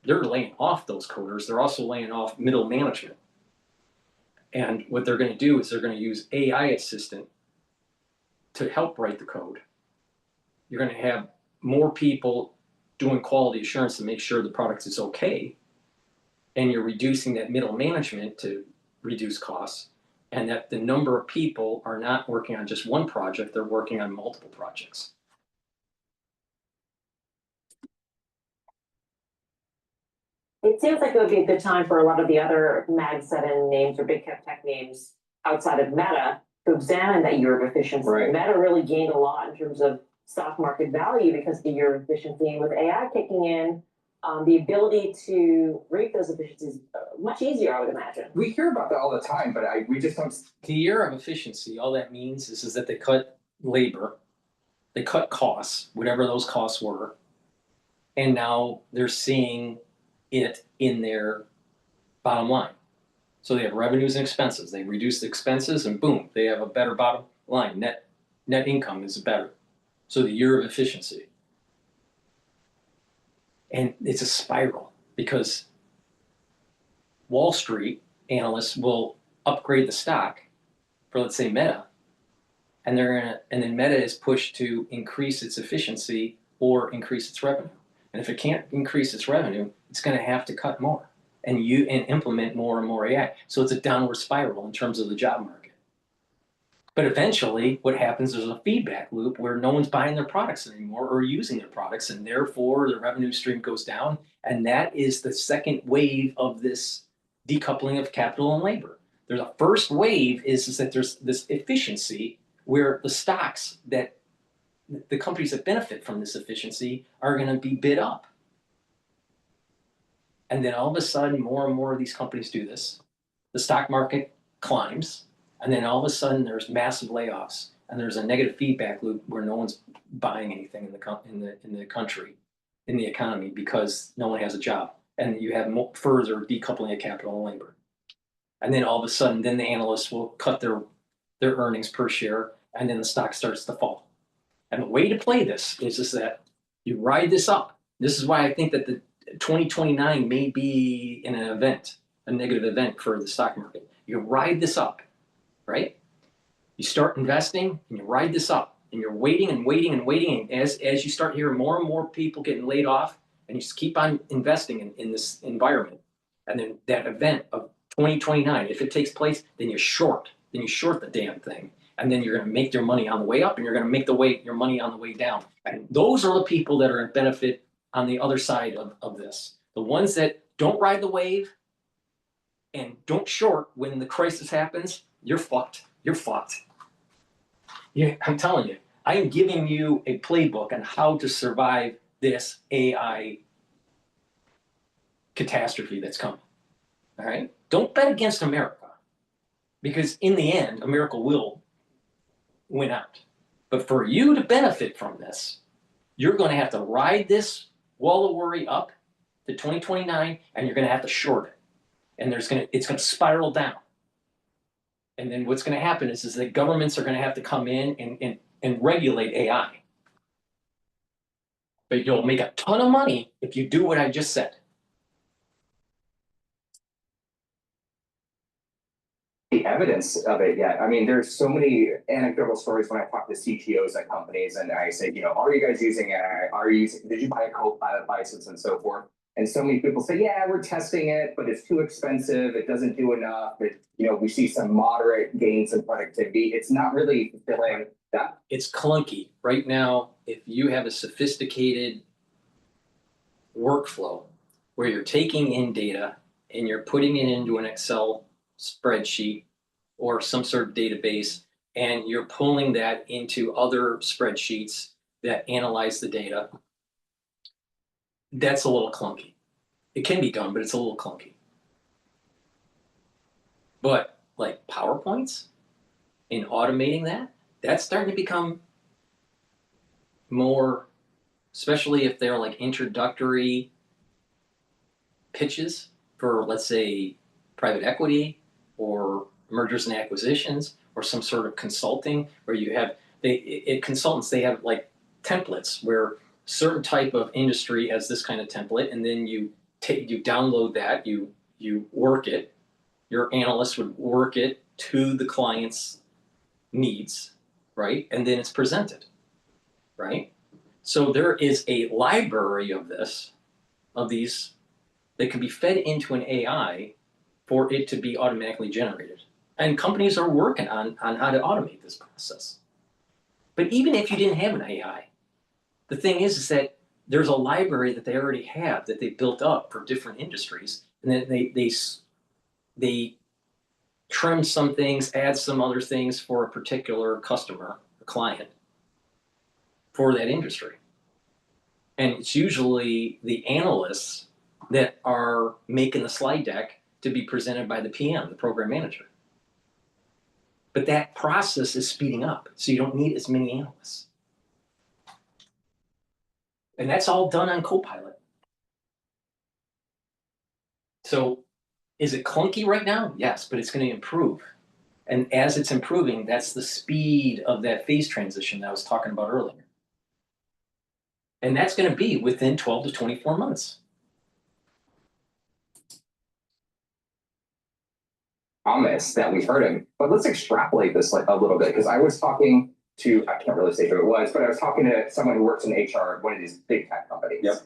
They're laying off those coders. They're also laying off middle management. And what they're going to do is they're going to use AI assistant to help write the code. You're going to have more people doing quality assurance to make sure the product is okay. And you're reducing that middle management to reduce costs. And that the number of people are not working on just one project, they're working on multiple projects. It seems like it would be a good time for a lot of the other Mag 7 names or big cap tech names outside of Meta to examine that year of efficiency. Right. Meta really gained a lot in terms of stock market value because of the year of efficiency. And with AI kicking in, the ability to reap those efficiencies much easier, I would imagine. We hear about that all the time, but we just don't. The year of efficiency, all that means is that they cut labor, they cut costs, whatever those costs were, and now they're seeing it in their bottom line. So they have revenues and expenses. They reduce the expenses and boom, they have a better bottom line. Net income is better. So the year of efficiency. And it's a spiral because Wall Street analysts will upgrade the stock for, let's say, Meta, and then Meta is pushed to increase its efficiency or increase its revenue. And if it can't increase its revenue, it's going to have to cut more and implement more and more AI. So it's a downward spiral in terms of the job market. But eventually, what happens is a feedback loop where no one's buying their products anymore or using their products, and therefore the revenue stream goes down. And that is the second wave of this decoupling of capital and labor. There's a first wave is that there's this efficiency where the stocks that the companies that benefit from this efficiency are going to be bid up. And then all of a sudden, more and more of these companies do this. The stock market climbs. And then all of a sudden, there's massive layoffs, and there's a negative feedback loop where no one's buying anything in the country, in the economy, because no one has a job, and you have further decoupling of capital and labor. And then all of a sudden, then the analysts will cut their earnings per share, and then the stock starts to fall. And the way to play this is that you ride this up. This is why I think that the 2029 may be an event, a negative event for the stock market. You ride this up. Right? You start investing and you ride this up and you're waiting and waiting and waiting. And as you start hearing more and more people getting laid off and you just keep on investing in this environment. And then that event of 2029, if it takes place, then you short the damn thing. And then you're going to make your money on the way up and you're going to make your money on the way down. And those are the people that are in benefit on the other side of this. The ones that don't ride the wave and don't short when the crisis happens, you're fucked. You're fucked. Yeah, I'm telling you. I am giving you a playbook on how to survive this AI catastrophe that's coming. All right? Don't bet against America, because in the end, America will win out. But for you to benefit from this, you're going to have to ride this wall of worry up to 2029, and you're going to have to short it. And it's going to spiral down. And then what's going to happen is that governments are going to have to come in and regulate AI. But you'll make a ton of money if you do what I just said. The evidence of it yet. I mean, there's so many anecdotal stories when I talk to CTOs at companies and I say, are you guys using AI? Did you buy a Copilot license and so forth? And so many people say, yeah, we're testing it, but it's too expensive. It doesn't do enough. We see some moderate gains in productivity. It's not really fulfilling that. It's clunky. Right now, if you have a sophisticated workflow where you're taking in data and you're putting it into an Excel spreadsheet or some sort of database, and you're pulling that into other spreadsheets that analyze the data, that's a little clunky. It can be done, but it's a little clunky. But like PowerPoints and automating that, that's starting to become more, especially if they're like introductory pitches for, let's say, private equity or mergers and acquisitions or some sort of consulting where you have, consultants, they have like templates where certain type of industry has this kind of template, and then you download that, you work it, your analyst would work it to the client's needs, right? And then it's presented, right? So there is a library of these that can be fed into an AI for it to be automatically generated. And companies are working on how to automate this process. But even if you didn't have an AI, the thing is that there's a library that they already have that they built up for different industries, and then they trim some things, add some other things for a particular customer, a client, for that industry. And it's usually the analysts that are making the slide deck to be presented by the PM, the program manager. But that process is speeding up, so you don't need as many analysts. And that's all done on Copilot. So is it clunky right now? Yes, but it's going to improve. And as it's improving, that's the speed of that phase transition that I was talking about earlier. And that's going to be within 12 to 24 months. Promise that we heard him, but let's extrapolate this like a little bit, because I was talking to, I can't really say who it was, but I was talking to someone who works in HR at one of these big tech companies. Yep.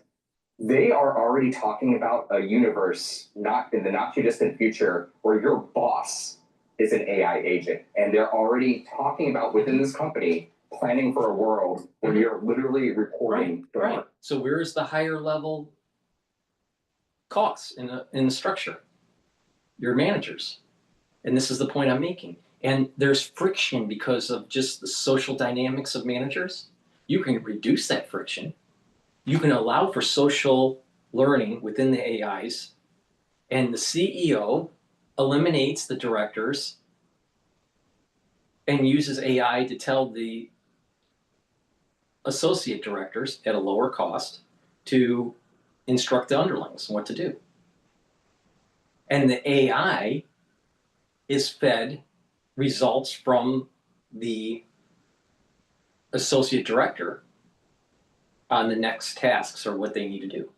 They are already talking about a universe not in the not too distant future where your boss is an AI agent, and they're already talking about within this company planning for a world where you're literally reporting. Right. So where's the higher level costs in the structure? Your managers. And this is the point I'm making. And there's friction because of just the social dynamics of managers. You can reduce that friction. You can allow for social learning within the AIs. And the CEO eliminates the directors and uses AI to tell the associate directors at a lower cost to instruct the underlings what to do. And the AI is fed results from the associate director on the next tasks or what they need to do.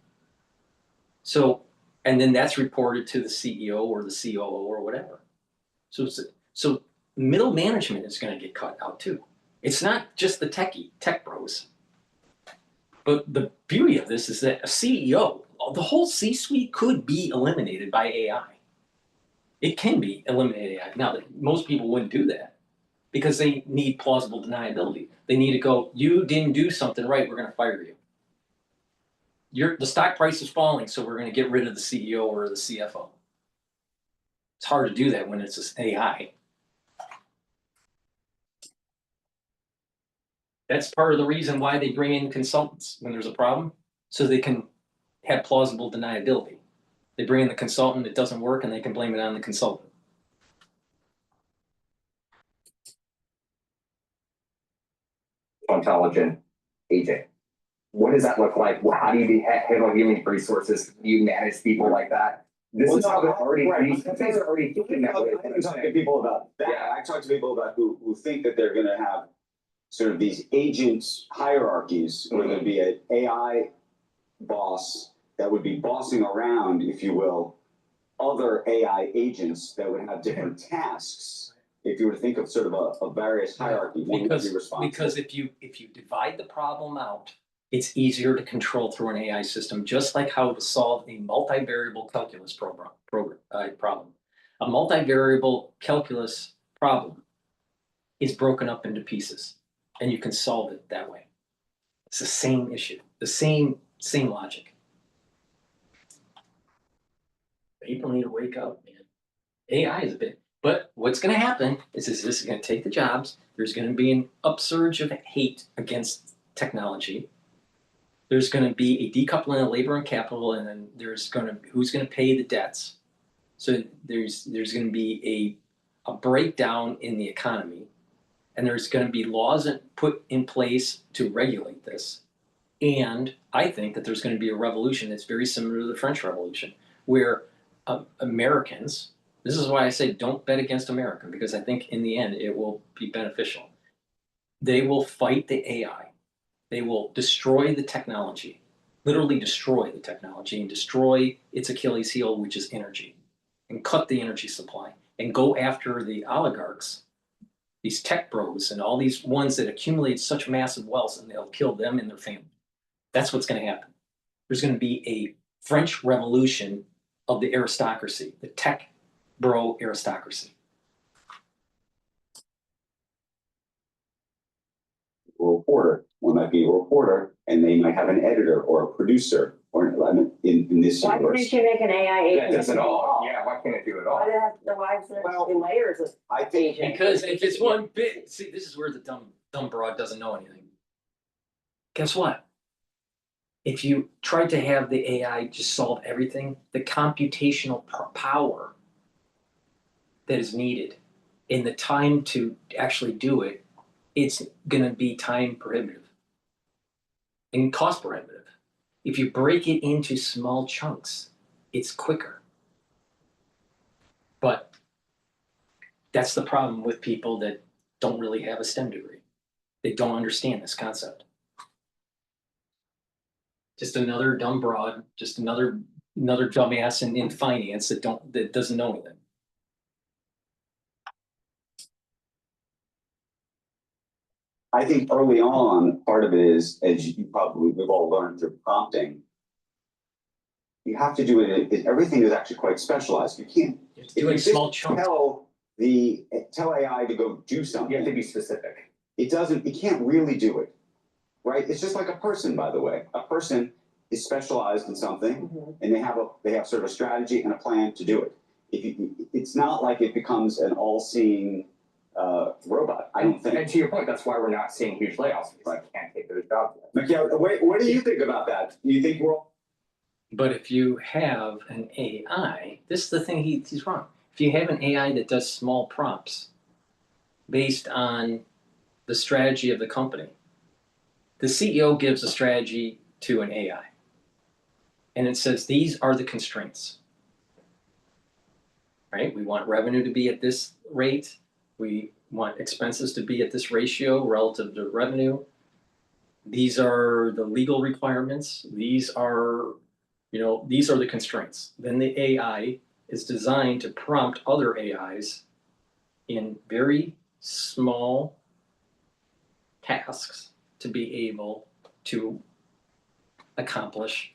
So, and then that's reported to the CEO or the COO or whatever. So middle management is going to get cut out too. It's not just the tech bros. But the beauty of this is that a CEO, the whole C-suite could be eliminated by AI. It can be eliminated AI. Now, most people wouldn't do that because they need plausible deniability. They need to go, you didn't do something right, we're going to fire you. The stock price is falling, so we're going to get rid of the CEO or the CFO. It's hard to do that when it's AI. That's part of the reason why they bring in consultants when there's a problem, so they can have plausible deniability. They bring in the consultant, it doesn't work, and they can blame it on the consultant. Intelligent agent. What does that look like? How do you handle human resources? Do you manage people like that? This is how they're already, these companies are already thinking that way. I talk to people about that. Yeah. I talk to people about who think that they're gonna have sort of these agent hierarchies where there'd be an AI boss that would be bossing around, if you will, other AI agents that would have different tasks. If you were to think of sort of a various hierarchy, one would be responsible. Because if you divide the problem out, it's easier to control through an AI system, just like how to solve a multivariable calculus problem. A multivariable calculus problem is broken up into pieces, and you can solve it that way. It's the same issue, the same logic. People need to wake up, man. AI is a bit, but what's going to happen is this is going to take the jobs. There's going to be an upsurge of hate against technology. There's going to be a decoupling of labor and capital, and then who's going to pay the debts. So there's going to be a breakdown in the economy, and there's going to be laws put in place to regulate this. And I think that there's going to be a revolution that's very similar to the French Revolution, where Americans, this is why I say don't bet against America, because I think in the end it will be beneficial. They will fight the AI. They will destroy the technology, literally destroy the technology and destroy its Achilles heel, which is energy, and cut the energy supply and go after the oligarchs, these tech bros and all these ones that accumulate such massive wealth, and they'll kill them and their family. That's what's going to happen. There's going to be a French Revolution of the aristocracy, the tech bro aristocracy. A reporter, one might be a reporter, and they might have an editor or a producer, or in this Why universe. couldn't you make an AI agent? That does it all. Yeah, why can't it do it all? Why do it have layers of I think agents? Because if it's one bit, see, this is where the dumb broad doesn't know anything. Guess what? If you tried to have the AI just solve everything, the computational power that is needed in the time to actually do it, it's going to be time prohibitive and cost prohibitive. If you break it into small chunks, it's quicker. But that's the problem with people that don't really have a STEM degree. They don't understand this concept. Just another dumb broad, just another dumbass in finance that doesn't know anything. I think early on, part of it is, as we've all learned through prompting, you have to do it. Everything is actually quite specialized. You can't do it in small chunks. Tell AI to go do something. You have to be specific. It can't really do it, right? It's just like a person, by the way. A person is specialized in something, and they have sort of a strategy and a plan to do it. It's not like it becomes an all-seeing robot. I don't think. And to your point, that's why we're not seeing huge layoffs, because I can't take those jobs. What do you think about that? Do you think we're all... But if you have an AI, this is the thing he's wrong. If you have an AI that does small prompts based on the strategy of the company, the CEO gives a strategy to an AI. And it says, these are the constraints, right? We want revenue to be at this rate. We want expenses to be at this ratio relative to revenue. These are the legal requirements. These are the constraints. Then the AI is designed to prompt other AIs in very small tasks to be able to accomplish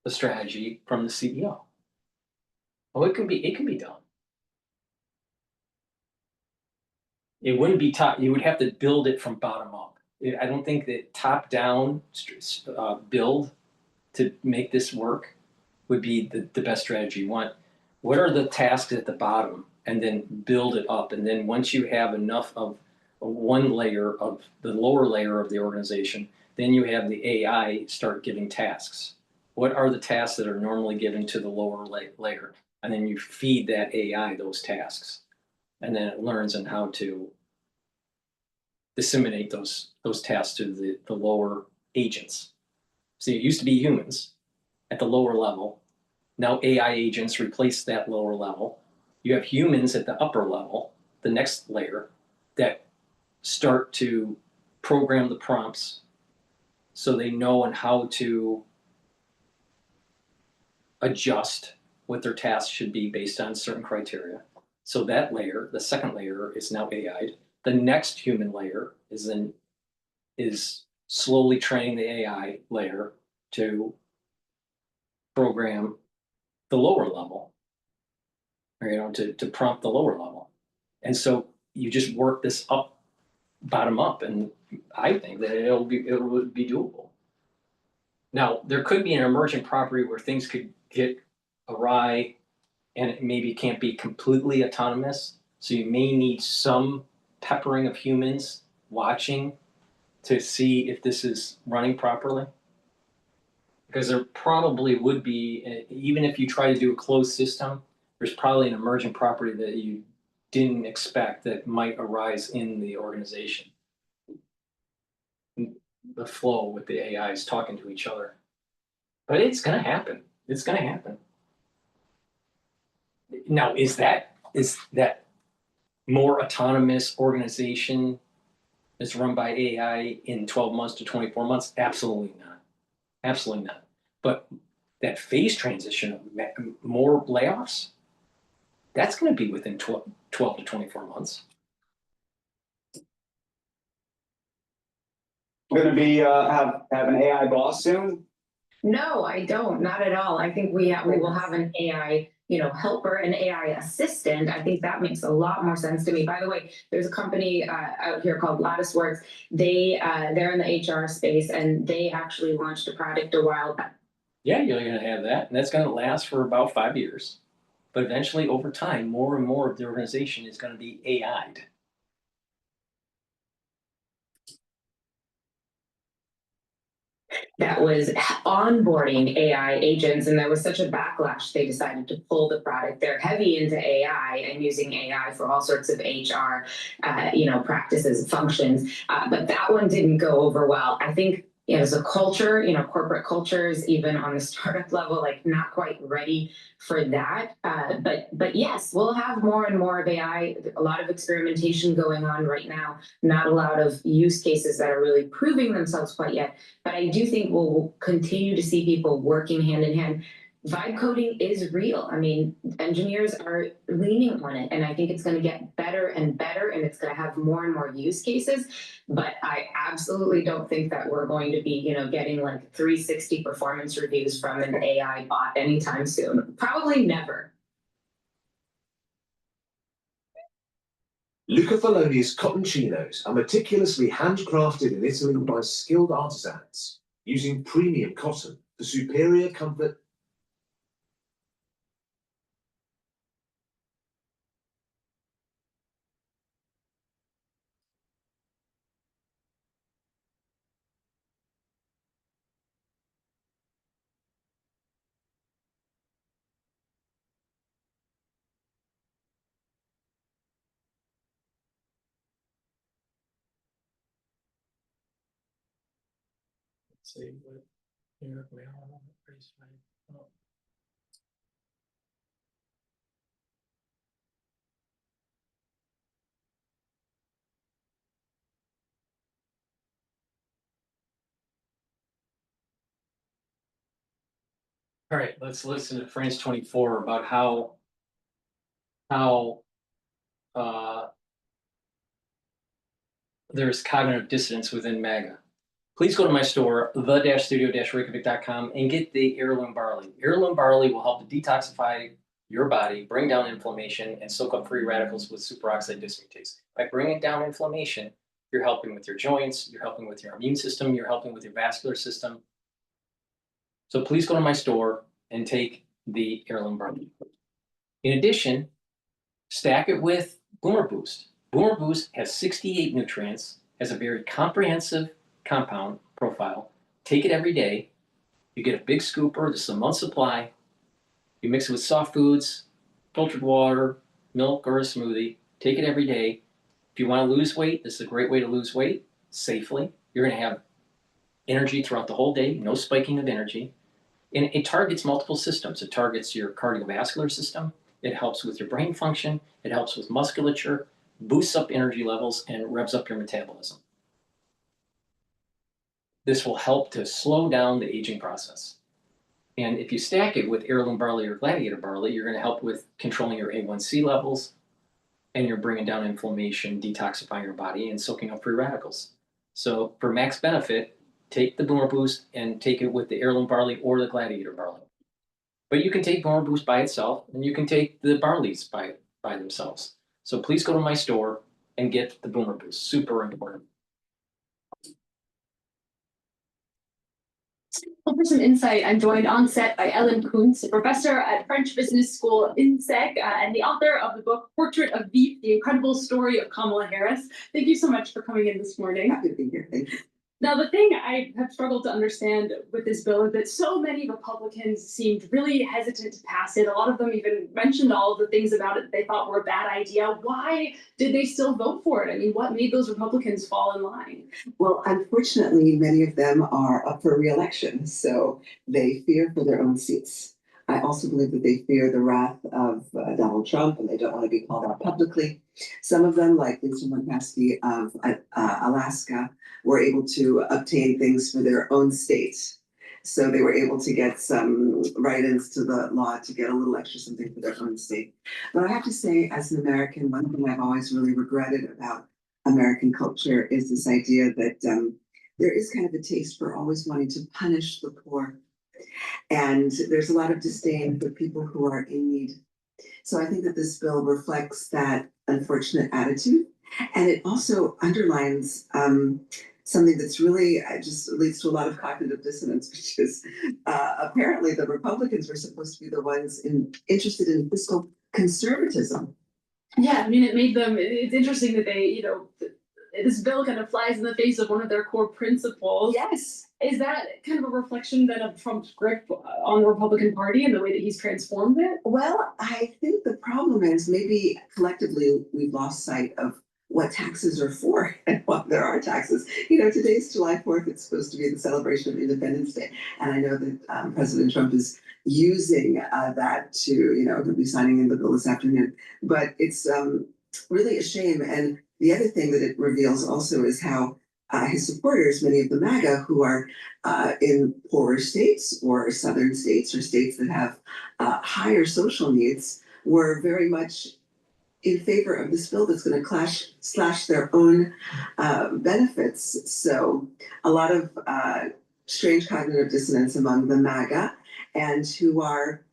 the strategy from the CEO. Oh, it can be done. It wouldn't be top. You would have to build it from bottom up. I don't think that top down build to make this work would be the best strategy. You want, what are the tasks at the bottom, and then build it up. And then once you have enough of one layer of the lower layer of the organization. Then you have the AI start giving tasks. What are the tasks that are normally given to the lower layer? And then you feed that AI those tasks. And then it learns on how to disseminate those tasks to the lower agents. See, it used to be humans at the lower level. Now AI agents replace that lower level. You have humans at the upper level, the next layer, that start to program the prompts so they know on how to adjust what their tasks should be based on certain criteria. So that layer, the second layer, is now AI'd. The next human layer is slowly training the AI layer to program the lower level, or, to prompt the lower level. And so you just work this up, bottom up, and I think that it would be doable. Now, there could be an emergent property where things could get awry and it maybe can't be completely autonomous. So you may need some peppering of humans watching to see if this is running properly. Because there probably would be, even if you try to do a closed system, there's probably an emergent property that you didn't expect that might arise in the organization. The flow with the AIs talking to each other. But it's going to happen. It's going to happen. Now, is that more autonomous organization that's run by AI in 12 months to 24 months? Absolutely not. Absolutely not. But that phase transition of more layoffs, that's going to be within 12 to 24 months. Going to be have an AI boss soon? No, I don't. Not at all. I think we will have an AI, helper, an AI assistant. I think that makes a lot more sense to me. By the way, there's a company out here called Latticeworks. They're in the HR space, and they actually launched a product a while back. Yeah, you're going to have that, and that's going to last for about 5 years. But eventually, over time, more and more of the organization is going to be AI'd. That was onboarding AI agents, and there was such a backlash, they decided to pull the product. They're heavy into AI and using AI for all sorts of HR, practices, functions, but that one didn't go over well. I think, as a culture, corporate cultures, even on the startup level, like not quite ready for that. But yes, we'll have more and more of AI, a lot of experimentation going on right now, not a lot of use cases that are really proving themselves quite yet. But I do think we'll continue to see people working hand in hand. Vibe coding is real. I mean, engineers are leaning on it, and I think it's going to get better and better, and it's going to have more and more use cases. But I absolutely don't think that we're going to be, getting like 360 performance reviews from an AI bot anytime soon. Probably never. Luca Faloni's cotton chinos are meticulously handcrafted in Italy by skilled artisans, using premium cotton for superior comfort. Let's see what here we are. All right, let's listen to France 24 about how there's cognitive dissonance within MAGA. Please go to my store, the-studio-reykjavik.com, and get the heirloom barley. Heirloom barley will help to detoxify your body, bring down inflammation, and soak up free radicals with superoxide dismutase. By bringing down inflammation, you're helping with your joints, you're helping with your immune system, you're helping with your vascular system. So please go to my store and take the heirloom barley. In addition, stack it with Boomer Boost. Boomer Boost has 68 nutrients, has a very comprehensive compound profile. Take it every day. You get a big scooper, this is a month's supply. You mix it with soft foods, filtered water, milk, or a smoothie. Take it every day. If you want to lose weight, this is a great way to lose weight safely. You're going to have energy throughout the whole day, no spiking of energy. And it targets multiple systems. It targets your cardiovascular system. It helps with your brain function. It helps with musculature, boosts up energy levels, and revs up your metabolism. This will help to slow down the aging process. And if you stack it with heirloom barley or gladiator barley, you're going to help with controlling your A1C levels, and you're bringing down inflammation, detoxifying your body, and soaking up free radicals. So for max benefit, take the Boomer Boost and take it with the heirloom barley or the gladiator barley. But you can take Boomer Boost by itself, and you can take the barleys by themselves. So please go to my store and get the Boomer Boost. Super important. Well, for some insight, I'm joined on set by Ellen Kuntz, a professor at French Business School INSEC and the author of the book Portrait of Veep, The Incredible Story of Kamala Harris. Thank you so much for coming in this morning. Happy to be here. Thank you. Now, the thing I have struggled to understand with this bill is that so many Republicans seemed really hesitant to pass it. A lot of them even mentioned all of the things about it that they thought were a bad idea. Why did they still vote for it? I mean, what made those Republicans fall in line? Well, unfortunately, many of them are up for re-election, so they fear for their own seats. I also believe that they fear the wrath of Donald Trump, and they don't want to be called out publicly. Some of them, like Lisa Murkowski of Alaska, were able to obtain things for their own state. So they were able to get some write-ins to the law to get a little extra something for their own state. But I have to say, as an American, one thing I've always really regretted about American culture is this idea that there is kind of a taste for always wanting to punish the poor. And there's a lot of disdain for people who are in need. So I think that this bill reflects that unfortunate attitude. And it also underlines something that's really just leads to a lot of cognitive dissonance, which is apparently the Republicans were supposed to be the ones interested in fiscal conservatism. Yeah, I mean, it made them, it's interesting that they, this bill kind of flies in the face of one of their core principles. Yes. Is that kind of a reflection then of Trump's grip on the Republican Party and the way that he's transformed it? Well, I think the problem is maybe collectively we've lost sight of what taxes are for and what there are taxes. Today's July 4th. It's supposed to be the celebration of Independence Day. And I know that President Trump is using that to, he'll be signing in the bill this afternoon. But it's really a shame. And the other thing that it reveals also is how his supporters, many of the MAGA, who are in poorer states or southern states or states that have higher social needs, were very much in favor of this bill that's going to slash their own benefits. So a lot of strange cognitive dissonance among the MAGA, and who are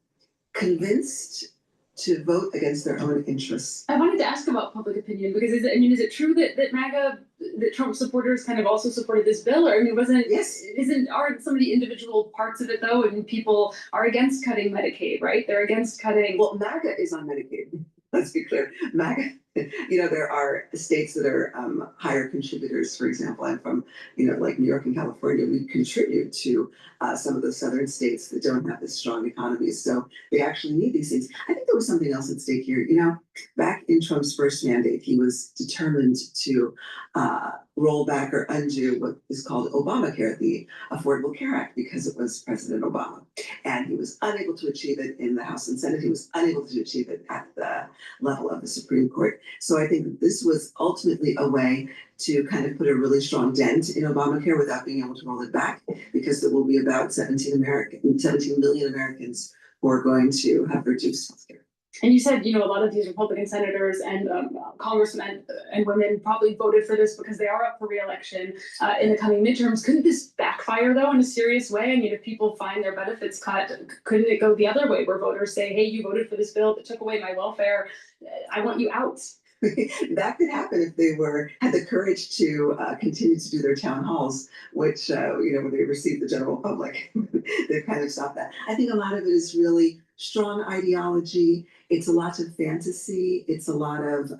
convinced to vote against their own interests. I wanted to ask about public opinion because is it true that Trump supporters kind of also supported this bill? Or aren't some of the individual parts of it though, and people are against cutting Medicaid, right? They're against cutting. Well, MAGA is on Medicaid. Let's be clear. MAGA, there are states that are higher contributors. For example, I'm from, like New York and California. We contribute to some of the southern states that don't have this strong economies. So they actually need these things. I think there was something else at stake here. Back in Trump's first mandate, he was determined to roll back or undo what is called Obamacare, the Affordable Care Act, because it was President Obama. And he was unable to achieve it in the House and Senate. He was unable to achieve it at the level of the Supreme Court. So I think that this was ultimately a way to kind of put a really strong dent in Obamacare without being able to roll it back, because there will be about 17 million Americans who are going to have reduced health care. And you said, a lot of these Republican senators and congressmen and women probably voted for this because they are up for re-election in the coming midterms. Couldn't this backfire, though, in a serious way? I mean, if people find their benefits cut, couldn't it go the other way where voters say, hey, you voted for this bill that took away my welfare. I want you out. That could happen if they had the courage to continue to do their town halls, which, when they receive the general public, they've kind of stopped that. I think a lot of it is really strong ideology. It's a lot of fantasy. It's a lot of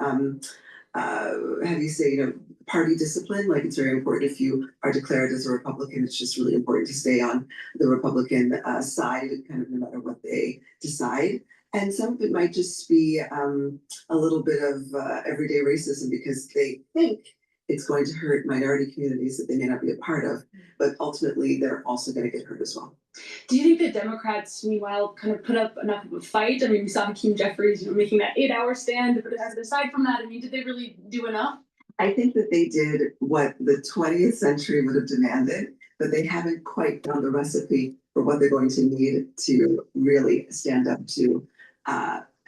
how do you say, party discipline. Like, it's very important if you are declared as a Republican, it's just really important to stay on the Republican side, kind of no matter what they decide. And some of it might just be a little bit of everyday racism because they think it's going to hurt minority communities that they may not be a part of, but ultimately they're also going to get hurt as well. Do you think that Democrats, meanwhile, kind of put up enough of a fight? I mean, we saw Hakeem Jeffries, making that 8-hour stand. But aside from that, I mean, did they really do enough? I think that they did what the 20th century would have demanded, but they haven't quite found the recipe for what they're going to need to really stand up to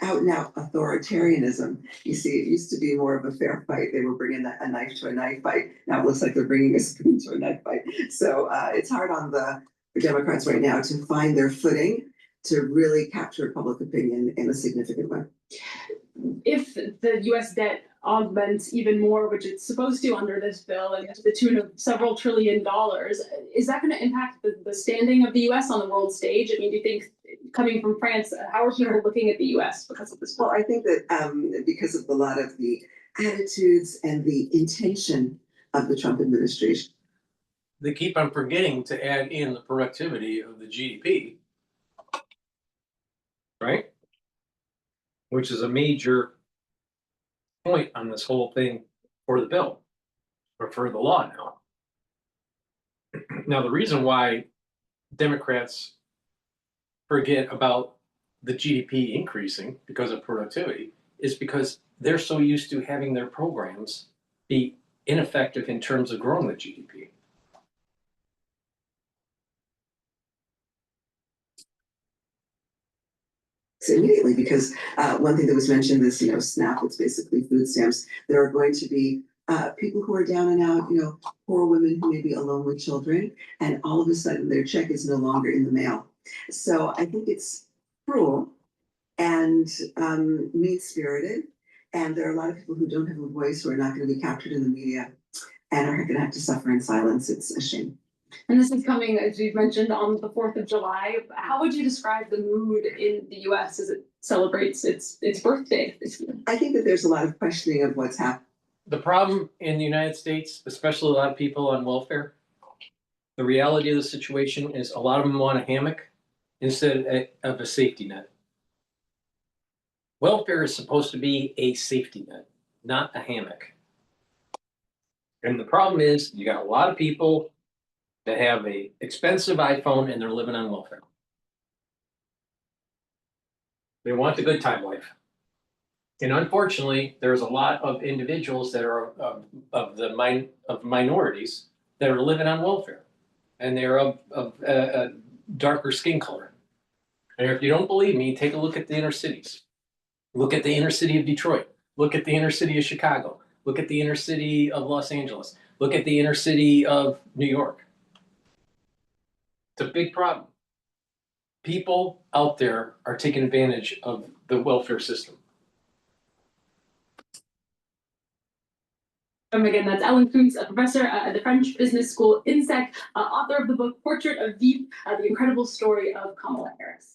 out and out authoritarianism. You see, it used to be more of a fair fight. They were bringing a knife to a knife fight. Now it looks like they're bringing a spoon to a knife fight. So it's hard on the Democrats right now to find their footing to really capture public opinion in a significant way. If the U.S. debt augments even more, which it's supposed to under this bill, and to the tune of several $1 trillion, is that going to impact the standing of the U.S. on the world stage? I mean, do you think, coming from France, how are people looking at the U.S. because of this bill? Well, I think that because of a lot of the attitudes and the intention of the Trump administration. They keep on forgetting to add in the productivity of the GDP, right? Which is a major point on this whole thing for the bill, or for the law now. Now, the reason why Democrats forget about the GDP increasing because of productivity is because they're so used to having their programs be ineffective in terms of growing the GDP. Immediately, because one thing that was mentioned is, SNAP, it's basically food stamps. There are going to be people who are down and out, poor women who may be alone with children, and all of a sudden their check is no longer in the mail. So I think it's cruel and mean-spirited, and there are a lot of people who don't have a voice, who are not going to be captured in the media, and are going to have to suffer in silence. It's a shame. And this is coming, as we've mentioned, on the 4th of July. How would you describe the mood in the U.S. as it celebrates its birthday this year? I think that there's a lot of questioning of what's happening. The problem in the United States, especially a lot of people on welfare, the reality of the situation is a lot of them want a hammock instead of a safety net. Welfare is supposed to be a safety net, not a hammock. And the problem is you got a lot of people that have a expensive iPhone and they're living on welfare. They want the good time life. And unfortunately, there's a lot of individuals that are of minorities that are living on welfare, and they're of a darker skin color. And if you don't believe me, take a look at the inner cities. Look at the inner city of Detroit. Look at the inner city of Chicago. Look at the inner city of Los Angeles. Look at the inner city of New York. It's a big problem. People out there are taking advantage of the welfare system. Again, that's Ellen Kuntz, a professor at the French Business School, INSEC, author of the book Portrait of Veep, the incredible story of Kamala Harris.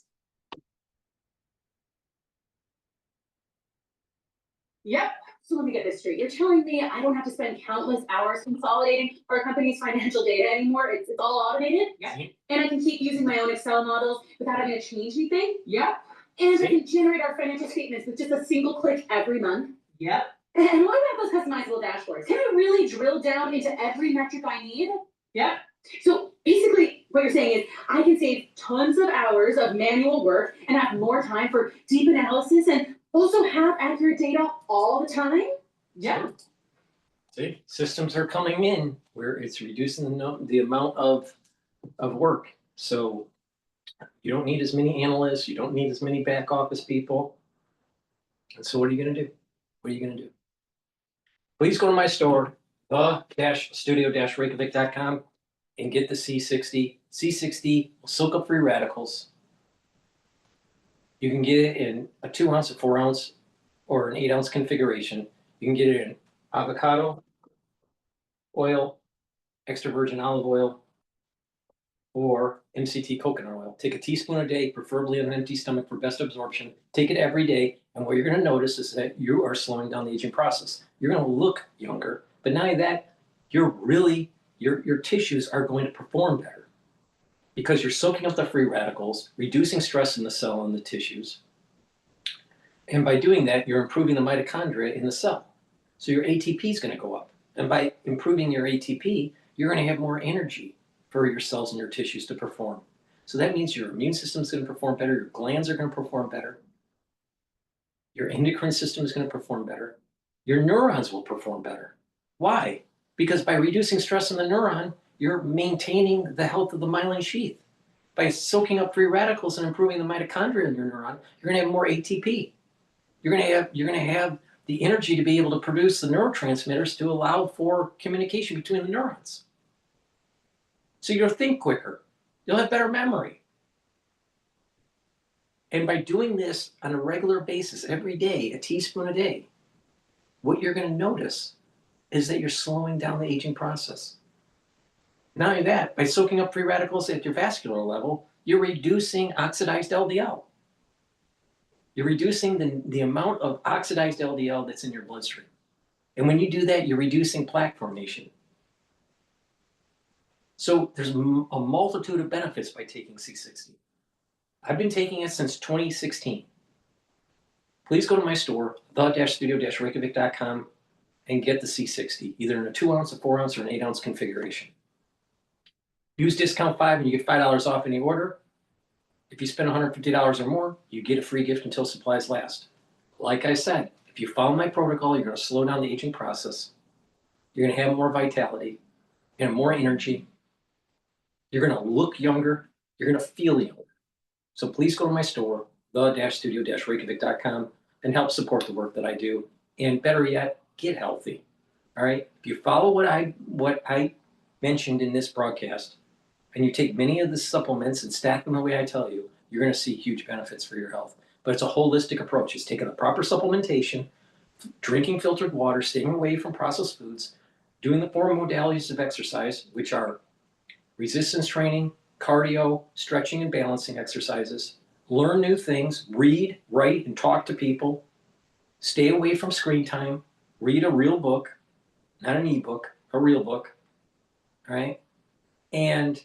Yep. So let me get this straight. You're telling me I don't have to spend countless hours consolidating our company's financial data anymore? It's all automated? Yeah. And I can keep using my own Excel models without having to change anything? Yep. And I can generate our financial statements with just a single click every month? Yep. And what about those customizable dashboards? Can I really drill down into every metric I need? Yep. So basically what you're saying is I can save tons of hours of manual work and have more time for deep analysis and also have accurate data all the time? Yeah. See, systems are coming in where it's reducing the amount of work. So you don't need as many analysts, you don't need as many back office people. And so what are you going to do? What are you going to do? Please go to my store, the-studio-reykjavik.com, and get the C60. C60 will soak up free radicals. You can get it in a 2-ounce, a 4-ounce, or an 8-ounce configuration. You can get it in avocado oil, extra virgin olive oil, or MCT coconut oil. Take a teaspoon a day, preferably on an empty stomach for best absorption. Take it every day. And what you're going to notice is that you are slowing down the aging process. You're going to look younger, but not only that, your tissues are going to perform better because you're soaking up the free radicals, reducing stress in the cell and the tissues. And by doing that, you're improving the mitochondria in the cell. So your ATP is going to go up. And by improving your ATP, you're going to have more energy for your cells and your tissues to perform. So that means your immune system is going to perform better, your glands are going to perform better, your endocrine system is going to perform better, your neurons will perform better. Why? Because by reducing stress in the neuron, you're maintaining the health of the myelin sheath. By soaking up free radicals and improving the mitochondria in your neuron, you're going to have more ATP. You're going to have the energy to be able to produce the neurotransmitters to allow for communication between the neurons. So you'll think quicker. You'll have better memory. And by doing this on a regular basis, every day, a teaspoon a day, what you're going to notice is that you're slowing down the aging process. Not only that, by soaking up free radicals at your vascular level, you're reducing oxidized LDL. You're reducing the amount of oxidized LDL that's in your bloodstream. And when you do that, you're reducing plaque formation. So there's a multitude of benefits by taking C60. I've been taking it since 2016. Please go to my store, the-studio-reykjavik.com, and get the C60, either in a 2 ounce, a 4 ounce, or an 8 ounce configuration. Use discount 5 and you get $5 off any order. If you spend $150 or more, you get a free gift until supplies last. Like I said, if you follow my protocol, you're going to slow down the aging process. You're going to have more vitality, you're going to have more energy. You're going to look younger. You're going to feel younger. So please go to my store, the-studio-reykjavik.com, and help support the work that I do. And better yet, get healthy. All right? If you follow what I mentioned in this broadcast, and you take many of the supplements and stack them the way I tell you, you're going to see huge benefits for your health. But it's a holistic approach. It's taking the proper supplementation, drinking filtered water, staying away from processed foods, doing the 4 modalities of exercise, which are resistance training, cardio, stretching and balancing exercises, learn new things, read, write, and talk to people, stay away from screen time, read a real book, not an ebook, a real book, all right? And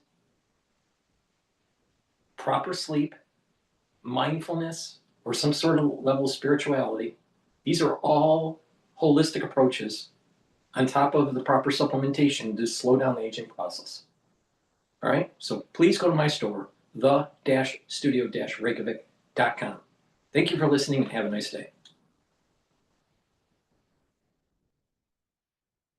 proper sleep, mindfulness, or some sort of level of spirituality. These are all holistic approaches on top of the proper supplementation to slow down the aging process. All right, so please go to my store, the-studio-reykjavik.com. Thank you for listening and have a nice day.